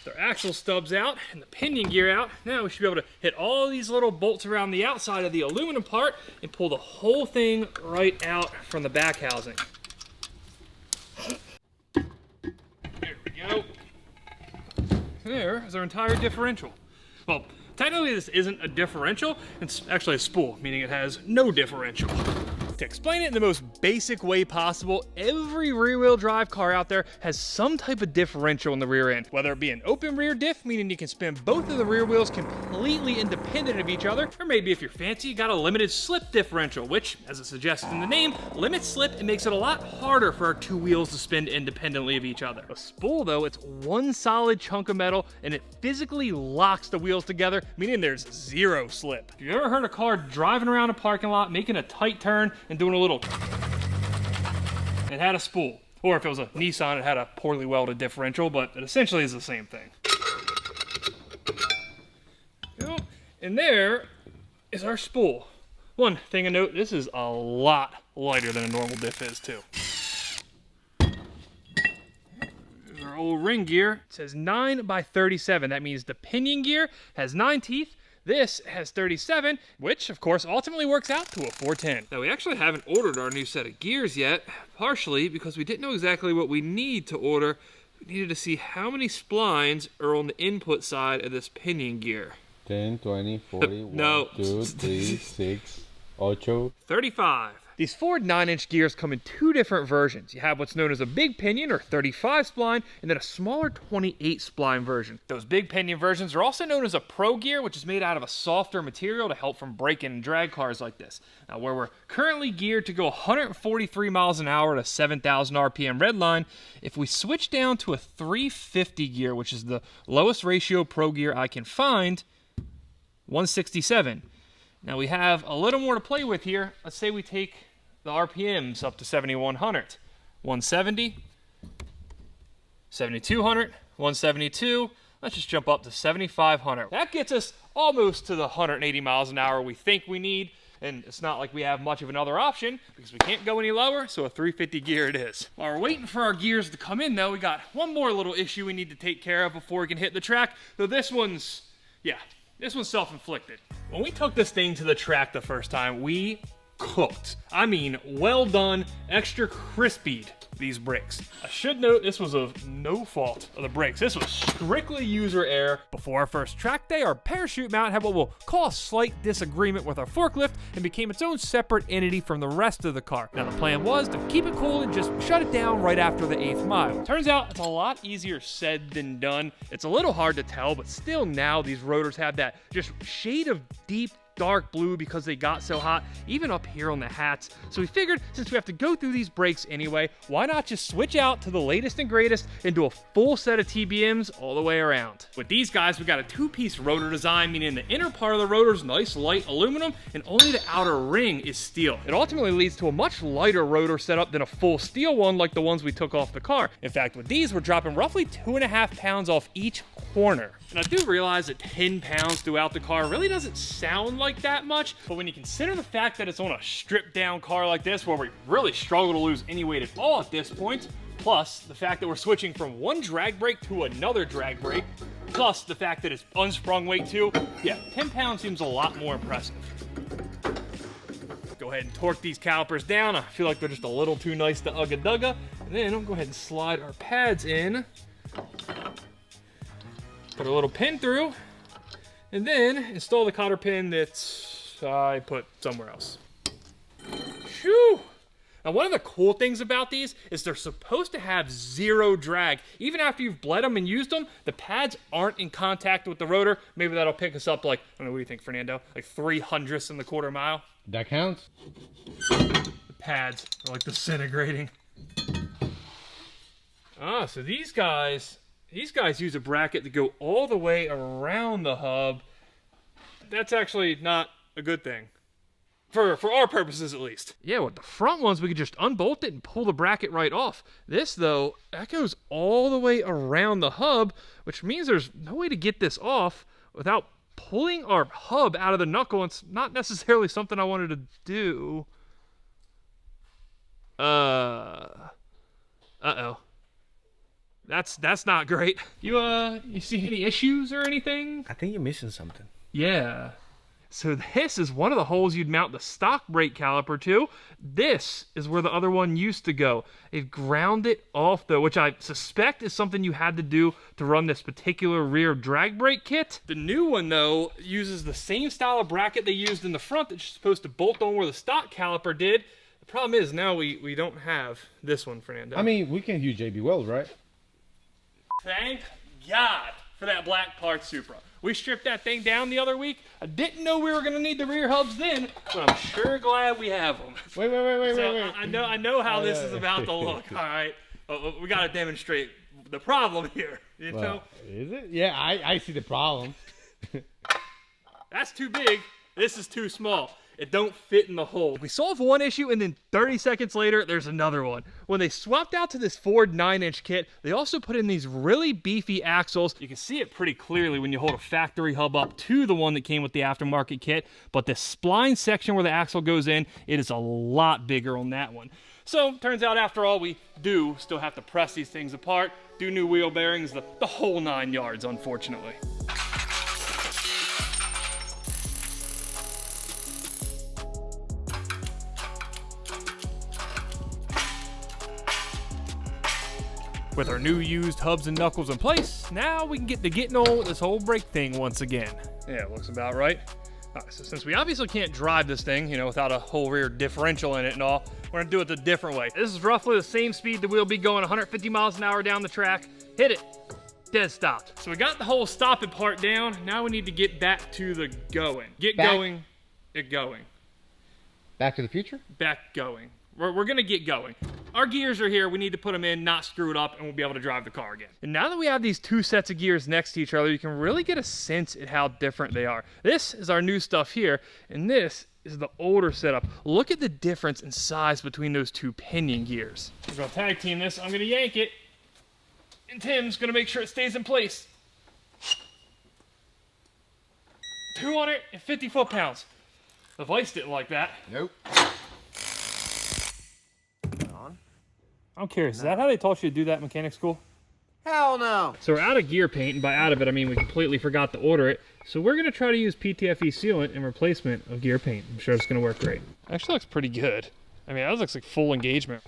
Speaker 1: Their axle stubs out and the pinion gear out. Now we should be able to hit all these little bolts around the outside of the aluminum part and pull the whole thing right out from the back housing. There we go. There is our entire differential. Well, technically this isn't a differential, it's actually a spool, meaning it has no differential. To explain it in the most basic way possible, every rear-wheel drive car out there has some type of differential in the rear end, whether it be an open rear diff, meaning you can spin both of the rear wheels completely independent of each other, or maybe if you're fancy, you got a limited slip differential, which, as it suggests in the name, limits slip and makes it a lot harder for our two wheels to spin independently of each other. A spool, though, it's one solid chunk of metal, and it physically locks the wheels together, meaning there's zero slip. Have you ever heard a car driving around a parking lot, making a tight turn, and doing a little... It had a spool. Or if it was a Nissan, it had a poorly welded differential, but it essentially is the same thing. And there is our spool. One thing to note, this is a lot lighter than a normal diff is too. There's our our old ring gear. It says 9 by 37. That means the pinion gear has 9 teeth. This has 37, which of course ultimately works out to a 410. Now we actually haven't ordered our new set of gears yet, partially because we didn't know exactly what we need to order. We needed to see how many splines are on the input side of this pinion gear.
Speaker 4: 10, 20, 40,
Speaker 1: No.
Speaker 4: 1, 2, 3, 6, 8.
Speaker 1: 35. These Ford 9-inch gears come in 2 different versions. You have what's known as a big pinion or 35 spline, and then a smaller 28 spline version. Those big pinion versions are also known as a Pro gear, which is made out of a softer material to help from break-in and drag cars like this. Now, where we're currently geared to go 143 miles an hour at a 7,000 RPM redline, if we switch down to a 350 gear, which is the lowest ratio Pro gear I can find, 167. Now we have a little more to play with here. Let's say we take the RPMs up to 7,100. 170, 7,200, 172. Let's just jump up to 7,500. That gets us almost to the 180 miles an hour we think we need. And it's not like we have much of another option because we can't go any lower, so a 350 gear it is. While we're waiting for our gears to come in though, we got one more little issue we need to take care of before we can hit the track. Though this one's self-inflicted. When we took this thing to the track the first time, we cooked. I mean, well done, extra crispied these brakes. I should note this was of no fault of the brakes. This was strictly user error. Before our first track day, our parachute mount had what we'll call a slight disagreement with our forklift and became its own separate entity from the rest of the car. Now the plan was to keep it cool and just shut it down right after the 8th mile. Turns out it's a lot easier said than done. It's a little hard to tell, but still now these rotors have that just shade of deep dark blue because they got so hot, even up here on the hats. So we figured since we have to go through these brakes anyway, why not just switch out to the latest and greatest and do a full set of TBMs all the way around. With these guys, we got a 2-piece rotor design, meaning the inner part of the rotor is nice light aluminum and only the outer ring is steel. It ultimately leads to a much lighter rotor setup than a full steel one like the ones we took off the car. In fact, with these, we're dropping roughly 2.5 pounds off each corner. And I do realize that 10 pounds throughout the car really doesn't sound like that much, but when you consider the fact that it's on a stripped down car like this where we really struggle to lose any weight at all at this point, plus the fact that we're switching from one drag brake to another drag brake, plus the fact that it's unsprung weight too, yeah, 10 pounds seems a lot more impressive. Go ahead and torque these calipers down. I feel like they're just a little too nice to ugga-dugga. And then I'll go ahead and slide our pads in. Put a little pin through, and then install the cotter pin that I put somewhere else. Phew! Now, one of the cool things about these is they're supposed to have 0 drag. Even after you've bled them and used them, the pads aren't in contact with the rotor. Maybe that'll pick us up like, I don't know, what do you think, Fernando? Like 3/100ths in the quarter mile?
Speaker 4: That counts?
Speaker 1: The pads are like disintegrating. Ah, so these guys use a bracket to go all the way around the hub. That's actually not a good thing. For our purposes, at least. Yeah, with the front ones, we could just unbolt it and pull the bracket right off. This, though, that goes all the way around the hub, which means there's no way to get this off without pulling our hub out of the knuckle. It's not necessarily something I wanted to do. Uh-oh. That's not great. You see any issues or anything?
Speaker 8: I think you're missing something.
Speaker 1: Yeah. So this is one of the holes you'd mount the stock brake caliper to. This is where the other one used to go. They've ground it off though, which I suspect is something you had to do to run this particular rear drag brake kit. The new one though uses the same style of bracket they used in the front that's supposed to bolt on where the stock caliper did. The problem is now we don't have this one, Fernando.
Speaker 4: I mean, we can use JB Wells, right?
Speaker 1: Thank God for that black parts Supra. We stripped that thing down the other week. I didn't know we were going to need the rear hubs then, but I'm sure glad we have them.
Speaker 4: Wait.
Speaker 1: I know how this is about to look, all right? We got to demonstrate the problem here, you know?
Speaker 4: Is it? Yeah, I see the problem.
Speaker 1: That's too big. This is too small. It don't fit in the hole. We solve one issue, and then 30 seconds later, there's another one. When they swapped out to this Ford 9-inch kit, they also put in these really beefy axles. You can see it pretty clearly when you hold a factory hub up to the one that came with the aftermarket kit, but the spline section where the axle goes in, it is a lot bigger on that one. So, turns out after all, we do still have to press these things apart. do new wheel bearings, the whole 9 yards, unfortunately. With our new used hubs and knuckles in place, now we can get to getting on with this whole brake thing once again. Yeah, it looks about right. All right, so since we obviously can't drive this thing, you know, without a whole rear differential in it and all, we're gonna do it the different way. This is roughly the same speed that we'll be going 150 miles an hour down the track. Hit it, dead stop. So we got the whole stopping part down. Now we need to get back to the going. Get going, get going.
Speaker 2: Back to the future?
Speaker 1: Back going. We're gonna get going. Our gears are here, we need to put them in, not screw it up, and we'll be able to drive the car again. And now that we have these two sets of gears next to each other, you can really get a sense at how different they are. This is our new stuff here, and this is the older setup. Look at the difference in size between those two pinion gears. We're gonna tag team this, I'm gonna yank it, and Tim's gonna make sure it stays in place. 250 foot-pounds. The Vice didn't like that.
Speaker 2: Nope.
Speaker 1: I'm curious, is that how they taught you to do that in mechanic school?
Speaker 2: Hell no.
Speaker 1: So we're out of gear paint, and by out of it, I mean we completely forgot to order it. So we're gonna try to use PTFE sealant in replacement of gear paint. I'm sure it's gonna work great. Actually looks pretty good. I mean, that looks like full engagement.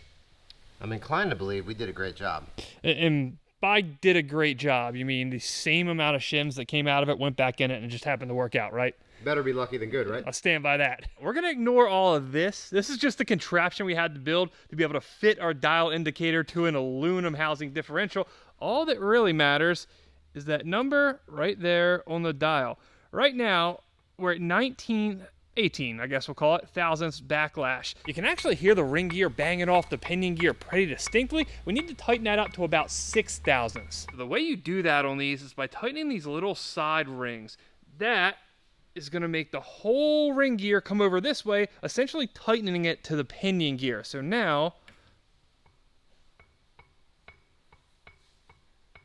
Speaker 2: I'm inclined to believe we did a great job.
Speaker 1: And by did a great job, you mean the same amount of shims that came out of it went back in it and it just happened to work out, right?
Speaker 2: Better be lucky than good, right?
Speaker 1: I'll stand by that. We're gonna ignore all of this. This is just the contraption we had to build to be able to fit our dial indicator to an aluminum housing differential. All that really matters is that number right there on the dial. Right now, we're at 18, I guess we'll call it, thousandths backlash. You can actually hear the ring gear banging off the pinion gear pretty distinctly. We need to tighten that up to about 6 thousandths. The way you do that on these is by tightening these little side rings. That is gonna make the whole ring gear come over this way, essentially tightening it to the pinion gear. So now,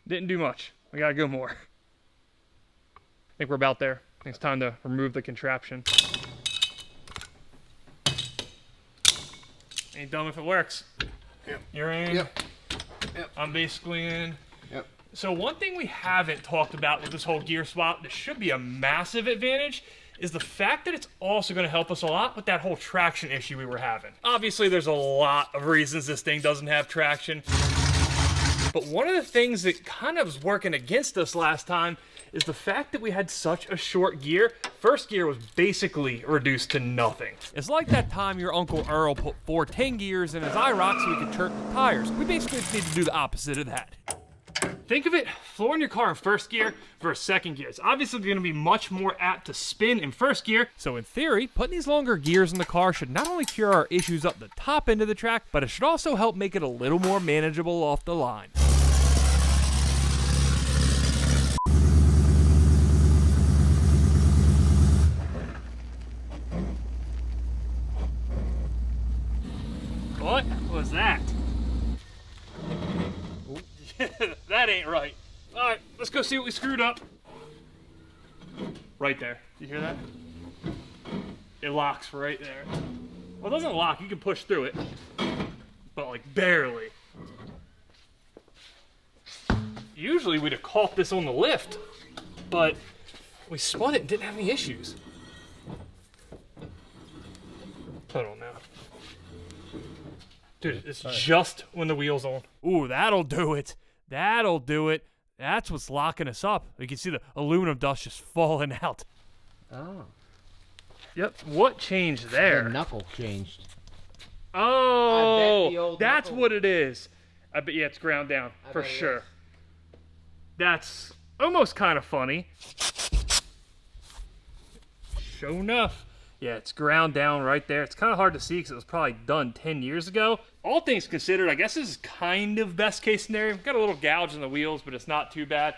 Speaker 1: didn't do much. We gotta go more. I think we're about there. I think it's time to remove the contraption. Ain't dumb if it works.
Speaker 2: Yep.
Speaker 1: You're in.
Speaker 2: Yep.
Speaker 1: I'm basically in.
Speaker 2: Yep.
Speaker 1: So one thing we haven't talked about with this whole gear swap that should be a massive advantage is the fact that it's also going to help us a lot with that whole traction issue we were having. Obviously, there's a lot of reasons this thing doesn't have traction. But one of the things that kind of was working against us last time is the fact that we had such a short gear. First gear was basically reduced to nothing. It's like that time your Uncle Earl put 4 10 gears in his IROC so he could turk the tires. We basically just need to do the opposite of that. Think of it, flooring your car in first gear versus second gear. It's obviously going to be much more apt to spin in first gear. So in theory, putting these longer gears in the car should not only cure our issues up the top end of the track, but it should also help make it a little more manageable off the line. What was that? That ain't right. All right, let's go see what we screwed up. Right there. You hear that? It locks right there. Well, it doesn't lock. You can push through it, but like barely. Usually we'd have caught this on the lift, but we spun it and didn't have any issues. Hold on now. Dude, it's just when the wheel's on. Ooh, that'll do it. That'll do it. That's what's locking us up. You can see the aluminum dust just falling out.
Speaker 2: Oh.
Speaker 1: Yep. What changed there?
Speaker 2: The knuckle changed.
Speaker 1: Oh,
Speaker 2: I bet the old
Speaker 1: that's
Speaker 2: knuckle-
Speaker 1: what it is. I bet, yeah, it's ground down for
Speaker 2: bet it
Speaker 1: sure.
Speaker 2: is.
Speaker 1: That's almost kind of funny. Sure enough. Yeah, it's ground down right there. It's kind of hard to see because it was probably done 10 years ago. All things considered, I guess this is kind of best case scenario. Got a little gouge in the wheels, but it's not too bad.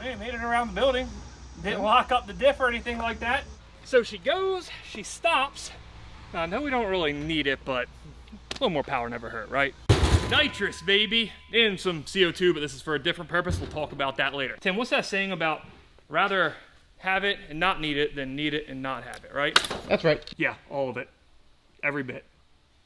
Speaker 1: Hey, made it around the building. Didn't lock up the diff or anything like that. So she goes, she stops. Now, I know we don't really need it, but a little more power never hurt, right? Nitrous, baby, and some CO2, but this is for a different purpose. We'll talk about that later. Tim, what's that saying about rather have it and not need it than need it and not have it, right?
Speaker 2: That's right.
Speaker 1: Yeah, all of it. Every bit.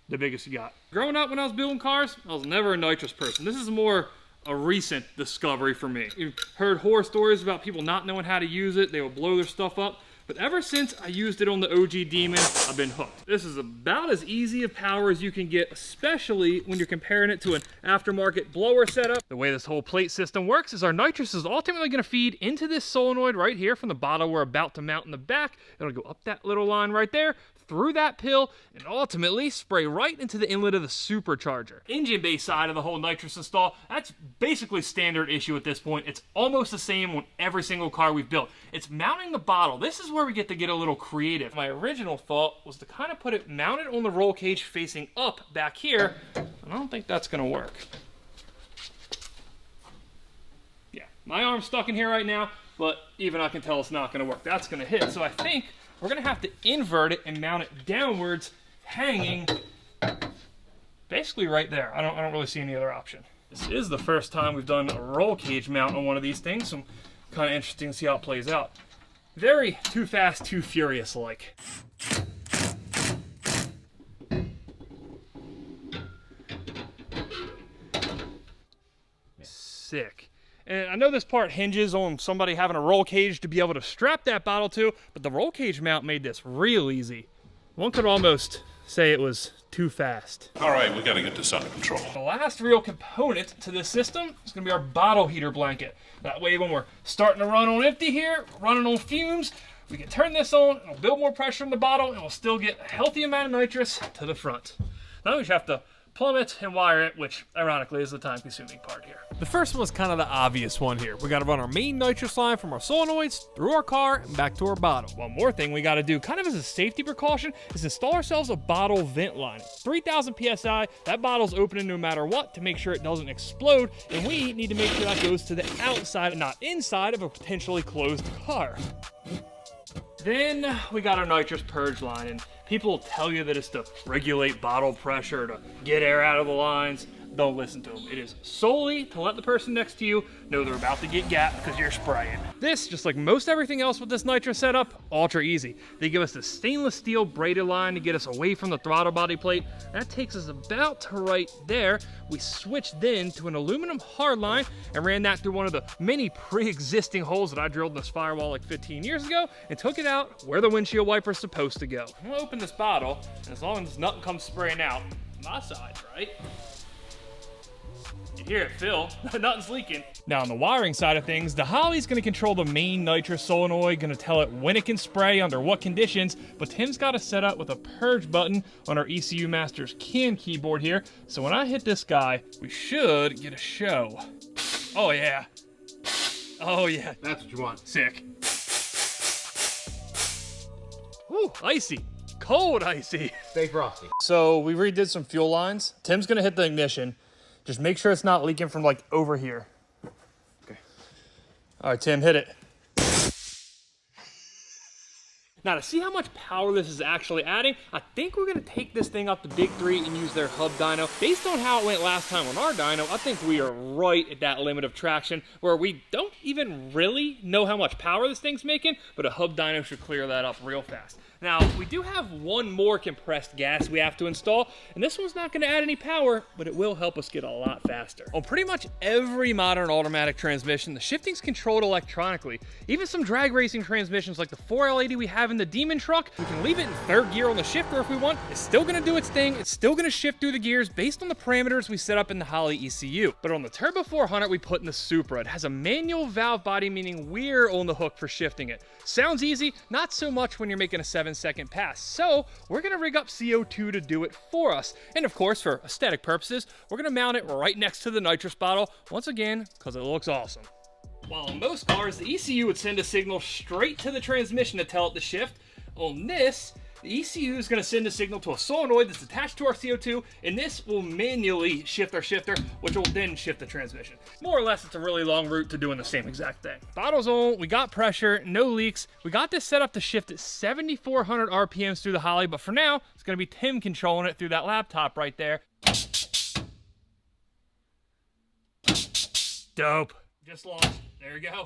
Speaker 1: The biggest you got. Growing up when I was building cars, I was never a nitrous person. This is more a recent discovery for me. You've heard horror stories about people not knowing how to use it. They will blow their stuff up. But ever since I used it on the OG Demon, I've been hooked. This is about as easy of power as you can get, especially when you're comparing it to an aftermarket blower setup. The way this whole plate system works is our nitrous is ultimately gonna feed into this solenoid right here from the bottle we're about to mount in the back. It'll go up that little line right there, through that pill, and ultimately spray right into the inlet of the supercharger. Engine bay side of the whole nitrous install, that's basically standard issue at this point. It's almost the same on every single car we've built. It's mounting the bottle. This is where we get to get a little creative. My original thought was to kind of put it mounted on the roll cage facing up back here, and I don't think that's gonna work. Yeah, my arm's stuck in here right now, but even I can tell it's not gonna work. That's gonna hit, so I think we're gonna have to invert it and mount it downwards, hanging basically right there. I don't really see any other option. This is the first time we've done a roll cage mount on one of these things, so I'm kind of interested to see how it plays out. Very Too Fast, Too Furious like. Sick. And I know this part hinges on somebody having a roll cage to be able to strap that bottle to, but the roll cage mount made this real easy. One could almost say it was too fast.
Speaker 9: All right, we gotta get this under control.
Speaker 1: The last real component to this system is gonna be our bottle heater blanket. That way when we're starting to run on empty here, running on fumes, we can turn this on, it'll build more pressure in the bottle, and we'll still get a healthy amount of nitrous to the front. Now we just have to plumb it and wire it, which ironically is the time-consuming part here.
Speaker 10: The first one was kind of the obvious one here. We got to run our main nitrous line from our solenoids through our car and back to our bottle.
Speaker 1: One more thing we got to do, kind of as a safety precaution, is install ourselves a bottle vent line. 3,000 PSI, that bottle's opening no matter what to make sure it doesn't explode, and we need to make sure that goes to the outside and not inside of a potentially closed car. Then we got our nitrous purge line, and people will tell you that it's to regulate bottle pressure, to get air out of the lines. Don't listen to them. It is solely to let the person next to you know they're about to get gapped because you're spraying. This, just like most everything else with this nitrous setup, ultra easy. They give us the stainless steel braided line to get us away from the throttle body plate. That takes us about to right there. We switched then to an aluminum hard line and ran that through one of the many pre-existing holes that I drilled in this firewall like 15 years ago and took it out where the windshield wiper is supposed to go. I'm gonna open this bottle, and as long as nothing comes spraying out, my side, right? You hear it fill, nothing's leaking. Now on the wiring side of things, the Holley's gonna control the main nitrous solenoid, gonna tell it when it can spray, under what conditions, but Tim's got it set up with a purge button on our ECU Master's CAN keyboard here, so when I hit this guy, we should get a show. Oh yeah. Oh yeah.
Speaker 2: That's what you want.
Speaker 1: Sick. Woo, icy. Cold icy.
Speaker 2: Stay frosty.
Speaker 1: So we redid some fuel lines. Tim's gonna hit the ignition. Just make sure it's not leaking from like over here. Okay. All right, Tim, hit it. Now to see how much power this is actually adding, I think we're gonna take this thing up to Big 3 and use their hub dyno. Based on how it went last time on our dyno, I think we are right at that limit of traction where we don't even really know how much power this thing's making, but a hub dyno should clear that up real fast. Now, we do have one more compressed gas we have to install, and this one's not gonna add any power, but it will help us get a lot faster. On pretty much every modern automatic transmission, the shifting's controlled electronically. Even some drag racing transmissions like the 4L80 we have in the Demon truck, we can leave it in third gear on the shifter if we want. It's still gonna do its thing. It's still gonna shift through the gears based on the parameters we set up in the Holley ECU. But on the Turbo 400 we put in the Supra, it has a manual valve body, meaning we're on the hook for shifting it. Sounds easy, not so much when you're making a 7-second pass. So we're gonna rig up CO2 to do it for us. And of course, for aesthetic purposes, we're gonna mount it right next to the nitrous bottle, once again, because it looks awesome. While on most cars, the ECU would send a signal straight to the transmission to tell it to shift. On this, the ECU is going to send a signal to a solenoid that's attached to our CO2, and this will manually shift our shifter, which will then shift the transmission. More or less, it's a really long route to doing the same exact thing. Bottle's on, we got pressure, no leaks. We got this set up to shift at 7,400 RPMs through the Holley, but for now, it's going to be Tim controlling it through that laptop right there. Dope. Just launched. There we go.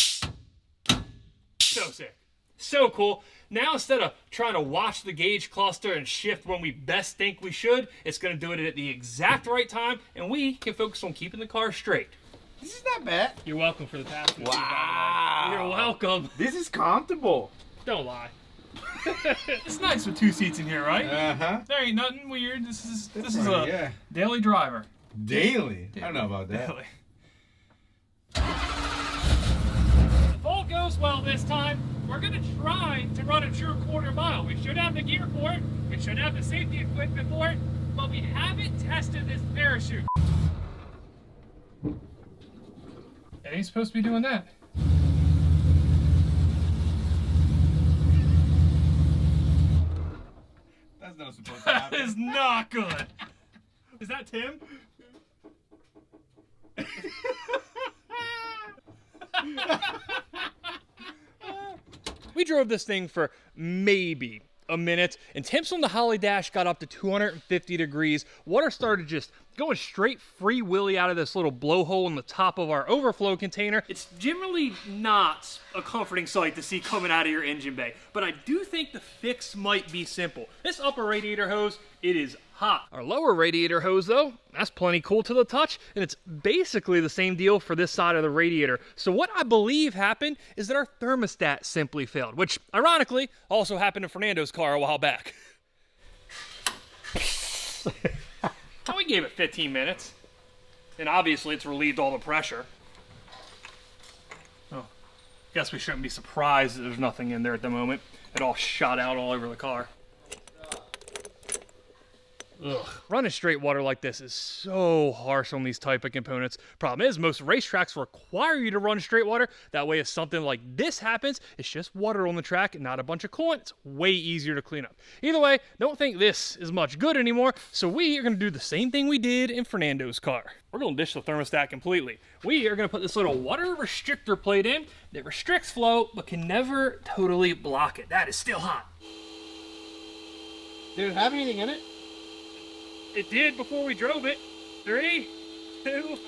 Speaker 1: So sick. So cool. Now instead of trying to watch the gauge cluster and shift when we best think we should, it's going to do it at the exact right time, and we can focus on keeping the car straight.
Speaker 5: This is not bad.
Speaker 1: You're welcome for the past.
Speaker 5: Wow.
Speaker 1: You're welcome.
Speaker 5: This is comfortable.
Speaker 1: Don't lie. It's nice with 2 seats in here, right?
Speaker 5: Uh-huh.
Speaker 1: There ain't nothing weird. This is
Speaker 5: right,
Speaker 1: a
Speaker 5: yeah.
Speaker 1: daily driver.
Speaker 5: Daily? I don't know about that.
Speaker 1: Daily. If all goes well this time, we're going to try to run a true quarter mile. We should have the gear for it. We should have the safety equipment for it, but we haven't tested this parachute. It ain't supposed to be doing that.
Speaker 5: That's not supposed to
Speaker 1: That
Speaker 5: happen.
Speaker 1: is not good. Is that Tim? We drove this thing for maybe a minute, and temps on the Holly Dash got up to 250 degrees. Water started just going straight free willy out of this little blowhole in the top of our overflow container. It's generally not a comforting sight to see coming out of your engine bay, but I do think the fix might be simple. This upper radiator hose, it is hot. Our lower radiator hose though, that's plenty cool to the touch, and it's basically the same deal for this side of the radiator. So what I believe happened is that our thermostat simply failed, which ironically also happened to Fernando's car a while back. So we gave it 15 minutes, and obviously it's relieved all the pressure. Oh, guess we shouldn't be surprised that there's nothing in there at the moment. It all shot out all over the car. Ugh. Running straight water like this is so harsh on these type of components. Problem is, most racetracks require you to run straight water. That way, if something like this happens, it's just water on the track and not a bunch of coolant. It's way easier to clean up. Either way, don't think this is much good anymore, so we are going to do the same thing we did in Fernando's car. We're going to dish the thermostat completely. We are going to put this little water restrictor plate in that restricts flow, but can never totally block it. That is still hot.
Speaker 2: Did it have anything in it?
Speaker 1: It did before we drove it. 3, 2.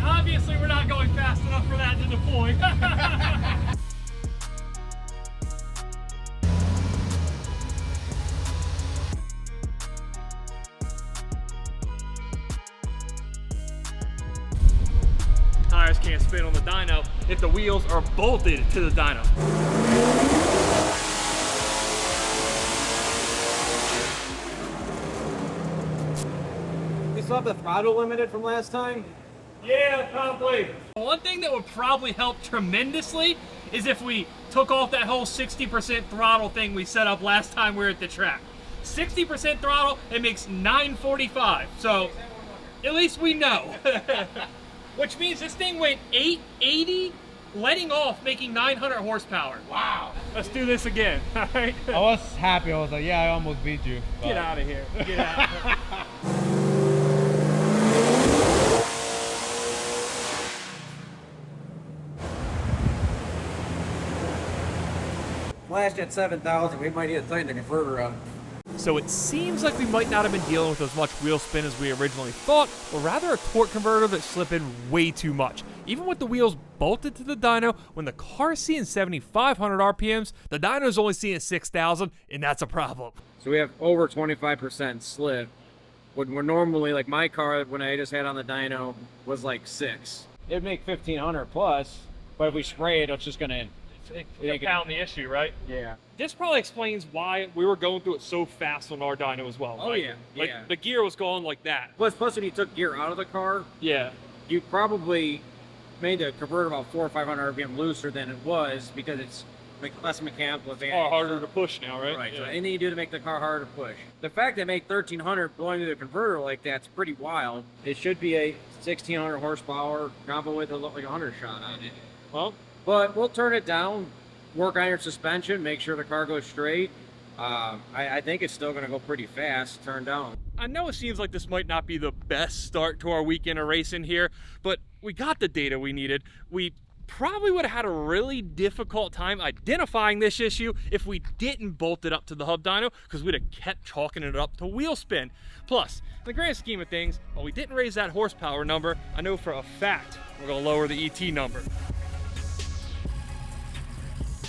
Speaker 1: Obviously, we're not going fast enough for that to deploy. Tires can't spin on the dyno if the wheels are bolted to the dyno.
Speaker 7: We still have the throttle limited from last time?
Speaker 1: Yeah, probably. One thing that would probably help tremendously is if we took off that whole 60% throttle thing we set up last time we were at the track. 60% throttle, it makes 945. So at least we know. Which means this thing went 880, letting off, making 900 horsepower. Wow. Let's do this again, all right?
Speaker 4: I was happy. I was like, yeah, I almost beat you. But...
Speaker 1: Get out of here. Get out.
Speaker 7: Flashed at 7,000, we might need to tighten the converter up.
Speaker 10: So it seems like we might not have been dealing with as much wheel spin as we originally thought, but rather a torque converter that's slipping way too much. Even with the wheels bolted to the dyno, when the car's seeing 7,500 RPMs, the dyno's only seeing 6,000, and that's a problem.
Speaker 7: So we have over 25% slip. When we're normally, like my car, when I just had on the dyno, was like 6. It'd make 1,500 plus, but if we spray it, it's just gonna...
Speaker 1: Compound the issue, right?
Speaker 7: Yeah.
Speaker 1: This probably explains why we were going through it so fast on our dyno as well.
Speaker 7: Oh,
Speaker 1: right?
Speaker 7: yeah,
Speaker 1: Like,
Speaker 7: yeah.
Speaker 1: the gear was going like that.
Speaker 7: Plus when you took gear out of the car,
Speaker 1: Yeah.
Speaker 7: you probably made the converter about 400 or 500 RPM looser than it was because it's less mechanical advantage.
Speaker 1: Or harder to push now, right?
Speaker 7: Right. So
Speaker 1: Yeah.
Speaker 7: anything you do to make the car harder to push. The fact that make 1,300 blowing through the converter like that's pretty wild. It should be a 1,600 horsepower combo with a like 100 shot on it.
Speaker 1: Well,
Speaker 7: But we'll turn it down, work on your suspension, make sure the car goes straight. I think it's still going to go pretty fast, turn down.
Speaker 10: I know it seems like this might not be the best start to our weekend of racing here, but we got the data we needed. We probably would have had a really difficult time identifying this issue if we didn't bolt it up to the hub dyno, because we'd have kept chalking it up to wheel spin. Plus, in the grand scheme of things, while we didn't raise that horsepower number, I know for a fact we're going to lower the ET number.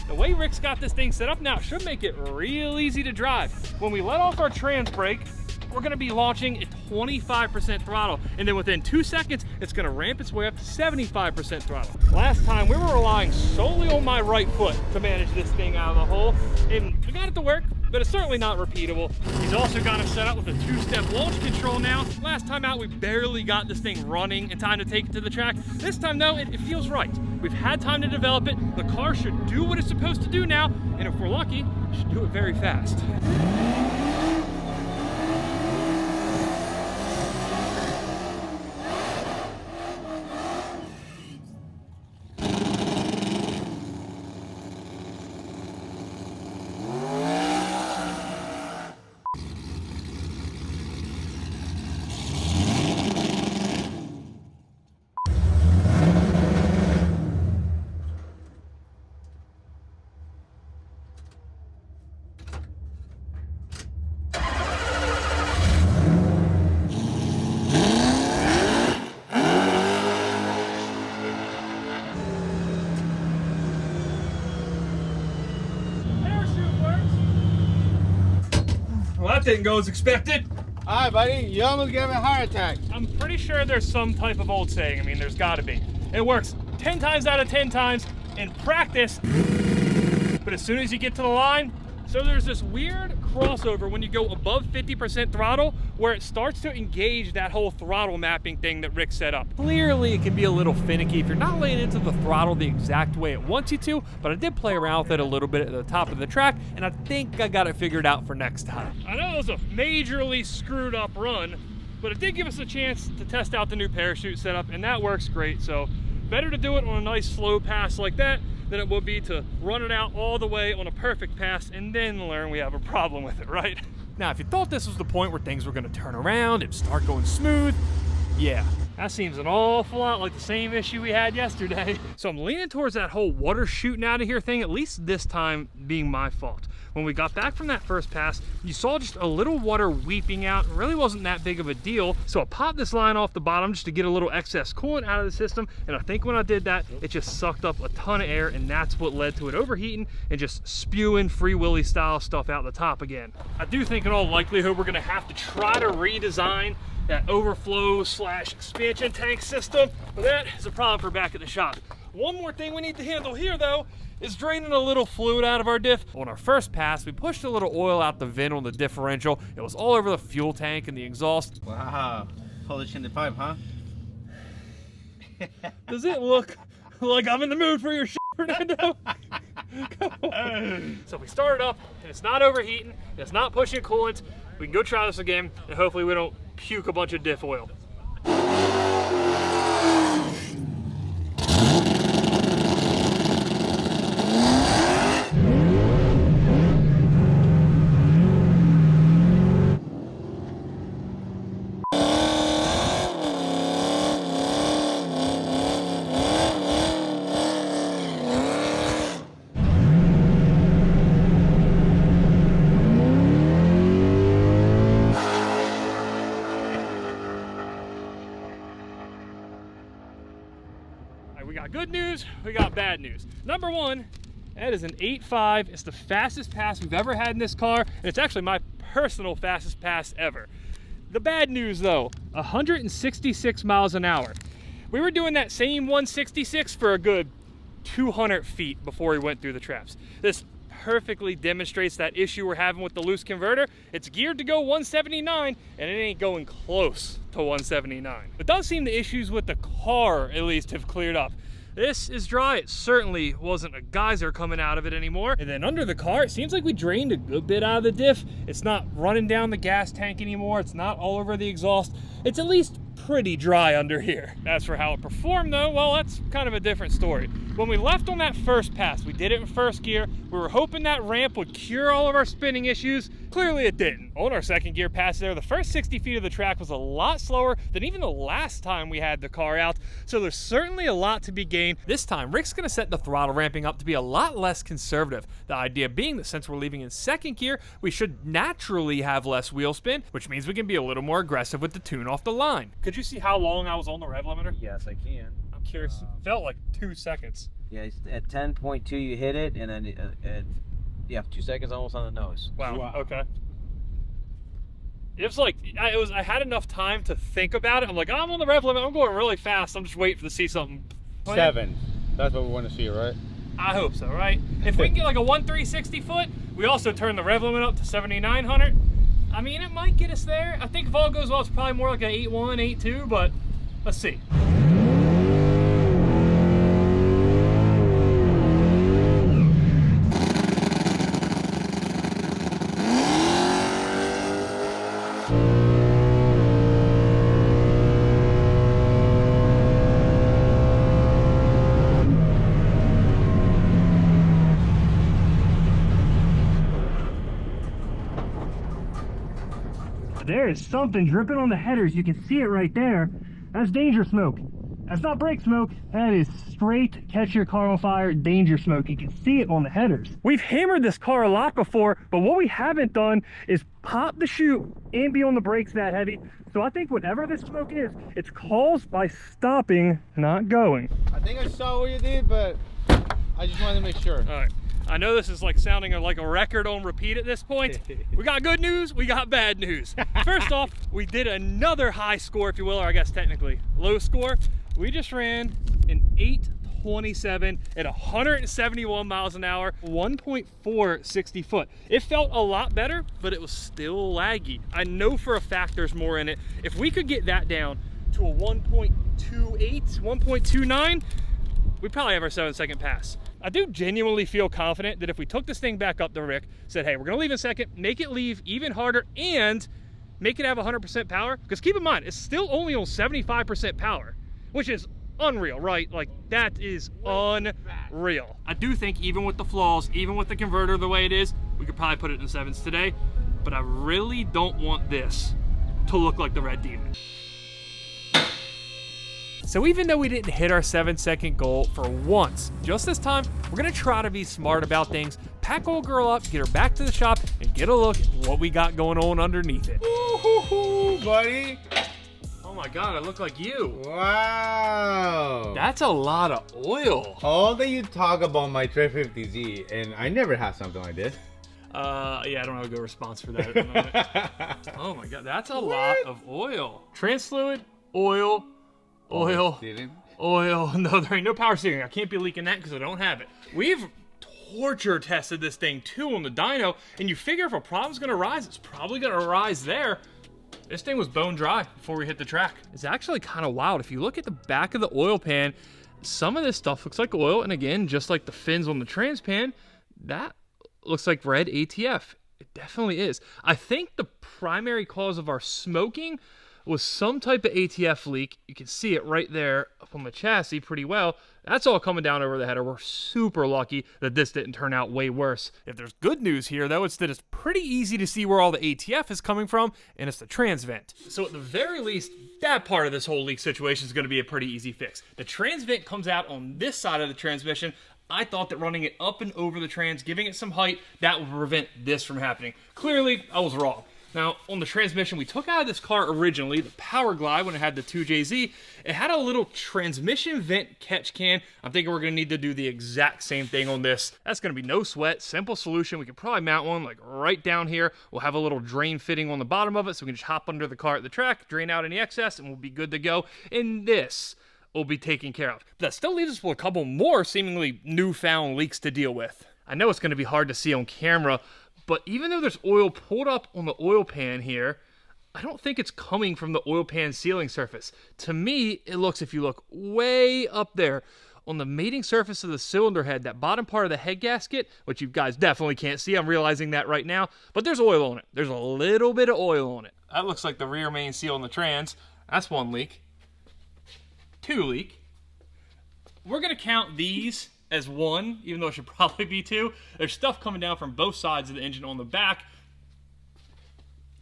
Speaker 10: The way Rick's got this thing set up now should make it real easy to drive. When we let off our trans brake, we're gonna be launching at 25% throttle, and then within 2 seconds, it's gonna ramp its way up to 75% throttle. Last time, we were relying solely on my right foot to manage this thing out of the hole, and we got it to work, but it's certainly not repeatable. He's also got it set up with a 2-step launch control now. Last time out, we barely got this thing running in time to take it to the track. This time though, it feels right. We've had time to develop it. The car should do what it's supposed to do now, and if we're lucky, it should do it very fast. Well, that didn't go as expected.
Speaker 5: All right, buddy. You almost gave me a heart attack.
Speaker 10: I'm pretty sure there's some type of old saying. I mean, there's gotta be. It works 10 times out of 10 times in practice, but as soon as you get to the line, so there's this weird crossover when you go above 50% throttle where it starts to engage that whole throttle mapping thing that Rick set up. Clearly, it can be a little finicky if you're not laying into the throttle the exact way it wants you to, but I did play around with it a little bit at the top of the track, and I think I got it figured out for next time. I know it was a majorly screwed up run, but it did give us a chance to test out the new parachute setup, and that works great. So better to do it on a nice slow pass like that than it would be to run it out all the way on a perfect pass and then learn we have a problem with it, right? Now, if you thought this was the point where things were gonna turn around and start going smooth, yeah, that seems an awful lot like the same issue we had yesterday. So I'm leaning towards that whole water shooting out of here thing, at least this time being my fault. When we got back from that first pass, you saw just a little water weeping out. It really wasn't that big of a deal. So I popped this line off the bottom just to get a little excess coolant out of the system. And I think when I did that, it just sucked up a ton of air, and that's what led to it overheating and just spewing Free Willy style stuff out the top again. I do think in all likelihood, we're gonna have to try to redesign that overflow / expansion tank system, but that is a problem for back at the shop. One more thing we need to handle here though is draining a little fluid out of our diff. On our first pass, we pushed a little oil out the vent on the differential. It was all over the fuel tank and the exhaust.
Speaker 5: Wow. Polishing the pipe, huh?
Speaker 10: Does it look like I'm in the mood for your shit, Fernando? So we started up, and it's not overheating, it's not pushing coolant. We can go try this again, and hopefully we don't puke a bunch of diff oil. We got good news, we got bad news. Number one, that is an 8.5. It's the fastest pass we've ever had in this car, and it's actually my personal fastest pass ever. The bad news though, 166 miles an hour. We were doing that same 166 for a good 200 feet before we went through the traps. This perfectly demonstrates that issue we're having with the loose converter. It's geared to go 179, and it ain't going close to 179. It does seem the issues with the car, at least, have cleared up. This is dry. It certainly wasn't a geyser coming out of it anymore. And then under the car, it seems like we drained a good bit out of the diff. It's not running down the gas tank anymore. It's not all over the exhaust. It's at least pretty dry under here. As for how it performed though, well, that's kind of a different story. When we left on that first pass, we did it in first gear. We were hoping that ramp would cure all of our spinning issues.
Speaker 1: Clearly it didn't. On our second gear pass there, the first 60 feet of the track was a lot slower than even the last time we had the car out, so there's certainly a lot to be gained. This time, Rick's gonna set the throttle ramping up to be a lot less conservative. The idea being that since we're leaving in second gear, we should naturally have less wheel spin, which means we can be a little more aggressive with the tune off the line. Could you see how long I was on the rev limiter?
Speaker 7: Yes, I can.
Speaker 1: I'm curious. It felt like 2 seconds.
Speaker 7: Yeah, at 10.2 you hit it, and then yeah, 2 seconds almost on the nose.
Speaker 1: Wow. Okay. It was like I had enough time to think about it. I'm like, I'm on the rev limit. I'm going really fast. I'm just waiting to see something.
Speaker 5: 7. That's what we want to see, right?
Speaker 1: I hope so, right? If we can get like a 1.360 foot, we also turn the rev limit up to 7,900. I mean, it might get us there. I think if all goes well, it's probably more like an 8.1, 8.2, but let's see.
Speaker 11: There is something dripping on the headers. You can see it right there. That's danger smoke. That's not brake smoke. That is straight catch your car on fire danger smoke. You can see it on the headers. We've hammered this car a lot before, but what we haven't done is pop the chute and be on the brakes that heavy. So I think whatever this smoke is, it's caused by stopping, not going.
Speaker 5: I think I saw what you did, but I just wanted to make sure.
Speaker 1: All right. I know this is like sounding like a record on repeat at this point. We got good news, we got bad news. First off, we did another high score, if you will, or I guess technically low score. We just ran an 827 at 171 miles an hour, 1.460 foot. It felt a lot better, but it was still laggy. I know for a fact there's more in it. If we could get that down to a 1.28, 1.29, we'd probably have our 7-second pass. I do genuinely feel confident that if we took this thing back up to Rick, said, hey, we're gonna leave in second, make it leave even harder, and make it have 100% power, because keep in mind, it's still only on 75% power, which is unreal, right? Like, that is unreal. I do think even with the flaws, even with the converter the way it is, we could probably put it in 7s today, but I really don't want this to look like the Red Demon. So even though we didn't hit our 7-second goal for once, just this time, we're gonna try to be smart about things, pack old girl up, get her back to the shop, and get a look at what we got going on underneath it.
Speaker 5: Woo-hoo-hoo, buddy.
Speaker 1: Oh my God, I look like you.
Speaker 5: Wow.
Speaker 1: That's a lot of oil.
Speaker 5: All that you talk about my 350Z, and I never had something like this.
Speaker 1: Yeah, I don't have a good response for that at the moment. Oh my God, that's a lot of oil. Trans fluid, oil, oil. No, there ain't no power steering. I can't be leaking that because I don't have it. We've torture tested this thing too on the dyno, and you figure if a problem's gonna rise, it's probably gonna rise there. This thing was bone dry before we hit the track. It's actually kind of wild. If you look at the back of the oil pan, some of this stuff looks like oil, and again, just like the fins on the trans pan, that looks like red ATF. It definitely is. I think the primary cause of our smoking was some type of ATF leak. You can see it right there up on the chassis pretty well. That's all coming down over the header. We're super lucky that this didn't turn out way worse. If there's good news here, though, it's that it's pretty easy to see where all the ATF is coming from, and it's the trans vent. So at the very least, that part of this whole leak situation is going to be a pretty easy fix. The trans vent comes out on this side of the transmission. I thought that running it up and over the trans, giving it some height, that would prevent this from happening. Clearly, I was wrong. Now, on the transmission we took out of this car originally, the Power Glide, when it had the 2JZ, it had a little transmission vent catch can. I'm thinking we're going to need to do the exact same thing on this. That's going to be no sweat, simple solution. We could probably mount one like right down here. We'll have a little drain fitting on the bottom of it, so we can just hop under the car at the track, drain out any excess, and we'll be good to go. And this will be taken care of. But that still leaves us with a couple more seemingly newfound leaks to deal with. I know it's going to be hard to see on camera, but even though there's oil pulled up on the oil pan here, I don't think it's coming from the oil pan sealing surface. To me, it looks, if you look way up there, on the mating surface of the cylinder head, that bottom part of the head gasket, which you guys definitely can't see, I'm realizing that right now, but there's oil on it. There's a little bit of oil on it. That looks like the rear main seal on the trans. That's one leak. Two leak. We're gonna count these as one, even though it should probably be two. There's stuff coming down from both sides of the engine on the back.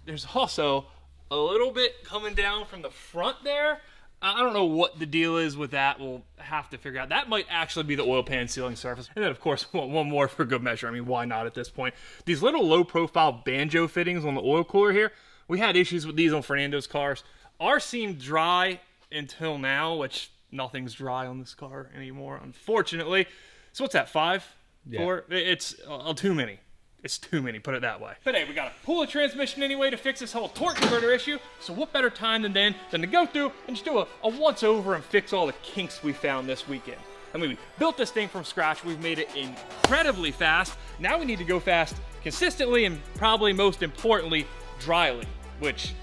Speaker 1: there's also a little bit coming down from the front there. I don't know what the deal is with that. We'll have to figure out. That might actually be the oil pan sealing surface. And then, of course, one more for good measure. I mean, why not at this point? These little low-profile banjo fittings on the oil cooler here, we had issues with these on Fernando's cars. Ours seemed dry until now, which nothing's dry on this car anymore, unfortunately. So what's that, 5?
Speaker 4: Yeah.
Speaker 1: 4? It's too many. It's too many, put it that way. But hey, we gotta pull the transmission anyway to fix this whole torque converter issue, so what better time than to go through and just do a once-over and fix all the kinks we found this weekend. I mean, we built this thing from scratch, we've made it incredibly fast. Now we need to go fast consistently and probably most importantly, dryly, which,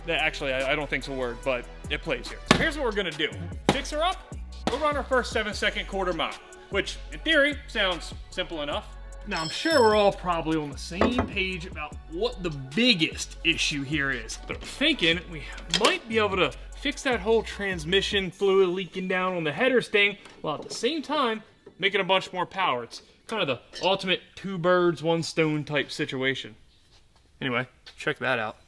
Speaker 1: actually, I don't think's a word, but it plays here. So here's what we're gonna do. Fix her up, we'll run our first 7-second quarter mile, which in theory sounds simple enough. Now, I'm sure we're all probably on the same page about what the biggest issue here is, but I'm thinking we might be able to fix that whole transmission fluid leaking down on the headers thing, while at the same time making a bunch more power. It's kind of the ultimate 2 birds, 1 stone type situation. Anyway, check that out.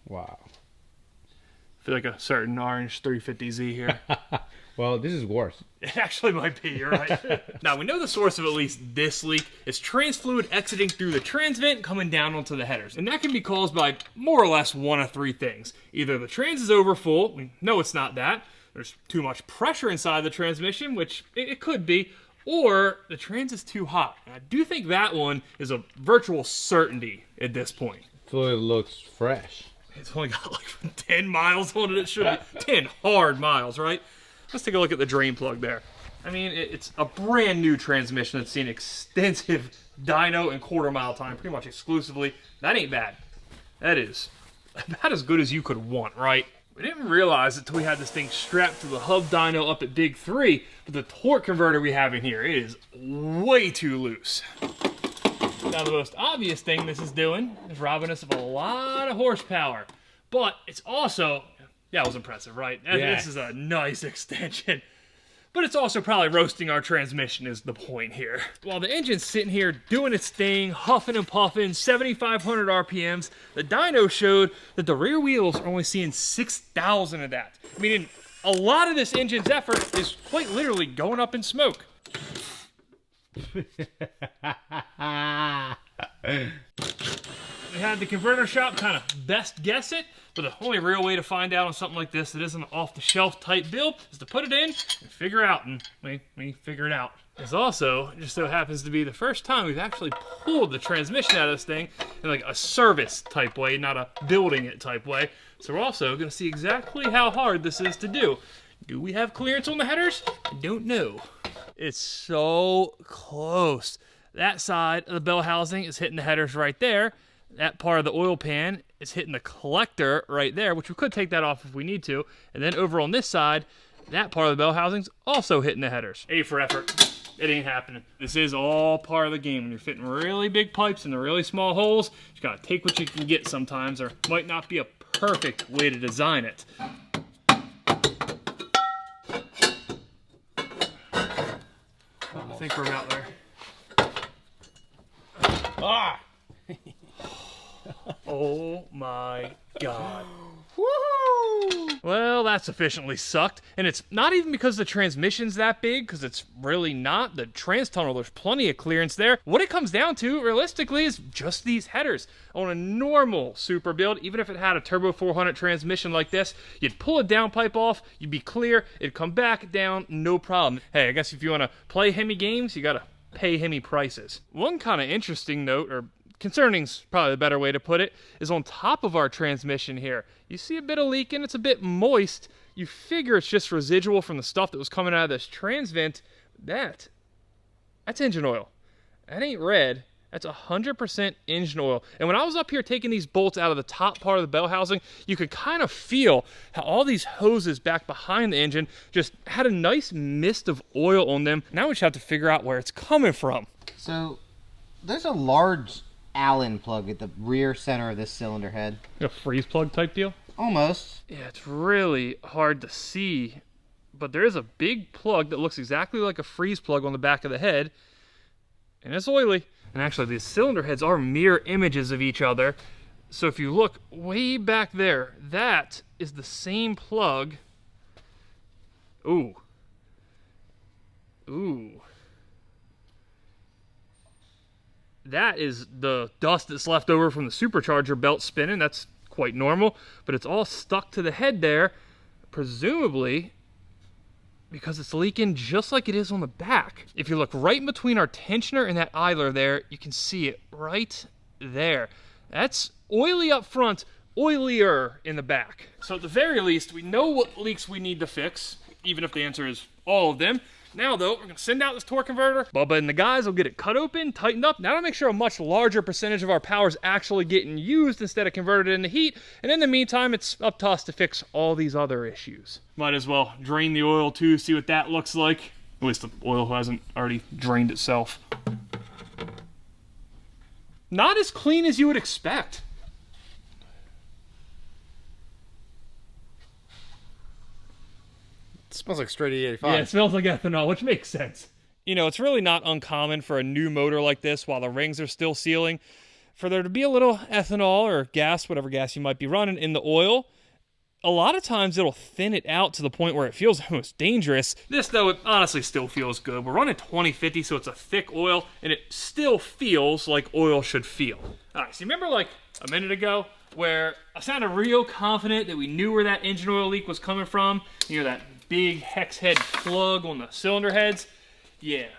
Speaker 4: Wow.
Speaker 1: I feel like a certain orange 350Z here.
Speaker 4: Well, this is worse.
Speaker 1: It actually might be, you're right. Now, we know the source of at least this leak is trans fluid exiting through the trans vent coming down onto the headers. And that can be caused by more or less one of 3 things. Either the trans is over full, we know it's not that, there's too much pressure inside the transmission, which it could be, or the trans is too hot. And I do think that one is a virtual certainty at this point.
Speaker 4: Fluid looks fresh.
Speaker 1: It's only got like 10 miles on it. It should be 10 hard miles, right? Let's take a look at the drain plug there. I mean, it's a brand new transmission that's seen extensive dyno and quarter mile time, pretty much exclusively. That ain't bad. That is about as good as you could want, right? We didn't realize it until we had this thing strapped to the hub dyno up at Big 3, but the torque converter we have in here, it is way too loose. Now, the most obvious thing this is doing is robbing us of a lot of horsepower, but it's also, yeah, it was impressive, right?
Speaker 4: Yeah.
Speaker 1: This is a nice extension. But it's also probably roasting our transmission is the point here. While the engine's sitting here doing its thing, huffing and puffing, 7,500 RPMs, the dyno showed that the rear wheels are only seeing 6,000 of that. Meaning a lot of this engine's effort is quite literally going up in smoke. We had the converter shop kind of best guess it, but the only real way to find out on something like this that isn't an off-the-shelf type build is to put it in and figure out, and we figure it out. It's also, it just so happens to be the first time we've actually pulled the transmission out of this thing in like a service type way, not a building it type way. So we're also going to see exactly how hard this is to do. Do we have clearance on the headers? I don't know. It's so close. That side of the bell housing is hitting the headers right there. That part of the oil pan is hitting the collector right there, which we could take that off if we need to. And then over on this side, that part of the bell housing's also hitting the headers. A for effort. It ain't happening. This is all part of the game. When you're fitting really big pipes into really small holes, you just gotta take what you can get sometimes, or it might not be a perfect way to design it. I think we're about there. Ah! Oh my God. Woohoo! Well, that sufficiently sucked. And it's not even because the transmission's that big, because it's really not. The trans tunnel, there's plenty of clearance there. What it comes down to, realistically, is just these headers. On a normal Supra build, even if it had a Turbo 400 transmission like this, you'd pull a downpipe off, you'd be clear, it'd come back down, no problem. Hey, I guess if you want to play Hemi games, you gotta pay Hemi prices. One kind of interesting note, or concerning's probably the better way to put it, is on top of our transmission here. You see a bit of leaking, it's a bit moist. You figure it's just residual from the stuff that was coming out of this trans vent. That's engine oil. That ain't red. That's 100% engine oil. And when I was up here taking these bolts out of the top part of the bell housing, you could kind of feel how all these hoses back behind the engine just had a nice mist of oil on them. Now we just have to figure out where it's coming from.
Speaker 2: So there's a large Allen plug at the rear center of this cylinder head.
Speaker 1: A freeze plug type deal?
Speaker 2: Almost.
Speaker 1: Yeah, it's really hard to see, but there is a big plug that looks exactly like a freeze plug on the back of the head, and it's oily. And actually, these cylinder heads are mirror images of each other, So if you look way back there, that is the same plug. Ooh. Ooh. That is the dust that's left over from the supercharger belt spinning. That's quite normal, but it's all stuck to the head there, presumably because it's leaking just like it is on the back. If you look right in between our tensioner and that idler there, you can see it right there. That's oily up front, oilier in the back. So at the very least, we know what leaks we need to fix, even if the answer is all of them. Now though, we're gonna send out this torque converter. Bubba and the guys will get it cut open, tightened up. Now to make sure a much larger percentage of our power is actually getting used instead of converted into heat. And in the meantime, it's up to us to fix all these other issues. Might as well drain the oil too, see what that looks like. At least the oil hasn't already drained itself. Not as clean as you would expect.
Speaker 2: It smells like straight E85.
Speaker 1: Yeah, it smells like ethanol, which makes sense. You know, it's really not uncommon for a new motor like this, while the rings are still sealing, for there to be a little ethanol or gas, whatever gas you might be running, in the oil. A lot of times it'll thin it out to the point where it feels almost dangerous. This, though, it honestly still feels good. We're running 2050, so it's a thick oil, and it still feels like oil should feel. All right, so you remember like a minute ago where I sounded real confident that we knew where that engine oil leak was coming from? You know, that big hex head plug on the cylinder heads? Yeah,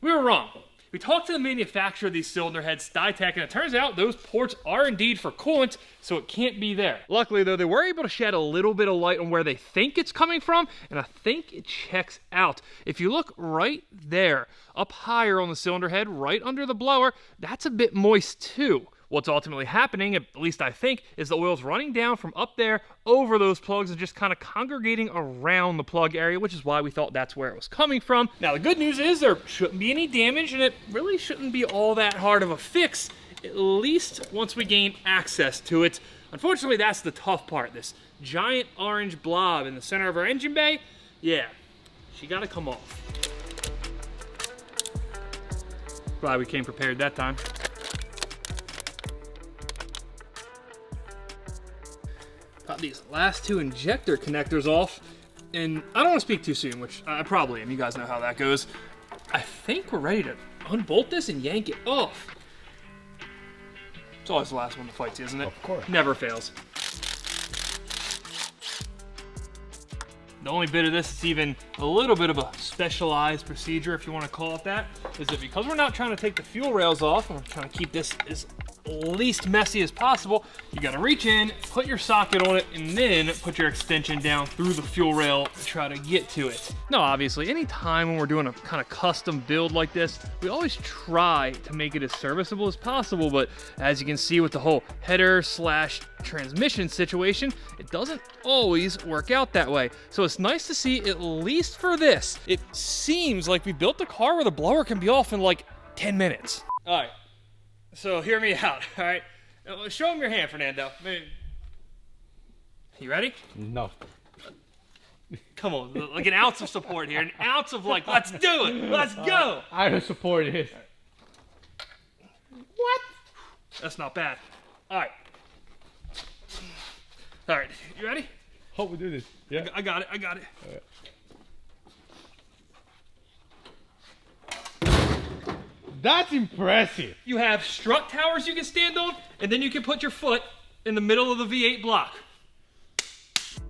Speaker 1: we were wrong. We talked to the manufacturer of these cylinder heads, Dytech, and it turns out those ports are indeed for coolant, so it can't be there. Luckily though, they were able to shed a little bit of light on where they think it's coming from, and I think it checks out. If you look right there, up higher on the cylinder head, right under the blower, that's a bit moist too. What's ultimately happening, at least I think, is the oil's running down from up there over those plugs and just kind of congregating around the plug area, which is why we thought that's where it was coming from. Now, the good news is there shouldn't be any damage, and it really shouldn't be all that hard of a fix, at least once we gain access to it. Unfortunately, that's the tough part. This giant orange blob in the center of our engine bay, yeah, she got to come off. Glad we came prepared that time. Got these last two injector connectors off, and I don't want to speak too soon, which I probably am. You guys know how that goes. I think we're ready to unbolt this and yank it off. It's always the last one to fight, isn't it?
Speaker 5: Of course.
Speaker 1: Never fails. The only bit of this that's even a little bit of a specialized procedure, if you want to call it that, is that because we're not trying to take the fuel rails off, and we're trying to keep this as least messy as possible, you got to reach in, put your socket on it, and then put your extension down through the fuel rail to try to get to it. Now, obviously, any time when we're doing a kind of custom build like this, we always try to make it as serviceable as possible, but as you can see with the whole header / transmission situation, it doesn't always work out that way. So it's nice to see, at least for this, it seems like we built a car where the blower can be off in like 10 minutes. All right. So hear me out, all right? Show him your hand, Fernando. You ready?
Speaker 5: No.
Speaker 1: Come on, like an ounce of support here. An ounce of like, let's do it. Let's go.
Speaker 5: I don't support it.
Speaker 1: What? That's not bad. All right. All right, you ready?
Speaker 5: Hope we do this. Yeah.
Speaker 1: I got it, I got it.
Speaker 5: All right. That's impressive.
Speaker 1: You have strut towers you can stand on, and then you can put your foot in the middle of the V8 block.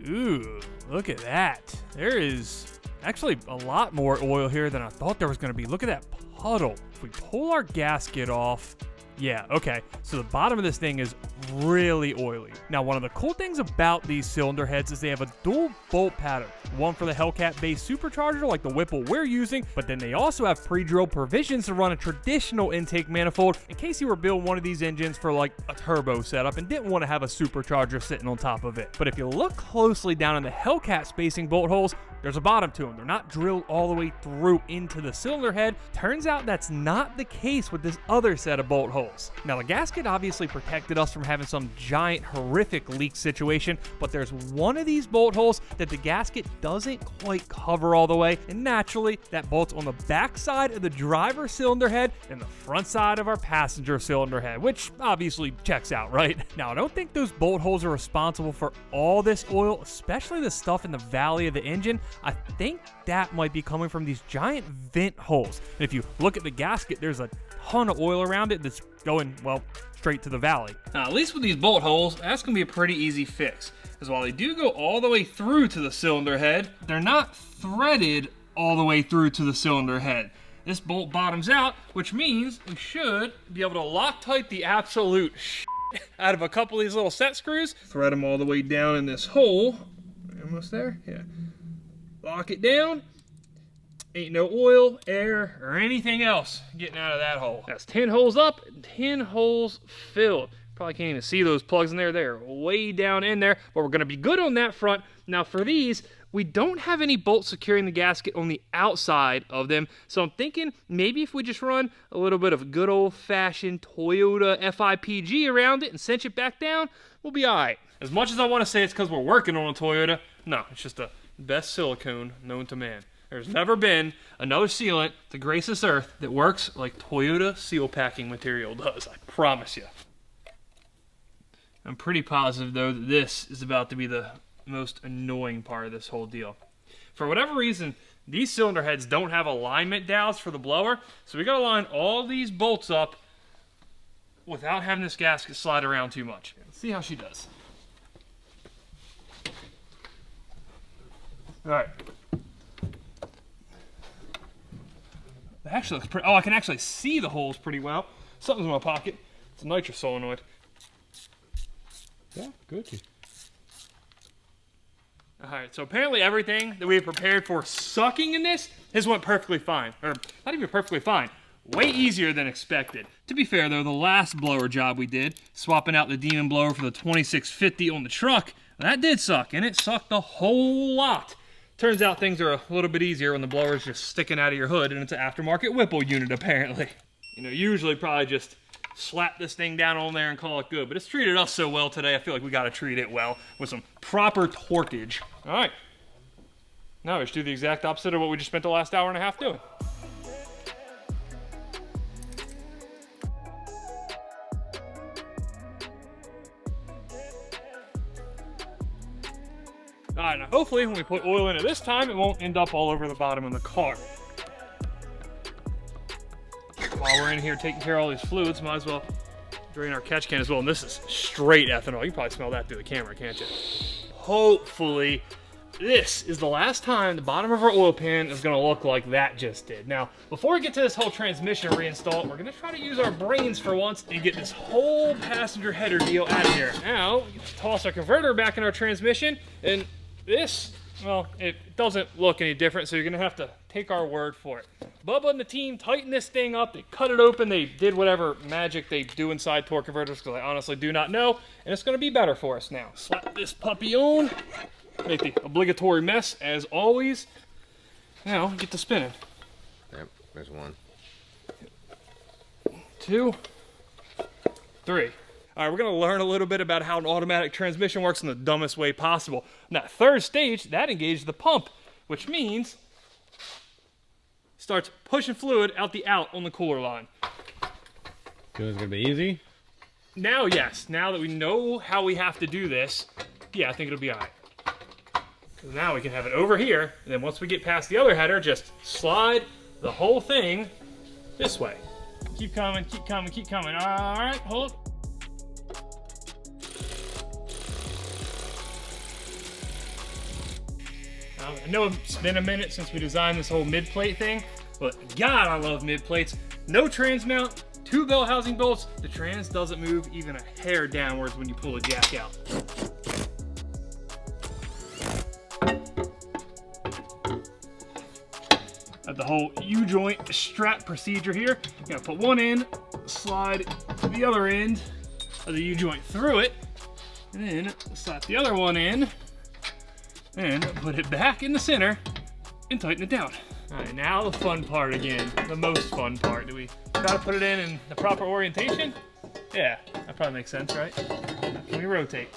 Speaker 10: Ooh, look at that. There is actually a lot more oil here than I thought there was going to be. Look at that puddle. If we pull our gasket off, yeah, okay. So the bottom of this thing is really oily. Now, one of the cool things about these cylinder heads is they have a dual bolt pattern. One for the Hellcat base supercharger like the Whipple we're using, but then they also have pre-drilled provisions to run a traditional intake manifold in case you were building one of these engines for like a turbo setup and didn't want to have a supercharger sitting on top of it. But if you look closely down in the Hellcat spacing bolt holes, there's a bottom to them. They're not drilled all the way through into the cylinder head. Turns out that's not the case with this other set of bolt holes. holes. Now the gasket obviously protected us from having some giant horrific leak situation, but there's one of these bolt holes that the gasket doesn't quite cover all the way, and naturally that bolt's on the back side of the driver cylinder head and the front side of our passenger cylinder head, which obviously checks out, right? Now I don't think those bolt holes are responsible for all this oil, especially the stuff in the valley of the engine. I think that might be coming from these giant vent holes. And if you look at the gasket, there's a ton of oil around it that's going, well, straight to the valley.
Speaker 1: Now, at least with these bolt holes, that's going to be a pretty easy fix. Because while they do go all the way through to the cylinder head, they're not threaded all the way through to the cylinder head. This bolt bottoms out, which means we should be able to Loctite the absolute out of a couple of these little set screws. Thread them all the way down in this hole. Almost there? Yeah. Lock it down. Ain't no oil, air, or anything else getting out of that hole. That's 10 holes up, 10 holes filled. Probably can't even see those plugs in there. They're way down in there, but we're gonna be good on that front. Now for these, we don't have any bolts securing the gasket on the outside of them, so I'm thinking maybe if we just run a little bit of good old-fashioned Toyota FIPG around it and cinch it back down, we'll be all right. As much as I want to say it's because we're working on a Toyota, no, it's just the best silicone known to man. There's never been another sealant to grace this earth that works like Toyota seal packing material does, I promise you. I'm pretty positive, though, that this is about to be the most annoying part of this whole deal. For whatever reason, these cylinder heads don't have alignment dowels for the blower, so we gotta line all these bolts up without having this gasket slide around too much. Let's see how she does. All right. That actually looks pretty. Oh, I can actually see the holes pretty well. Something's in my pocket. It's a nitrous solenoid.
Speaker 4: Yeah, good.
Speaker 1: Alright, so apparently everything that we have prepared for sucking in this has went perfectly fine. Or, not even perfectly fine. Way easier than expected. To be fair though, the last blower job we did, swapping out the Demon blower for the 2650 on the truck, that did suck, and it sucked a whole lot. Turns out things are a little bit easier when the blower is just sticking out of your hood and it's an aftermarket Whipple unit apparently. You know, usually probably just slap this thing down on there and call it good, but it's treated us so well today, I feel like we gotta treat it well with some proper torquage. All right, now we just do the exact opposite of what we just spent the last hour and a half doing. All right, now hopefully when we put oil in it this time, it won't end up all over the bottom of the car. While we're in here taking care of all these fluids, might as well drain our catch can as well. And this is straight ethanol. You can probably smell that through the camera, can't you? Hopefully, this is the last time the bottom of our oil pan is gonna look like that just did. Now, before we get to this whole transmission reinstall, we're gonna try to use our brains for once and get this whole passenger header deal out of here. Now, toss our converter back in our transmission, and this, well, it doesn't look any different, so you're gonna have to take our word for it. Bubba and the team tightened this thing up, they cut it open, they did whatever magic they do inside torque converters, because I honestly do not know, and it's gonna be better for us now. Slap this puppy on, make the obligatory mess, as always. Now, get to spinning.
Speaker 2: Yep, there's one.
Speaker 1: 2, 3. All right, we're gonna learn a little bit about how an automatic transmission works in the dumbest way possible. Now, third stage, that engaged the pump, which means starts pushing fluid out the out on the cooler line.
Speaker 4: So it's gonna be easy?
Speaker 1: Now, yes, now that we know how we have to do this, yeah, I think it'll be all right. So now we can have it over here, and then once we get past the other header, just slide the whole thing this way. Keep coming, keep coming, keep coming. All right, hold. I know it's been a minute since we designed this whole mid-plate thing, but God, I love mid-plates. No trans mount, 2 bell housing bolts. The trans doesn't move even a hair downwards when you pull the jack out. At the whole U-joint strap procedure here, you're gonna put one in, slide the other end of the U-joint through it, and then slap the other one in, and put it back in the center and tighten it down. All right, now the fun part again, the most fun part. Do we try to put it in the proper orientation? Yeah, that probably makes sense, right? Can we rotate?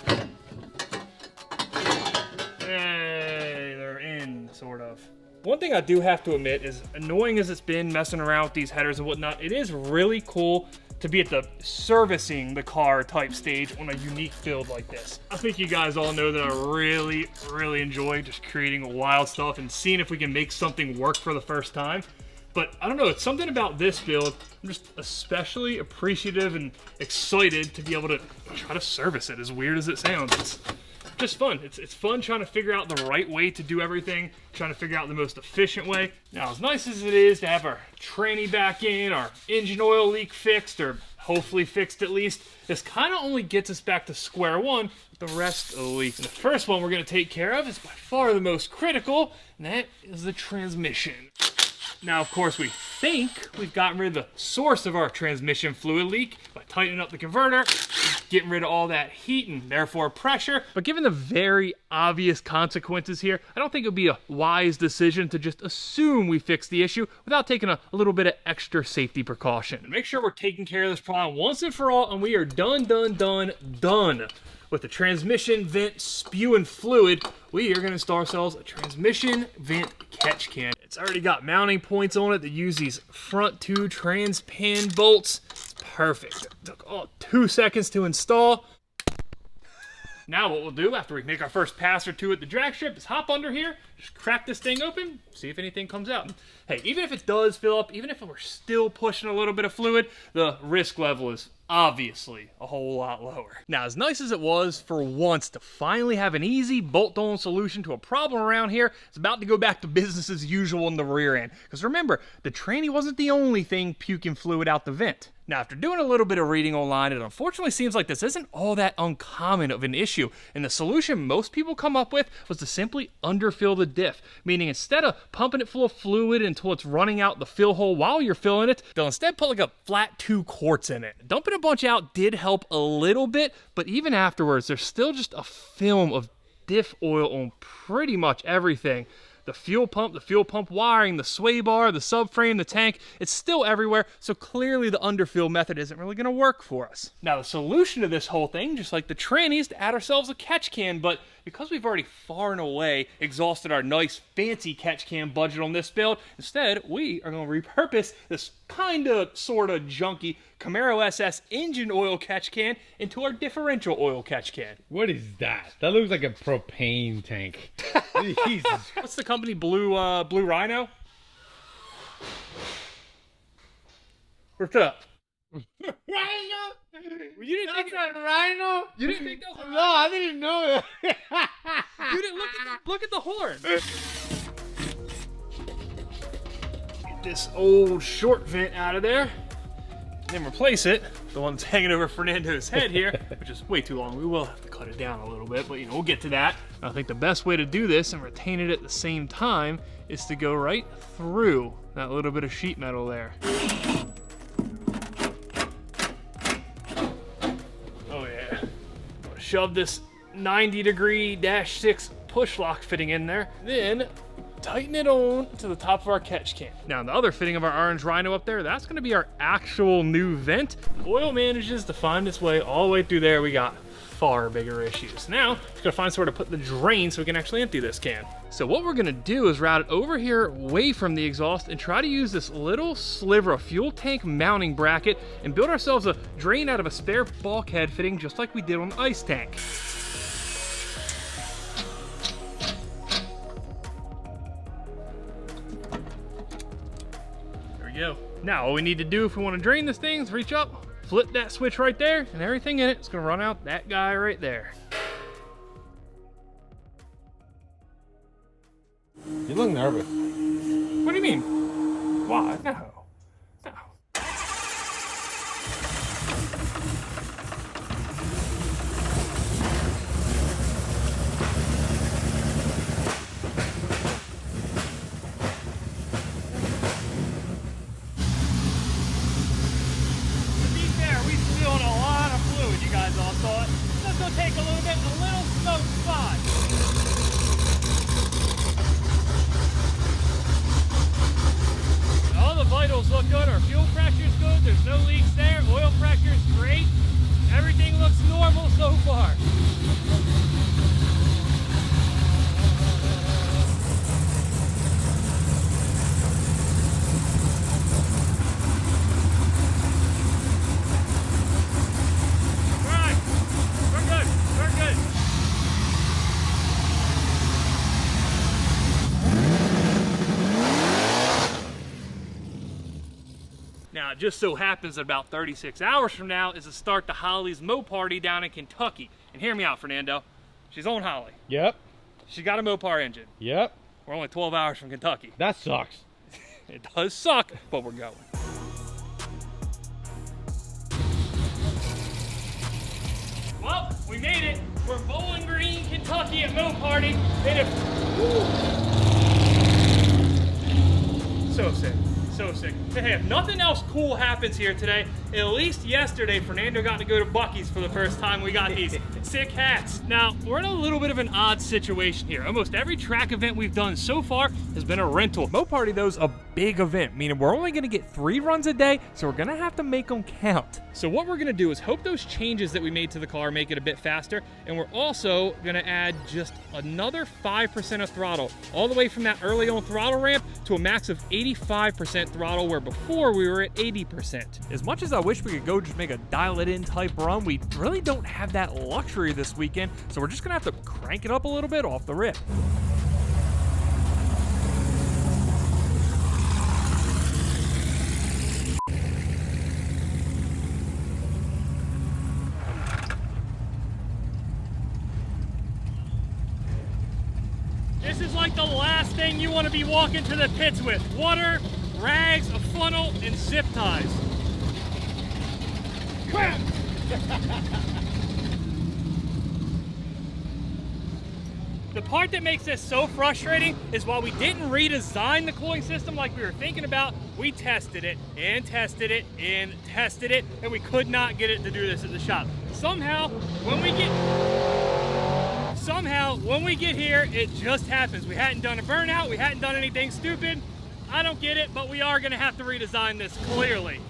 Speaker 1: Hey, they're in, sort of. One thing I do have to admit is, annoying as it's been messing around with these headers and whatnot, it is really cool to be at the servicing the car type stage on a unique build like this. I think you guys all know that I really enjoy just creating wild stuff and seeing if we can make something work for the first time. But I don't know, it's something about this build. I'm just especially appreciative and excited to be able to try to service it, as weird as it sounds. It's just fun. It's fun trying to figure out the right way to do everything, trying to figure out the most efficient way. Now, as nice as it is to have our tranny back in, our engine oil leak fixed, or hopefully fixed at least, this kind of only gets us back to square one with the rest of the leaks. And the first one we're going to take care of is by far the most critical, and that is the transmission. Now, of course, we think we've gotten rid of the source of our transmission fluid leak by tightening up the converter, getting rid of all that heat and therefore pressure. But given the very obvious consequences here, I don't think it would be a wise decision to just assume we fixed the issue without taking a little bit of extra safety precaution. Make sure we're taking care of this problem once and for all, and we are done with the transmission vent spewing fluid. We are going to install ourselves a transmission vent catch can. It's already got mounting points on it to use these front two transpan bolts. It's perfect. It took 2 seconds to install. Now what we'll do after we make our first pass or two at the drag strip is hop under here, just crack this thing open, see if anything comes out. Hey, even if it does fill up, even if we're still pushing a little bit of fluid, the risk level is obviously a whole lot lower. Now, as nice as it was for once to finally have an easy bolt-on solution to a problem around here, it's about to go back to business as usual in the rear end. Because remember, the tranny wasn't the only thing puking fluid out the vent. Now, after doing a little bit of reading online, it unfortunately seems like this isn't all that uncommon of an issue, and the solution most people come up with was to simply underfill the diff, meaning instead of pumping it full of fluid until it's running out the fill hole while you're filling it, they'll instead put like a flat 2 quarts in it. Dumping a bunch out did help a little bit, but even afterwards, there's still just a film of diff oil on pretty much everything. The fuel pump wiring, the sway bar, the subframe, the tank, it's still everywhere, so clearly the underfill method isn't really going to work for us. Now, the solution to this whole thing, just like the tranny, is to add ourselves a catch can, but because we've already far and away exhausted our nice fancy catch can budget on this build, instead we are going to repurpose this kinda sorta junky Camaro SS engine oil catch can into our differential oil catch can.
Speaker 4: What is that? That looks like a propane tank. Jesus.
Speaker 1: What's the company? Blue Rhino? What's up?
Speaker 5: Rhino?
Speaker 1: You didn't think
Speaker 5: That's a rhino?
Speaker 1: You didn't think that was a
Speaker 5: No, I didn't know that.
Speaker 1: You didn't look at the horn. Get this old short vent out of there. Then replace it, the one that's hanging over Fernando's head here, which is way too long. We will have to cut it down a little bit, but we'll get to that. I think the best way to do this and retain it at the same time is to go right through that little bit of sheet metal there. Oh yeah. Shove this 90-degree -6 push lock fitting in there, then tighten it on to the top of our catch can. Now, the other fitting of our orange Rhino up there, that's going to be our actual new vent. Oil manages to find its way all the way through there. We got far bigger issues. Now, we're gonna find somewhere to put the drain so we can actually empty this can. So what we're gonna do is route it over here away from the exhaust and try to use this little sliver of fuel tank mounting bracket and build ourselves a drain out of a spare bulkhead fitting just like we did on the ice tank. There we go. Now all we need to do if we want to drain this thing is reach up, flip that switch right there, and everything in it is going to run out that guy right there.
Speaker 5: You look nervous.
Speaker 1: What do you mean? Why? No. No. Take a little bit, a little smoke spot. Now, it just so happens that about 36 hours from now is the start to Holly's Mo Party down in Kentucky. And hear me out, Fernando. She's on Holly.
Speaker 4: Yep.
Speaker 1: She got a Mopar engine.
Speaker 4: Yep.
Speaker 1: We're only 12 hours from Kentucky.
Speaker 4: That sucks.
Speaker 1: It does suck, but we're going. Well, we made it. We're Bowling Green, Kentucky at Mo Party. And if, so sick. So sick. Hey, if nothing else cool happens here today, at least yesterday Fernando got to go to Buc-ee's for the first time. We got these sick hats. Now, we're in a little bit of an odd situation here. Almost every track event we've done so far has been a rental.
Speaker 10: Mo Party, though, is a big event, meaning we're only going to get 3 runs a day, so we're going to have to make them count.
Speaker 1: So what we're going to do is hope those changes that we made to the car make it a bit faster, and we're also going to add just another 5% of throttle, all the way from that early on throttle ramp to a max of 85% throttle, where before we were at 80%.
Speaker 10: As much as I wish we could go just make a dial-it-in type run, we really don't have that luxury this weekend, so we're just going to have to crank it up a little bit off the rip.
Speaker 1: This is like the last thing you want to be walking to the pits with. Water, rags, a funnel, and zip ties. The part that makes this so frustrating is while we didn't redesign the cooling system like we were thinking about, we tested it and tested it and tested it, and we could not get it to do this at the shop. Somehow, when we get here, it just happens. We hadn't done a burnout, we hadn't done anything stupid. I don't get it, but we are gonna have to redesign this clearly.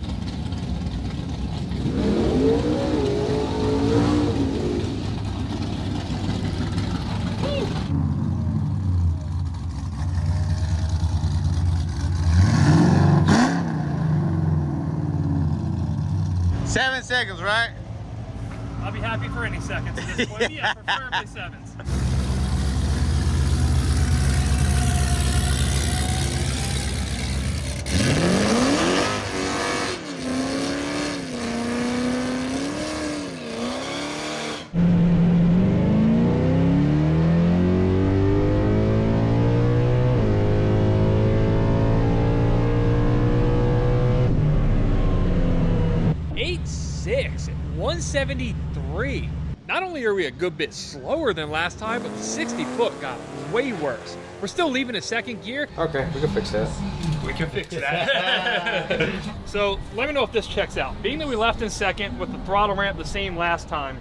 Speaker 1: Woo.
Speaker 5: 7 seconds, right?
Speaker 1: I'll be happy for any seconds at this point. Yeah, preferably 7s. .86 at 173. Not only are we a good bit slower than last time, but the 60 foot got way worse. We're still leaving a second gear.
Speaker 7: Okay, we can fix that.
Speaker 1: We can fix that. So let me know if this checks out. Being that we left in second with the throttle ramp the same last time,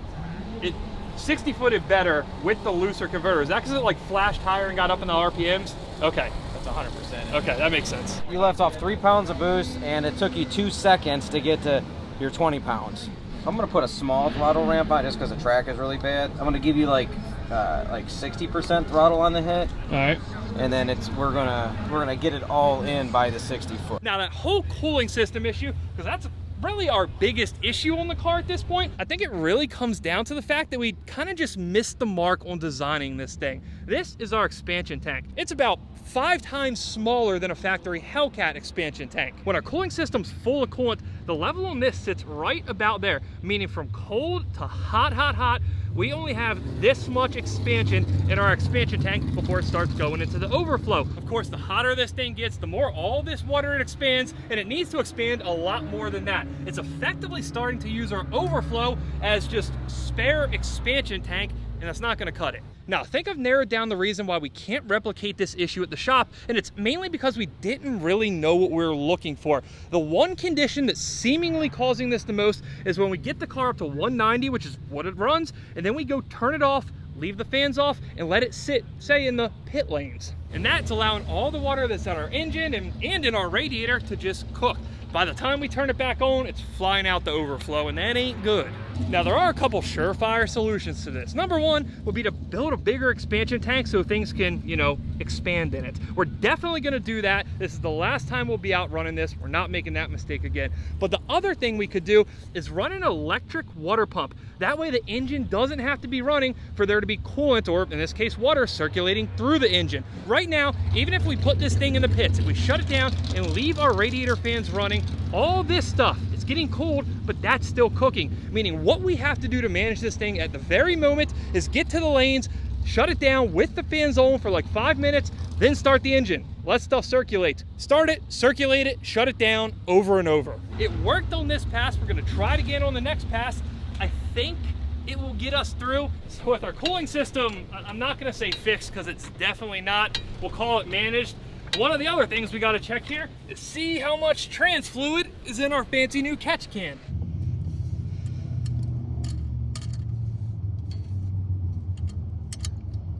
Speaker 1: it 60 footed better with the looser converter. Is that because it like flashed higher and got up in the RPMs? Okay.
Speaker 7: That's 100%.
Speaker 1: Okay, that makes sense.
Speaker 7: You left off 3 pounds of boost, and it took you 2 seconds to get to your 20 pounds. I'm gonna put a small throttle ramp on just because the track is really bad. I'm gonna give you like 60% throttle on the hit.
Speaker 1: All right.
Speaker 7: And then we're gonna get it all in by the 60 foot.
Speaker 1: Now that whole cooling system issue, because that's really our biggest issue on the car at this point, I think it really comes down to the fact that we kind of just missed the mark on designing this thing. This is our expansion tank. It's about 5 times smaller than a factory Hellcat expansion tank. When our cooling system's full of coolant, the level on this sits right about there, meaning from cold to hot, hot, hot, we only have this much expansion in our expansion tank before it starts going into the overflow. Of course, the hotter this thing gets, the more all this water it expands, and it needs to expand a lot more than that. It's effectively starting to use our overflow as just spare expansion tank, and that's not gonna cut it. Now, I think I've narrowed down the reason why we can't replicate this issue at the shop, and it's mainly because we didn't really know what we were looking for. The one condition that's seemingly causing this the most is when we get the car up to 190, which is what it runs, and then we go turn it off, leave the fans off, and let it sit, say, in the pit lanes. And that's allowing all the water that's on our engine and in our radiator to just cook. By the time we turn it back on, it's flying out the overflow, and that ain't good. Now, there are a couple surefire solutions to this. Number one would be to build a bigger expansion tank so things can, you know, expand in it. We're definitely gonna do that. This is the last time we'll be out running this. We're not making that mistake again. But the other thing we could do is run an electric water pump. That way the engine doesn't have to be running for there to be coolant, or in this case, water circulating through the engine. Right now, even if we put this thing in the pits, if we shut it down and leave our radiator fans running, all this stuff, it's getting cold, but that's still cooking. Meaning what we have to do to manage this thing at the very moment is get to the lanes, shut it down with the fans on for like 5 minutes, then start the engine. Let stuff circulate. Start it, circulate it, shut it down over and over. It worked on this pass. We're gonna try it again on the next pass. I think it will get us through. So with our cooling system, I'm not gonna say fixed because it's definitely not. We'll call it managed. One of the other things we gotta check here is see how much trans fluid is in our fancy new catch can.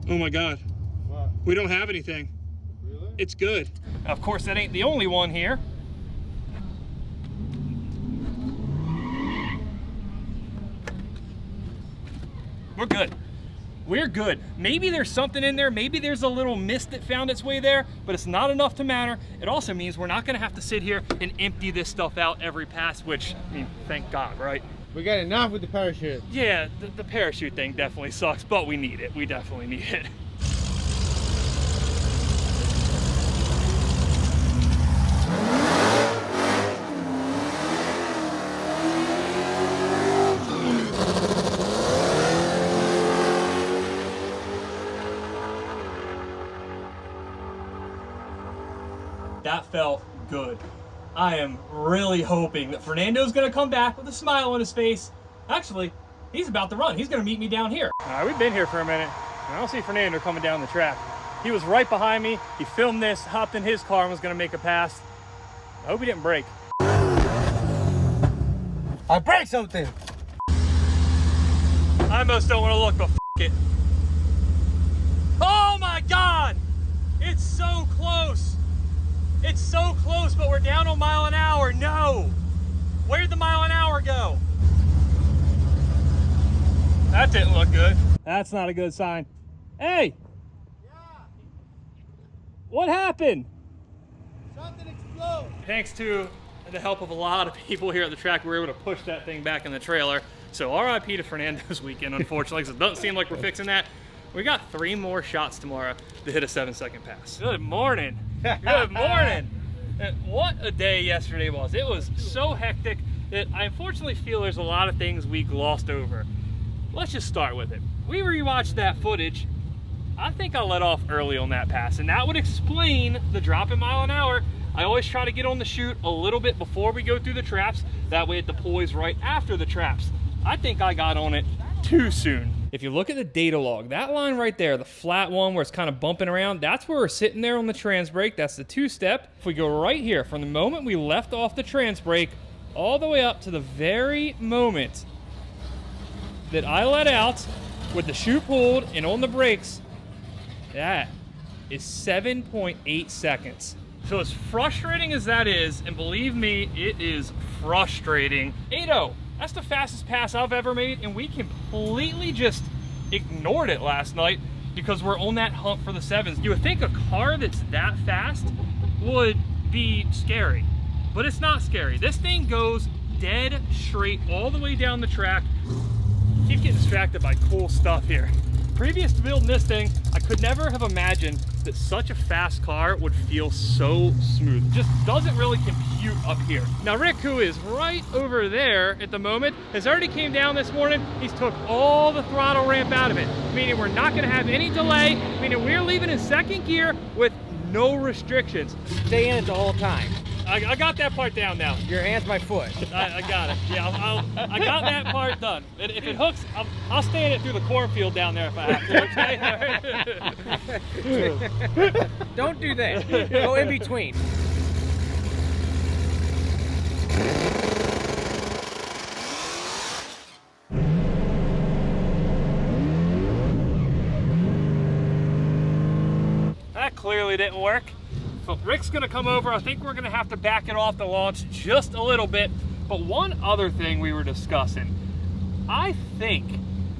Speaker 1: Oh my God.
Speaker 5: What?
Speaker 1: We don't have anything.
Speaker 5: Really?
Speaker 1: It's good. Of course, that ain't the only one here. We're good. We're good. Maybe there's something in there. Maybe there's a little mist that found its way there, but it's not enough to matter. It also means we're not gonna have to sit here and empty this stuff out every pass, which, I mean, thank God, right?
Speaker 5: We got enough with the parachute.
Speaker 1: Yeah, the parachute thing definitely sucks, but we need it. We definitely need it. That felt good. I am really hoping that Fernando's gonna come back with a smile on his face. Actually, he's about to run. He's gonna meet me down here. All right, we've been here for a minute. I don't see Fernando coming down the track. He was right behind me. He filmed this, hopped in his car, and was gonna make a pass. I hope he didn't brake.
Speaker 3: I break something.
Speaker 1: I almost don't wanna look, but f it. Oh my God! It's so close. It's so close, but we're down on mile an hour. No. Where'd the mile an hour go? That didn't look good. That's not a good sign. Hey. Yeah. What happened?
Speaker 5: Something exploded.
Speaker 1: Thanks to the help of a lot of people here at the track, we were able to push that thing back in the trailer. So RIP to Fernando's weekend, unfortunately, because it doesn't seem like we're fixing that. We got 3 more shots tomorrow to hit a 7-second pass. Good morning. Good morning. And what a day yesterday was. It was so hectic that I unfortunately feel there's a lot of things we glossed over. Let's just start with it. We rewatched that footage. I think I let off early on that pass, and that would explain the drop in mile an hour. I always try to get on the chute a little bit before we go through the traps. That way it deploys right after the traps. I think I got on it too soon. If you look at the data log, that line right there, the flat one where it's kind of bumping around, that's where we're sitting there on the trans brake. That's the 2-step. If we go right here, from the moment we left off the trans brake all the way up to the very moment that I let out with the chute pulled and on the brakes, that is 7.8 seconds. So as frustrating as that is, and believe me, it is frustrating. 8.0. That's the fastest pass I've ever made, and we completely just ignored it last night because we're on that hump for the 7s. You would think a car that's that fast would be scary, but it's not scary. This thing goes dead straight all the way down the track. Keep getting distracted by cool stuff here. Previous to building this thing, I could never have imagined that such a fast car would feel so smooth. It just doesn't really compute up here. Now Rick, who is right over there at the moment, has already came down this morning. He's took all the throttle ramp out of it, meaning we're not gonna have any delay, meaning we're leaving in 2nd gear with no restrictions.
Speaker 7: Stay in it the whole time.
Speaker 1: I got that part down now.
Speaker 7: Your hand's my foot.
Speaker 1: I got it. Yeah, I got that part done. If it hooks, I'll stay in it through the cornfield down there if I have to, okay?
Speaker 7: Don't do that. Go in between.
Speaker 1: That clearly didn't work. So Rick's gonna come over. I think we're gonna have to back it off the launch just a little bit. But one other thing we were discussing, I think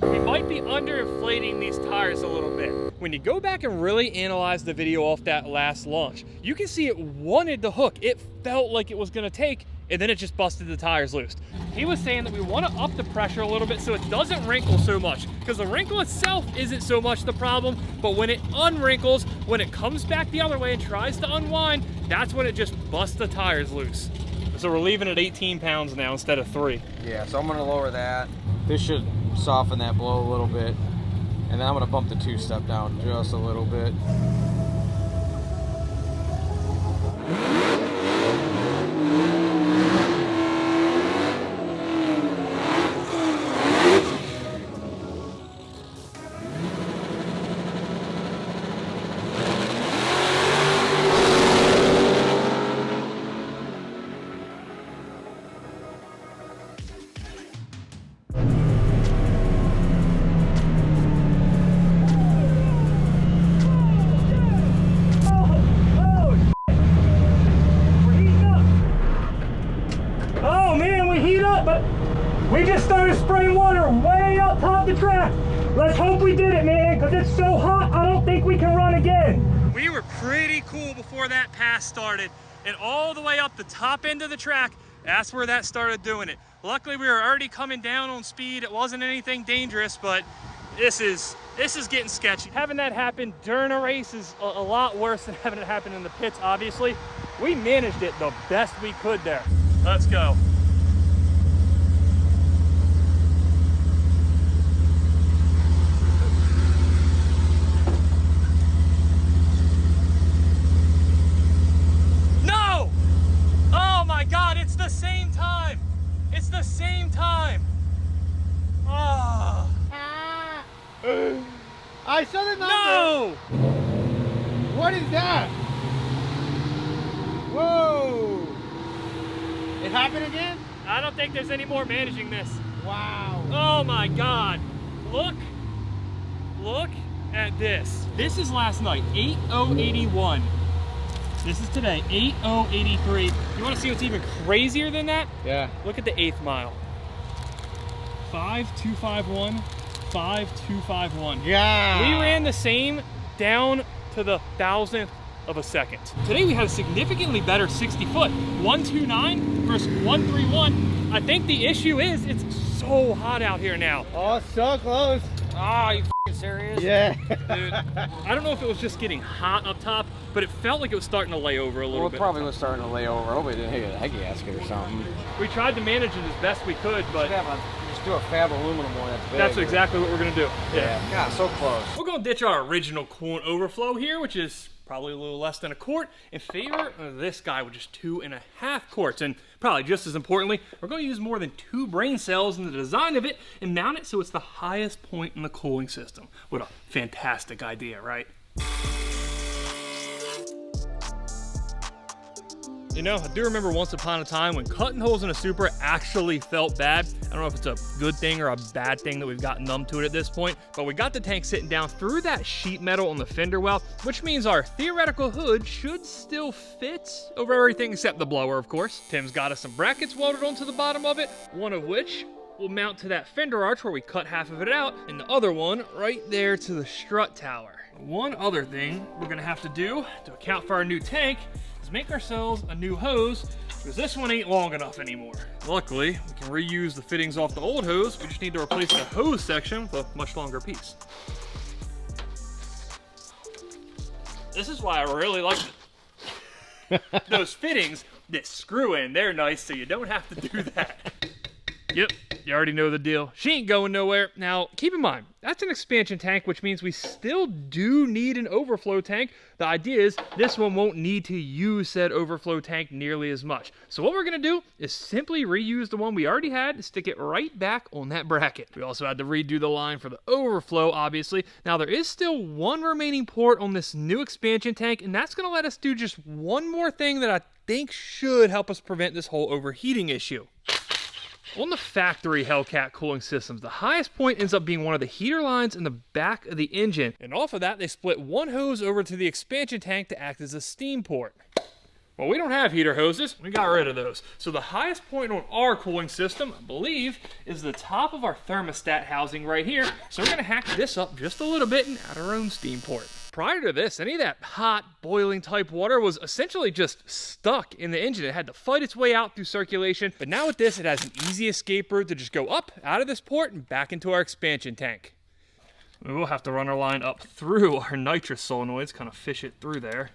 Speaker 1: we might be underinflating these tires a little bit. When you go back and really analyze the video off that last launch, you can see it wanted to hook. It felt like it was gonna take, and then it just busted the tires loose. He was saying that we want to up the pressure a little bit so it doesn't wrinkle so much, because the wrinkle itself isn't so much the problem, but when it unwrinkles, when it comes back the other way and tries to unwind, that's when it just busts the tires loose. So we're leaving at 18 pounds now instead of 3.
Speaker 7: Yeah, so I'm gonna lower that. This should soften that blow a little bit. And then I'm gonna bump the 2-step down just a little bit.
Speaker 11: We just started spraying water way up top the track. Let's hope we did it, man, because it's so hot, I don't think we can run again.
Speaker 1: We were pretty cool before that pass started, and all the way up the top end of the track, that's where that started doing it. Luckily, we were already coming down on speed. It wasn't anything dangerous, but this is getting sketchy. Having that happen during a race is a lot worse than having it happen in the pits, obviously. We managed it the best we could there. Let's go. No! Oh my God, it's the same time. It's the same time. Oh.
Speaker 5: I saw the number.
Speaker 1: No!
Speaker 5: What is that? Whoa! It happened again?
Speaker 1: I don't think there's any more managing this.
Speaker 5: Wow.
Speaker 1: Oh my God. Look at this. This is last night, 8:081. This is today, 8:083. You wanna see what's even crazier than that?
Speaker 5: Yeah.
Speaker 1: Look at the 8th mile. 5251, 5251.
Speaker 5: Yeah.
Speaker 1: We ran the same down to the 1,000th of a second. Today we had a significantly better 60 foot, 129 versus 131. I think the issue is it's so hot out here now.
Speaker 5: Oh, so close.
Speaker 7: Ah, you f***ing serious?
Speaker 5: Yeah.
Speaker 1: Dude, I don't know if it was just getting hot up top, but it felt like it was starting to lay over a little
Speaker 7: Well, it
Speaker 1: bit.
Speaker 7: probably was starting to lay over. Hopefully it didn't hit a head gasket or something.
Speaker 1: We tried to manage it as best we could, but
Speaker 7: Just do a fab aluminum one that's big.
Speaker 1: that's exactly what we're gonna do.
Speaker 7: Yeah. God, so close.
Speaker 1: We're gonna ditch our original coolant overflow here, which is probably a little less than a quart, in favor of this guy with just 2.5 quarts. And probably just as importantly, we're gonna use more than 2 brain cells in the design of it and mount it so it's the highest point in the cooling system. What a fantastic idea, right? You know, I do remember once upon a time when cutting holes in a Supra actually felt bad. I don't know if it's a good thing or a bad thing that we've gotten numb to it at this point, but we got the tank sitting down through that sheet metal on the fender well, which means our theoretical hood should still fit over everything except the blower, of course. Tim's got us some brackets welded onto the bottom of it, one of which will mount to that fender arch where we cut half of it out, and the other one right there to the strut tower. One other thing we're gonna have to do to account for our new tank is make ourselves a new hose, because this one ain't long enough anymore. Luckily, we can reuse the fittings off the old hose. We just need to replace the hose section with a much longer piece. This is why I really like those fittings that screw in. They're nice, so you don't have to do that. Yep, you already know the deal. She ain't going nowhere. Now, keep in mind, that's an expansion tank, which means we still do need an overflow tank. The idea is this one won't need to use said overflow tank nearly as much. So what we're gonna do is simply reuse the one we already had and stick it right back on that bracket. We also had to redo the line for the overflow, obviously. Now, there is still one remaining port on this new expansion tank, and that's gonna let us do just one more thing that I think should help us prevent this whole overheating issue. On the factory Hellcat cooling systems, the highest point ends up being one of the heater lines in the back of the engine. And off of that, they split one hose over to the expansion tank to act as a steam port. Well, we don't have heater hoses. We got rid of those. So the highest point on our cooling system, I believe, is the top of our thermostat housing right here. So we're gonna hack this up just a little bit and add our own steam port. Prior to this, any of that hot, boiling type water was essentially just stuck in the engine. It had to fight its way out through circulation. But now with this, it has an easy escape route to just go up, out of this port, and back into our expansion tank. We will have to run our line up through our nitrous solenoids, kind of fish it through there.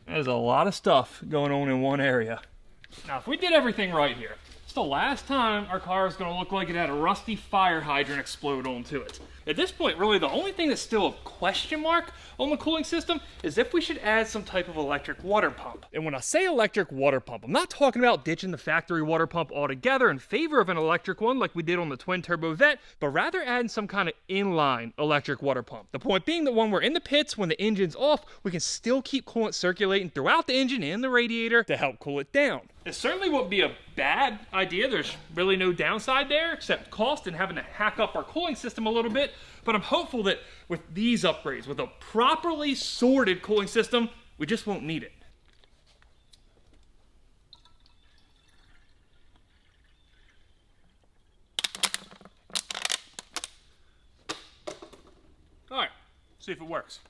Speaker 1: There's a lot of stuff going on in one area. Now, if we did everything right here, it's the last time our car is going to look like it had a rusty fire hydrant explode onto it. At this point, really, the only thing that's still a question mark on the cooling system is if we should add some type of electric water pump. And when I say electric water pump, I'm not talking about ditching the factory water pump altogether in favor of an electric one like we did on the twin turbo Vet, but rather adding some kind of inline electric water pump. The point being that when we're in the pits, when the engine's off, we can still keep coolant circulating throughout the engine and the radiator to help cool it down. It certainly wouldn't be a bad idea. There's really no downside there except cost and having to hack up our cooling system a little bit. But I'm hopeful that with these upgrades, with a properly sorted cooling system, we just won't need it. All right, see if it works.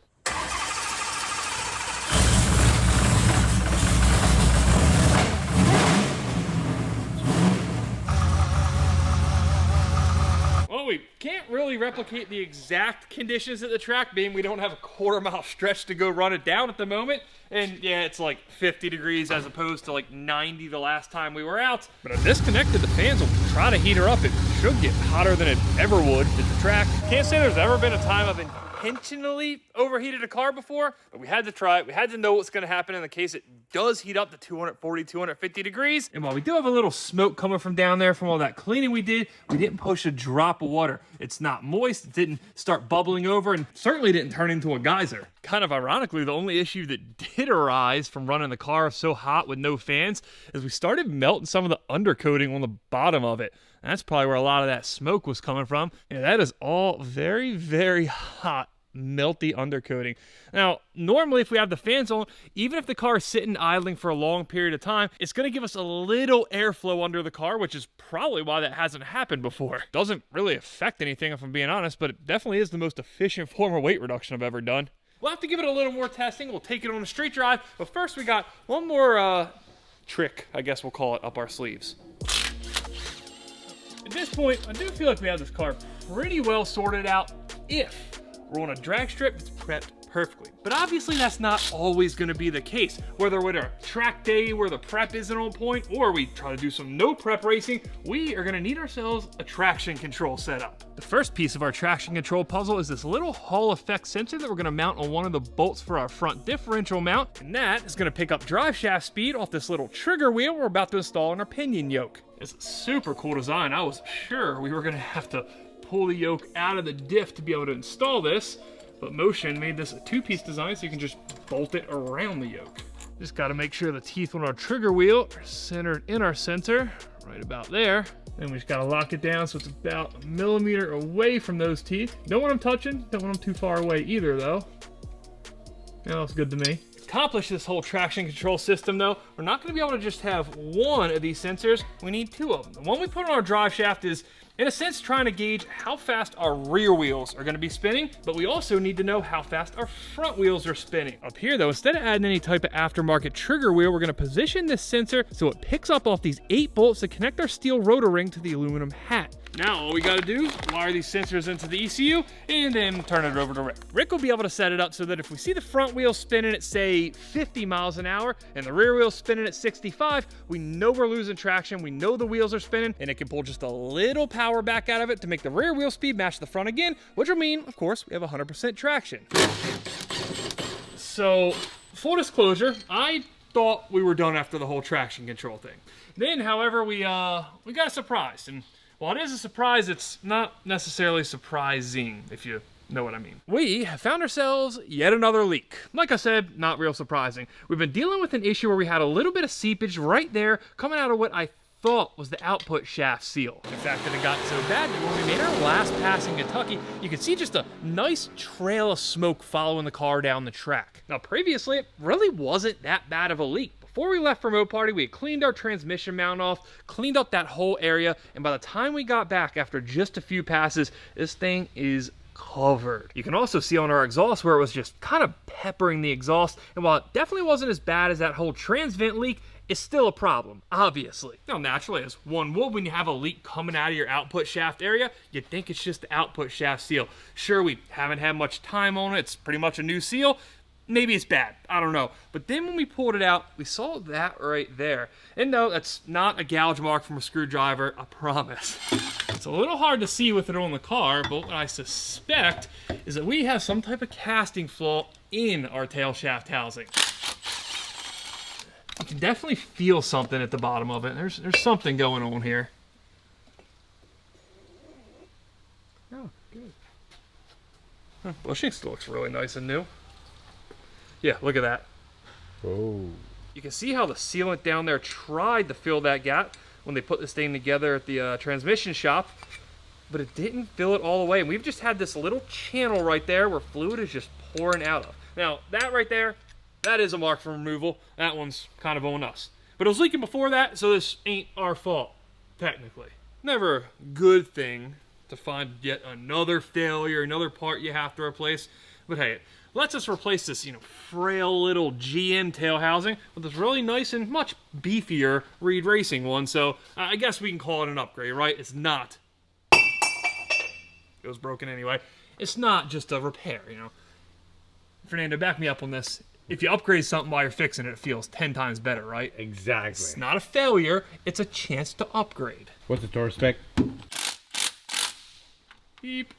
Speaker 1: Well, we can't really replicate the exact conditions at the track, being we don't have a quarter-mile stretch to go run it down at the moment. And yeah, it's like 50 degrees as opposed to like 90 the last time we were out. But I've disconnected the fans. Will try to heat her up. It should get hotter than it ever would at the track. Can't say there's ever been a time I've intentionally overheated a car before, but we had to try it. We had to know what's going to happen in the case it does heat up to 240, 250 degrees. And while we do have a little smoke coming from down there from all that cleaning we didn't push a drop of water. It's not moist, it didn't start bubbling over, and certainly didn't turn into a geyser. Kind of ironically, the only issue that did arise from running the car so hot with no fans is we started melting some of the undercoating on the bottom of it. That's probably where a lot of that smoke was coming from. And that is all very, very hot, melty undercoating. Now, normally if we have the fans on, even if the car is sitting idling for a long period of time, it's going to give us a little airflow under the car, which is probably why that hasn't happened before. Doesn't really affect anything if I'm being honest, but it definitely is the most efficient form of weight reduction I've ever done. We'll have to give it a little more testing. We'll take it on a street drive, but first we got one more trick, I guess we'll call it, up our sleeves. At this point, I do feel like we have this car pretty well sorted out if we're on a drag strip that's prepped perfectly. But obviously that's not always going to be the case. Whether we're at a track day where the prep isn't on point or we try to do some no prep racing, we are going to need ourselves a traction control setup. The first piece of our traction control puzzle is this little Hall effect sensor that we're going to mount on one of the bolts for our front differential mount, and that is going to pick up drive shaft speed off this little trigger wheel we're about to install in our pinion yoke. It's a super cool design. I was sure we were going to have to pull the yoke out of the diff to be able to install this, but Motion made this a two-piece design so you can just bolt it around the yoke. Just got to make sure the teeth on our trigger wheel are centered in our sensor, right about there. Then we just got to lock it down so it's about 1 millimeter away from those teeth. Don't want them touching, don't want them too far away either though. That looks good to me. To accomplish this whole traction control system though, we're not going to be able to just have one of these sensors, we need two of them. The one we put on our drive shaft is, in a sense, trying to gauge how fast our rear wheels are going to be spinning, but we also need to know how fast our front wheels are spinning. Up here though, instead of adding any type of aftermarket trigger wheel, we're going to position this sensor so it picks up off these 8 bolts that connect our steel rotor ring to the aluminum hat. Now all we got to do is wire these sensors into the ECU and then turn it over to Rick. Rick will be able to set it up so that if we see the front wheel spinning at say 50 miles an hour and the rear wheel spinning at 65, we know we're losing traction, we know the wheels are spinning, and it can pull just a little power back out of it to make the rear wheel speed match the front again, which will mean, of course, we have 100% traction. So, full disclosure, I thought we were done after the whole traction control thing. Then, however, we got surprised, and while it is a surprise, it's not necessarily surprising, if you know what I mean. We have found ourselves yet another leak. Like I said, not real surprising. We've been dealing with an issue where we had a little bit of seepage right there coming out of what I thought was the output shaft seal. In fact, that it got so bad that when we made our last pass in Kentucky, you could see just a nice trail of smoke following the car down the track. Now, previously, it really wasn't that bad of a leak.
Speaker 10: before we left for Mopar, we had cleaned our transmission mount off, cleaned up that whole area, and by the time we got back after just a few passes, this thing is covered. You can also see on our exhaust where it was just kind of peppering the exhaust, and while it definitely wasn't as bad as that whole trans vent leak, it's still a problem, obviously. Now, naturally, as one would, when you have a leak coming out of your output shaft area, you'd think it's just the output shaft seal. Sure, we haven't had much time on it. It's pretty much a new seal. Maybe it's bad, I don't know. But then when we pulled it out, we saw that right there. And no, that's not a gouge mark from a screwdriver, I promise. It's a little hard to see with it on the car, but what I suspect is that we have some type of casting flaw in our tail shaft housing. You can definitely feel something at the bottom of it. There's something going on here. Oh, good. Huh, bushing still looks really nice and new. Yeah, look at that.
Speaker 4: Oh.
Speaker 10: You can see how the sealant down there tried to fill that gap when they put this thing together at the transmission shop, but it didn't fill it all the way. And we've just had this little channel right there where fluid is just pouring out of. Now, that right there, that is a mark for removal. That one's kind of on us. But it was leaking before that, so this ain't our fault, technically. Never a good thing to find yet another failure, another part you have to replace. But hey, it lets us replace this, frail little GM tail housing with this really nice and much beefier Reed Racing one. So I guess we can call it an upgrade, right? It's not. It was broken anyway. It's not just a repair, Fernando, back me up on this. If you upgrade something while you're fixing it, it feels 10 times better, right?
Speaker 4: Exactly.
Speaker 10: It's not a failure, it's a chance to upgrade.
Speaker 4: What's the torque spec?
Speaker 10: Beep.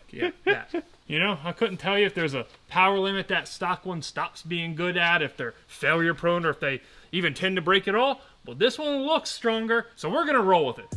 Speaker 10: Yeah, that. I couldn't tell you if there's a power limit that stock one stops being good at, if they're failure prone, or if they even tend to break at all. But this one looks stronger, so we're gonna roll with it.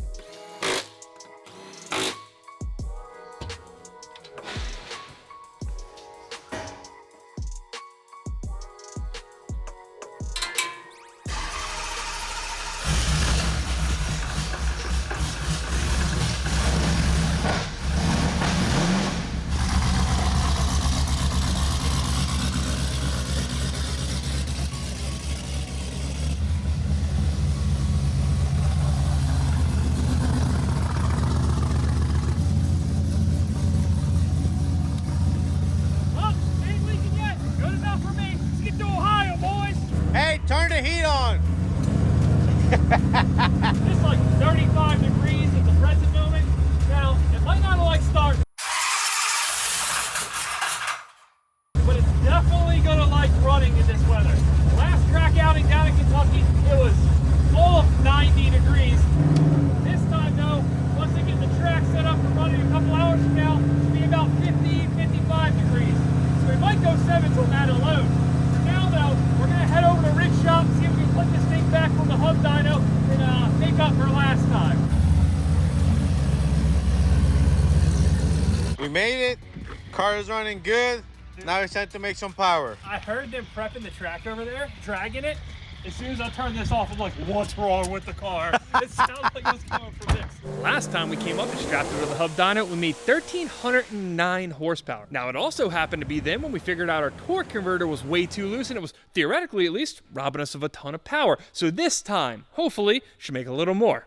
Speaker 10: It's like 35 degrees at the present moment. Now, it might not like start, but it's definitely gonna like running in this weather. Last track outing down in Kentucky, it was all 90 degrees. This time though, once they get the track set up for running a couple hours from now, it'll be about 50, 55 degrees. So we might go 7s on that alone. For now though, we're gonna head over to Rig Shop, see if we can put this thing back from the hub dyno and make up for last time.
Speaker 5: We made it. Car is running good. Now it's time to make some power.
Speaker 10: I heard them prepping the track over there, dragging it. As soon as I turned this off, I'm like, what's wrong with the car? It sounds like it was coming from this. Last time we came up and strapped it to the hub dyno, we made 1,309 horsepower. Now, it also happened to be then when we figured out our torque converter was way too loose, and it was, theoretically at least, robbing us of a ton of power. So this time, hopefully, should make a little more.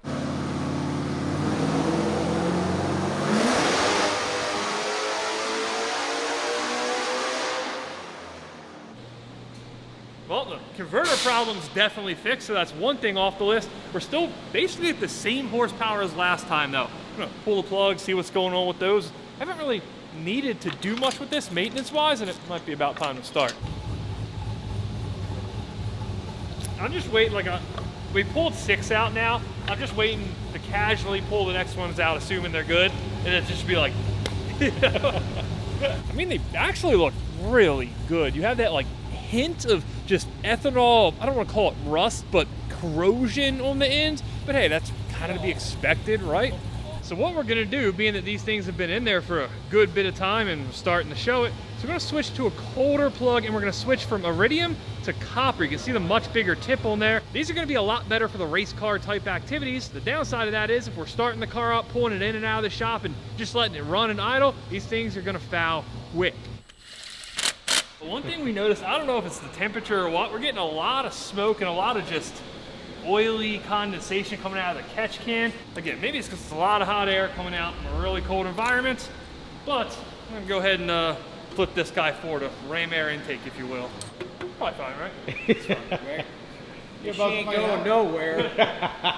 Speaker 10: Well, the converter problem's definitely fixed, so that's one thing off the list. We're still basically at the same horsepower as last time, though. I'm gonna pull the plug, see what's going on with those. I haven't really needed to do much with this maintenance-wise, and it might be about time to start. I'm just waiting, we pulled 6 out now. I'm just waiting to casually pull the next ones out, assuming they're good, and it just be like, I mean, they actually look really good. You have that, hint of just ethanol, I don't want to call it rust, but corrosion on the ends. But hey, that's kind of to be expected, right? So what we're gonna do, being that these things have been in there for a good bit of time and starting to show it, so we're gonna switch to a colder plug, and we're gonna switch from iridium to copper. You can see the much bigger tip on there. These are gonna be a lot better for the race car type activities. The downside of that is if we're starting the car up, pulling it in and out of the shop and just letting it run and idle, these things are gonna foul quick.
Speaker 1: One thing we noticed, I don't know if it's the temperature or what, we're getting a lot of smoke and a lot of just oily condensation coming out of the catch can. Again, maybe it's because it's a lot of hot air coming out in a really cold environment, but I'm gonna go ahead and flip this guy for the ram air intake, if you will. Probably fine, right? It's fine, right?
Speaker 7: She ain't going nowhere.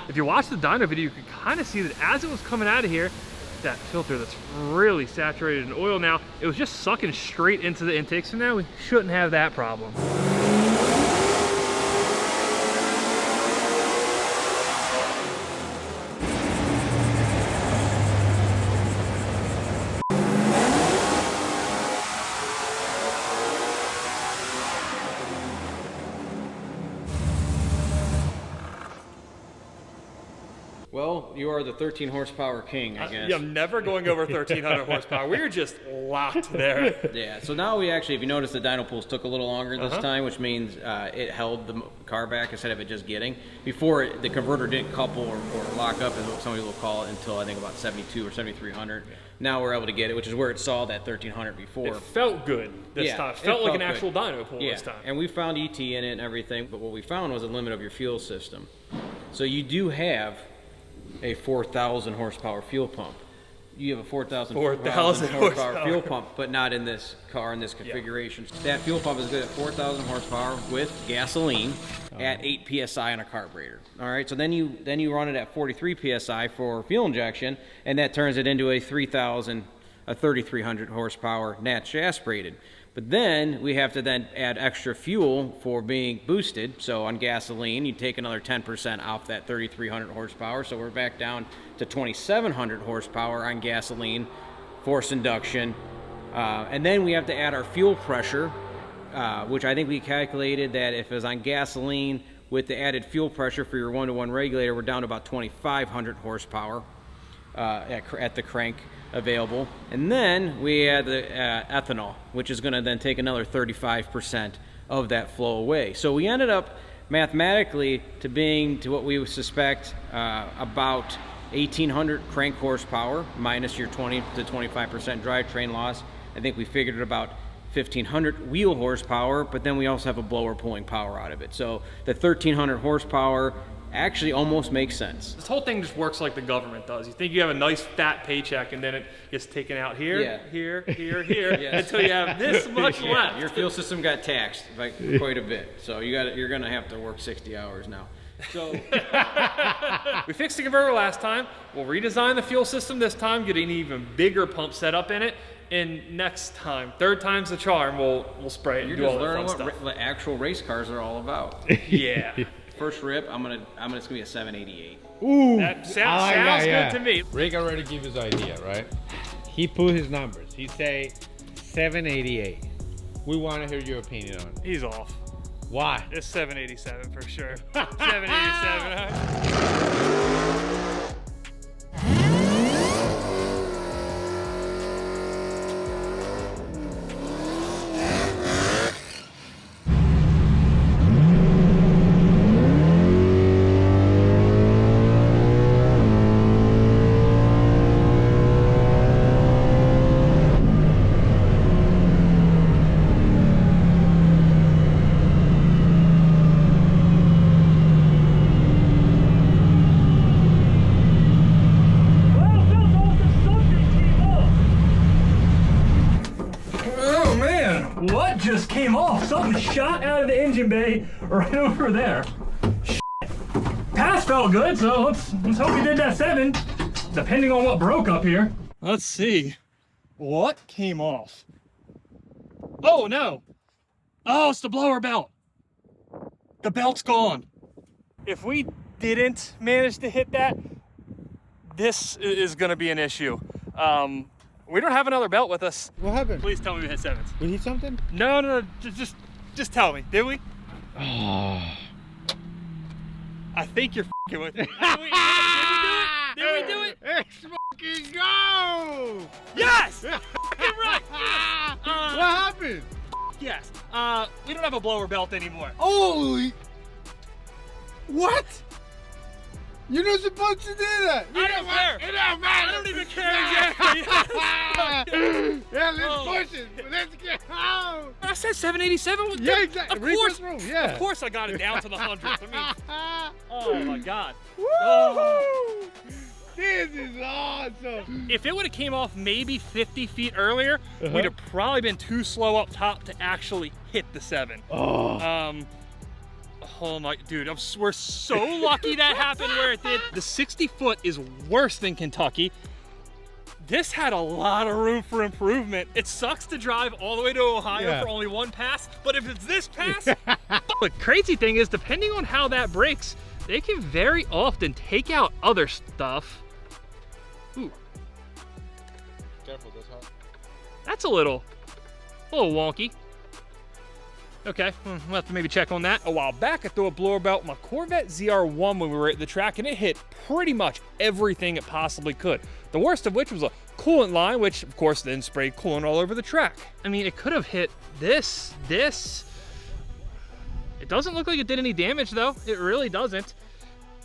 Speaker 1: If you watch the dyno video, you can kind of see that as it was coming out of here, that filter that's really saturated in oil now, it was just sucking straight into the intake, so now we shouldn't have that problem.
Speaker 7: Well, you are the 13 horsepower king, I guess.
Speaker 1: Yeah, I'm never going over 1,300 horsepower. We're just locked there.
Speaker 7: Yeah, so now we actually, if you notice, the dyno pulls took a little longer this time, which means it held the car back instead of it just getting. Before, the converter didn't couple or lock up, as some people call it, until I think about 72 or 7,300. Yeah. Now we're able to get it, which is where it saw that 1,300 before.
Speaker 1: It felt good this time. It felt like an actual dyno pull this time.
Speaker 7: And we found ET in it and everything, but what we found was a limit of your fuel system. So you do have a 4,000 horsepower fuel pump. You have a 4,000 horsepower fuel pump, but not in this car in this configuration. Yeah. That fuel pump is good at 4,000 horsepower with gasoline at 8 psi on a carburetor. All right, so then you run it at 43 psi for fuel injection, and that turns it into a 3,300 horsepower naturally aspirated. But then we have to then add extra fuel for being boosted. So on gasoline, you take another 10% off that 3,300 horsepower. So we're back down to 2,700 horsepower on gasoline, forced induction. And then we have to add our fuel pressure, which I think we calculated that if it was on gasoline with the added fuel pressure for your 1-to-1 regulator, we're down to about 2,500 horsepower at the crank available. And then we add the ethanol, which is going to then take another 35% of that flow away. So we ended up mathematically to what we would suspect about 1,800 crank horsepower minus your 20 to 25% drivetrain loss. I think we figured about 1,500 wheel horsepower, but then we also have a blower pulling power out of it. So the 1,300 horsepower actually almost makes sense.
Speaker 1: This whole thing just works like the government does. You think you have a nice fat paycheck, and then it gets taken out here, here, until you have this much left.
Speaker 7: Your fuel system got taxed by quite a bit, so you're going to have to work 60 hours now. So
Speaker 1: we fixed the converter last time. We'll redesign the fuel system this time, get an even bigger pump setup in it. And next time, third time's the charm, we'll spray it and do all the fun stuff.
Speaker 7: What actual race cars are all about.
Speaker 1: Yeah.
Speaker 7: First rip, it's gonna be a 788.
Speaker 4: Ooh,
Speaker 1: that sounds good to me.
Speaker 4: Rick already gave his idea, right? He put his numbers. He say 788. We want to hear your opinion on it.
Speaker 1: He's off.
Speaker 4: Why?
Speaker 1: It's 787 for sure. 787. What just came off? Something shot out of the engine bay right over there. Shit. Pass felt good, so let's hope we did that 7, depending on what broke up here. Let's see. What came off? Oh, no. Oh, it's the blower belt. The belt's gone. If we didn't manage to hit that, this is going to be an issue. We don't have another belt with us.
Speaker 4: What happened?
Speaker 1: Please tell me we hit 7s.
Speaker 4: We hit something?
Speaker 1: No. Just tell me. Did we?
Speaker 4: Oh.
Speaker 1: I think you're f***ing with me. Did we do it?
Speaker 4: Let's fucking go!
Speaker 1: Yes! Fucking right! Yes.
Speaker 4: What happened?
Speaker 1: Yes. We don't have a blower belt anymore.
Speaker 4: Holy! What?
Speaker 5: You're not supposed to do that.
Speaker 1: I don't care.
Speaker 5: It don't matter.
Speaker 1: I don't even care exactly.
Speaker 5: Yeah, let's push it. Let's get out.
Speaker 1: I said 787.
Speaker 5: Yeah, exactly.
Speaker 1: Of
Speaker 5: Read
Speaker 1: course,
Speaker 5: this room, yeah.
Speaker 1: Of course, I got it down to the hundredth. I mean, oh my God.
Speaker 5: Woo! This is awesome.
Speaker 1: If it would have came off maybe 50 feet earlier, we'd have probably been too slow up top to actually hit the 7. Oh my, dude, we're so lucky that happened where it did. The 60 foot is worse than Kentucky. This had a lot of room for improvement. It sucks to drive all the way to Ohio for only one pass, but if it's this pass, the crazy thing is, depending on how that brakes, they can very often take out other stuff. Ooh.
Speaker 5: Careful, that's hot.
Speaker 1: That's a little wonky. Okay, we'll have to maybe check on that. A while back, I threw a blower belt with my Corvette ZR1 when we were at the track, and it hit pretty much everything it possibly could. The worst of which was a coolant line, which of course then sprayed coolant all over the track. I mean, it could have hit this. It doesn't look like it did any damage though. It really doesn't.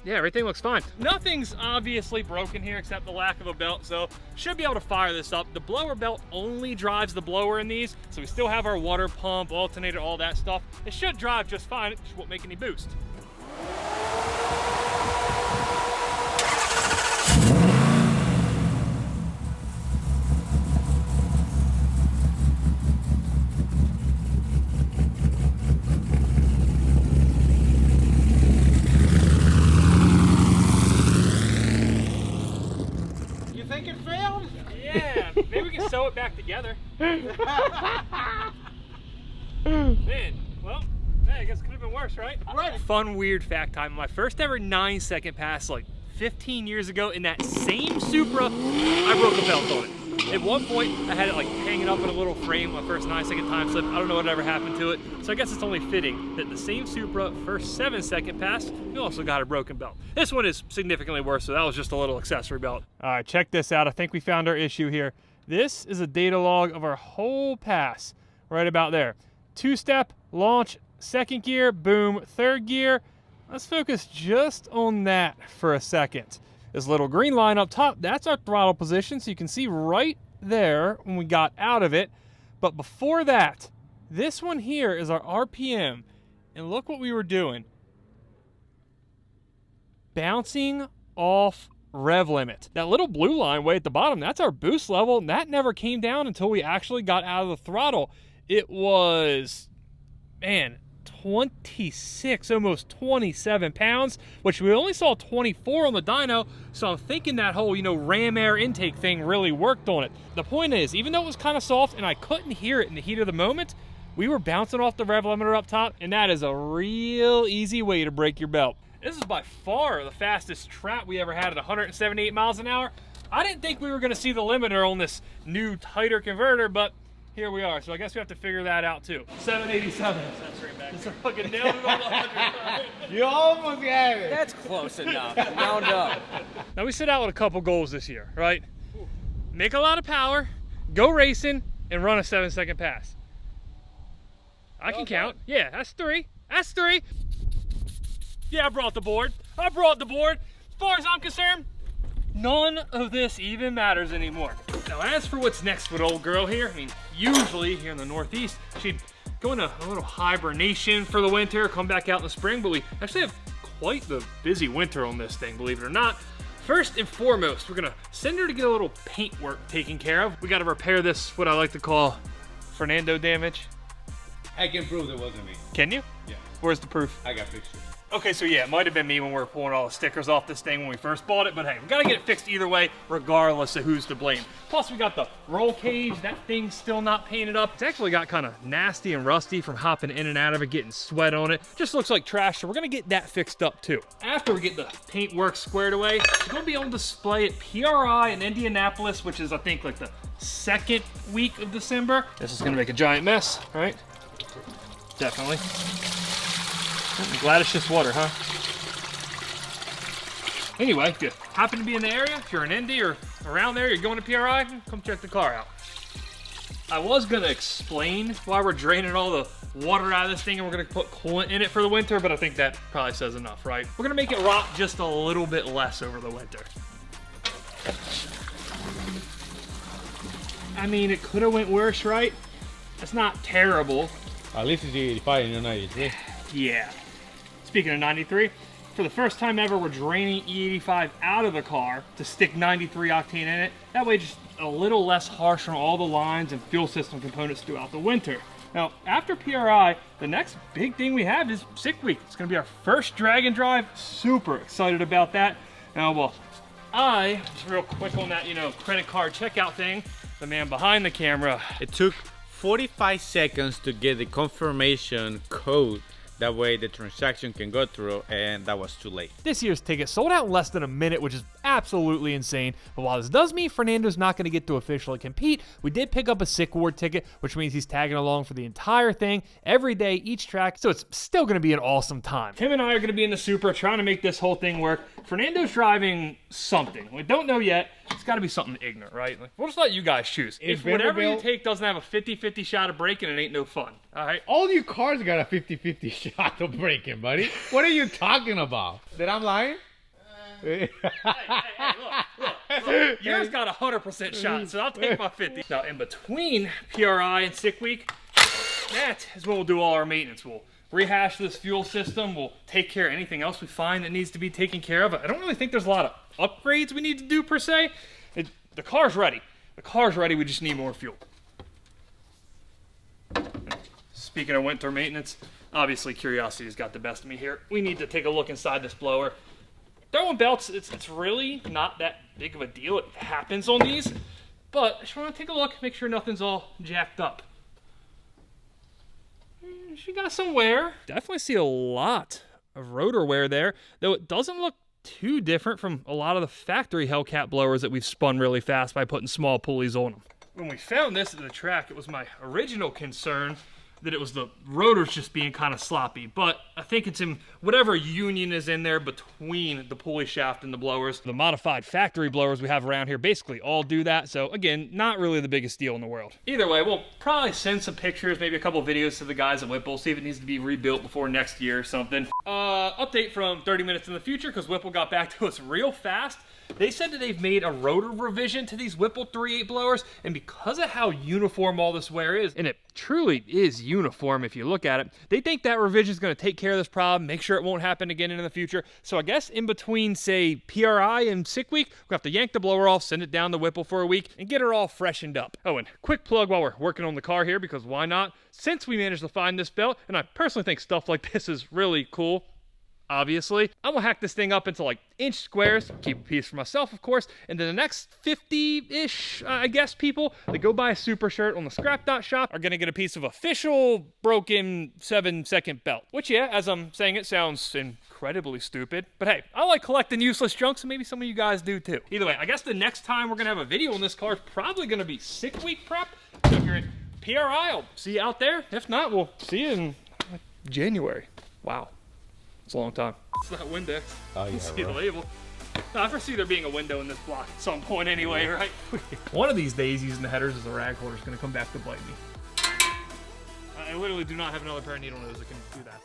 Speaker 1: Yeah, everything looks fine. Nothing's obviously broken here except the lack of a belt, so should be able to fire this up. The blower belt only drives the blower in these, so we still have our water pump, alternator, all that stuff. It should drive just fine, it just won't make any boost. Yeah, maybe we can sew it back together. Man, well, I guess it could have been worse, right? Right. Fun, weird fact time. My first ever 9-second pass, like 15 years ago, in that same Supra, I broke a belt on it. At one point, I had it like hanging up in a little frame, my first 9-second time slip. I don't know whatever happened to it. So I guess it's only fitting that the same Supra, first 7-second pass, we also got a broken belt. This one is significantly worse, so that was just a little accessory belt. All right, check this out. I think we found our issue here. This is a data log of our whole pass, right about there. 2-step, launch, 2nd gear, boom, 3rd gear. Let's focus just on that for a second. This little green line up top, that's our throttle position, so you can see right there when we got out of it. But before that, this one here is our RPM, and look what we were doing. Bouncing off rev limit. That little blue line way at the bottom, that's our boost level, and that never came down until we actually got out of the throttle. It was, man, 26, almost 27 pounds, which we only saw 24 on the dyno, so I'm thinking that whole, ram air intake thing really worked on it. The point is, even though it was kind of soft and I couldn't hear it in the heat of the moment, we were bouncing off the rev limiter up top, and that is a real easy way to break your belt. This is by far the fastest trap we ever had at 178 miles an hour. I didn't think we were going to see the limiter on this new, tighter converter, but here we are, so I guess we have to figure that out too. 787. That's right back. Just fucking nailed it on the 100.
Speaker 5: You almost got it.
Speaker 7: That's close enough. Round up.
Speaker 1: Now we set out with a couple goals this year, right? Make a lot of power, go racing, and run a 7-second pass. I can count. Yeah, that's 3. That's 3. Yeah, I brought the board. As far as I'm concerned, none of this even matters anymore. Now, as for what's next with old girl here, I mean, usually here in the Northeast, she'd go into a little hibernation for the winter, come back out in the spring, but we actually have quite the busy winter on this thing, believe it or not. First and foremost, we're gonna send her to get a little paint work taken care of. We gotta repair this, what I like to call Fernando damage.
Speaker 5: I can prove it wasn't me.
Speaker 1: Can you?
Speaker 5: Yeah.
Speaker 1: Where's the proof?
Speaker 5: I got pictures.
Speaker 1: Okay, so yeah, it might have been me when we were pulling all the stickers off this thing when we first bought it, but hey, we gotta get it fixed either way, regardless of who's to blame. Plus, we got the roll cage. That thing's still not painted up. It's actually got kind of nasty and rusty from hopping in and out of it, getting sweat on it. Just looks like trash, so we're gonna get that fixed up too. After we get the paint work squared away, it's gonna be on display at PRI in Indianapolis, which is, I think, like the 2nd week of December. This is gonna make a giant mess, right? Definitely. I'm glad it's just water, huh? Anyway, if you happen to be in the area, if you're in Indy or around there, you're going to PRI, come check the car out. I was gonna explain why we're draining all the water out of this thing and we're gonna put coolant in it for the winter, but I think that probably says enough, right? We're gonna make it rot just a little bit less over the winter. I mean, it could have went worse, right? It's not terrible.
Speaker 4: At least it's 85 and you're 93.
Speaker 1: Yeah. Speaking of 93, for the first time ever, we're draining E85 out of the car to stick 93 octane in it. That way, just a little less harsh on all the lines and fuel system components throughout the winter. Now, after PRI, the next big thing we have is Sick Week. It's gonna be our first drag and drive. Super excited about that. Now, well, just real quick on that, credit card checkout thing, the man behind the camera.
Speaker 5: It took 45 seconds to get the confirmation code. That way the transaction can go through, and that was too late.
Speaker 10: This year's ticket sold out in less than a minute, which is absolutely insane. But while this does mean Fernando's not going to get to officially compete, we did pick up a Sick Ward ticket, which means he's tagging along for the entire thing, every day, each track, so it's still going to be an awesome time.
Speaker 1: Tim and I are going to be in the Supra trying to make this whole thing work. Fernando's driving something. We don't know yet. It's got to be something ignorant, right? Like, we'll just let you guys choose. If whatever you take doesn't have a 50-50 shot of breaking, it ain't no fun, all right?
Speaker 5: All your cars got a 50-50 shot of breaking, buddy. What are you talking about? That I'm lying?
Speaker 1: Hey, look. Yours got a 100% shot, so I'll take my 50. Now, in between PRI and Sick Week, that is when we'll do all our maintenance. We'll rehash this fuel system. We'll take care of anything else we find that needs to be taken care of. I don't really think there's a lot of upgrades we need to do, per se. The car's ready. The car's ready. We just need more fuel. Speaking of winter maintenance, obviously curiosity has got the best of me here. We need to take a look inside this blower. Throwing belts, it's really not that big of a deal. It happens on these, but I just want to take a look, make sure nothing's all jacked up. She got some wear.
Speaker 10: Definitely see a lot of rotor wear there, though it doesn't look too different from a lot of the factory Hellcat blowers that we've spun really fast by putting small pulleys on them.
Speaker 1: When we found this at the track, it was my original concern that it was the rotors just being kind of sloppy, but I think it's in whatever union is in there between the pulley shaft and the blowers.
Speaker 10: The modified factory blowers we have around here basically all do that, so again, not really the biggest deal in the world.
Speaker 1: Either way, we'll probably send some pictures, maybe a couple videos to the guys at Whipple, see if it needs to be rebuilt before next year or something. Update from 30 minutes in the future, because Whipple got back to us real fast. They said that they've made a rotor revision to these Whipple 3.8 blowers, and because of how uniform all this wear is, and it truly is uniform if you look at it, they think that revision is going to take care of this problem, make sure it won't happen again in the future. So I guess in between, say, PRI and Sick Week, we'll have to yank the blower off, send it down to Whipple for a week, and get her all freshened up. Oh, and quick plug while we're working on the car here, because why not? Since we managed to find this belt, and I personally think stuff like this is really cool, obviously, I'm gonna hack this thing up into like inch squares, keep a piece for myself, of course, and then the next 50-ish, I guess, people that go buy a Super shirt on the Scrap.shop are gonna get a piece of official broken 7-second belt. Which, yeah, as I'm saying it, sounds incredibly stupid, but hey, I like collecting useless junk, so maybe some of you guys do too. Either way, I guess the next time we're gonna have a video on this car is probably gonna be Sick Week prep. So if you're in PRI, I'll see you out there. If not, we'll see you in January. Wow. It's a long time. It's that Windex.
Speaker 5: Oh, yeah,
Speaker 1: you see the label. No, I foresee there being a window in this block at some point anyway, right? One of these days, using the headers as a rag holder is going to come back to bite me. I literally do not have another pair of needle nose that can do that.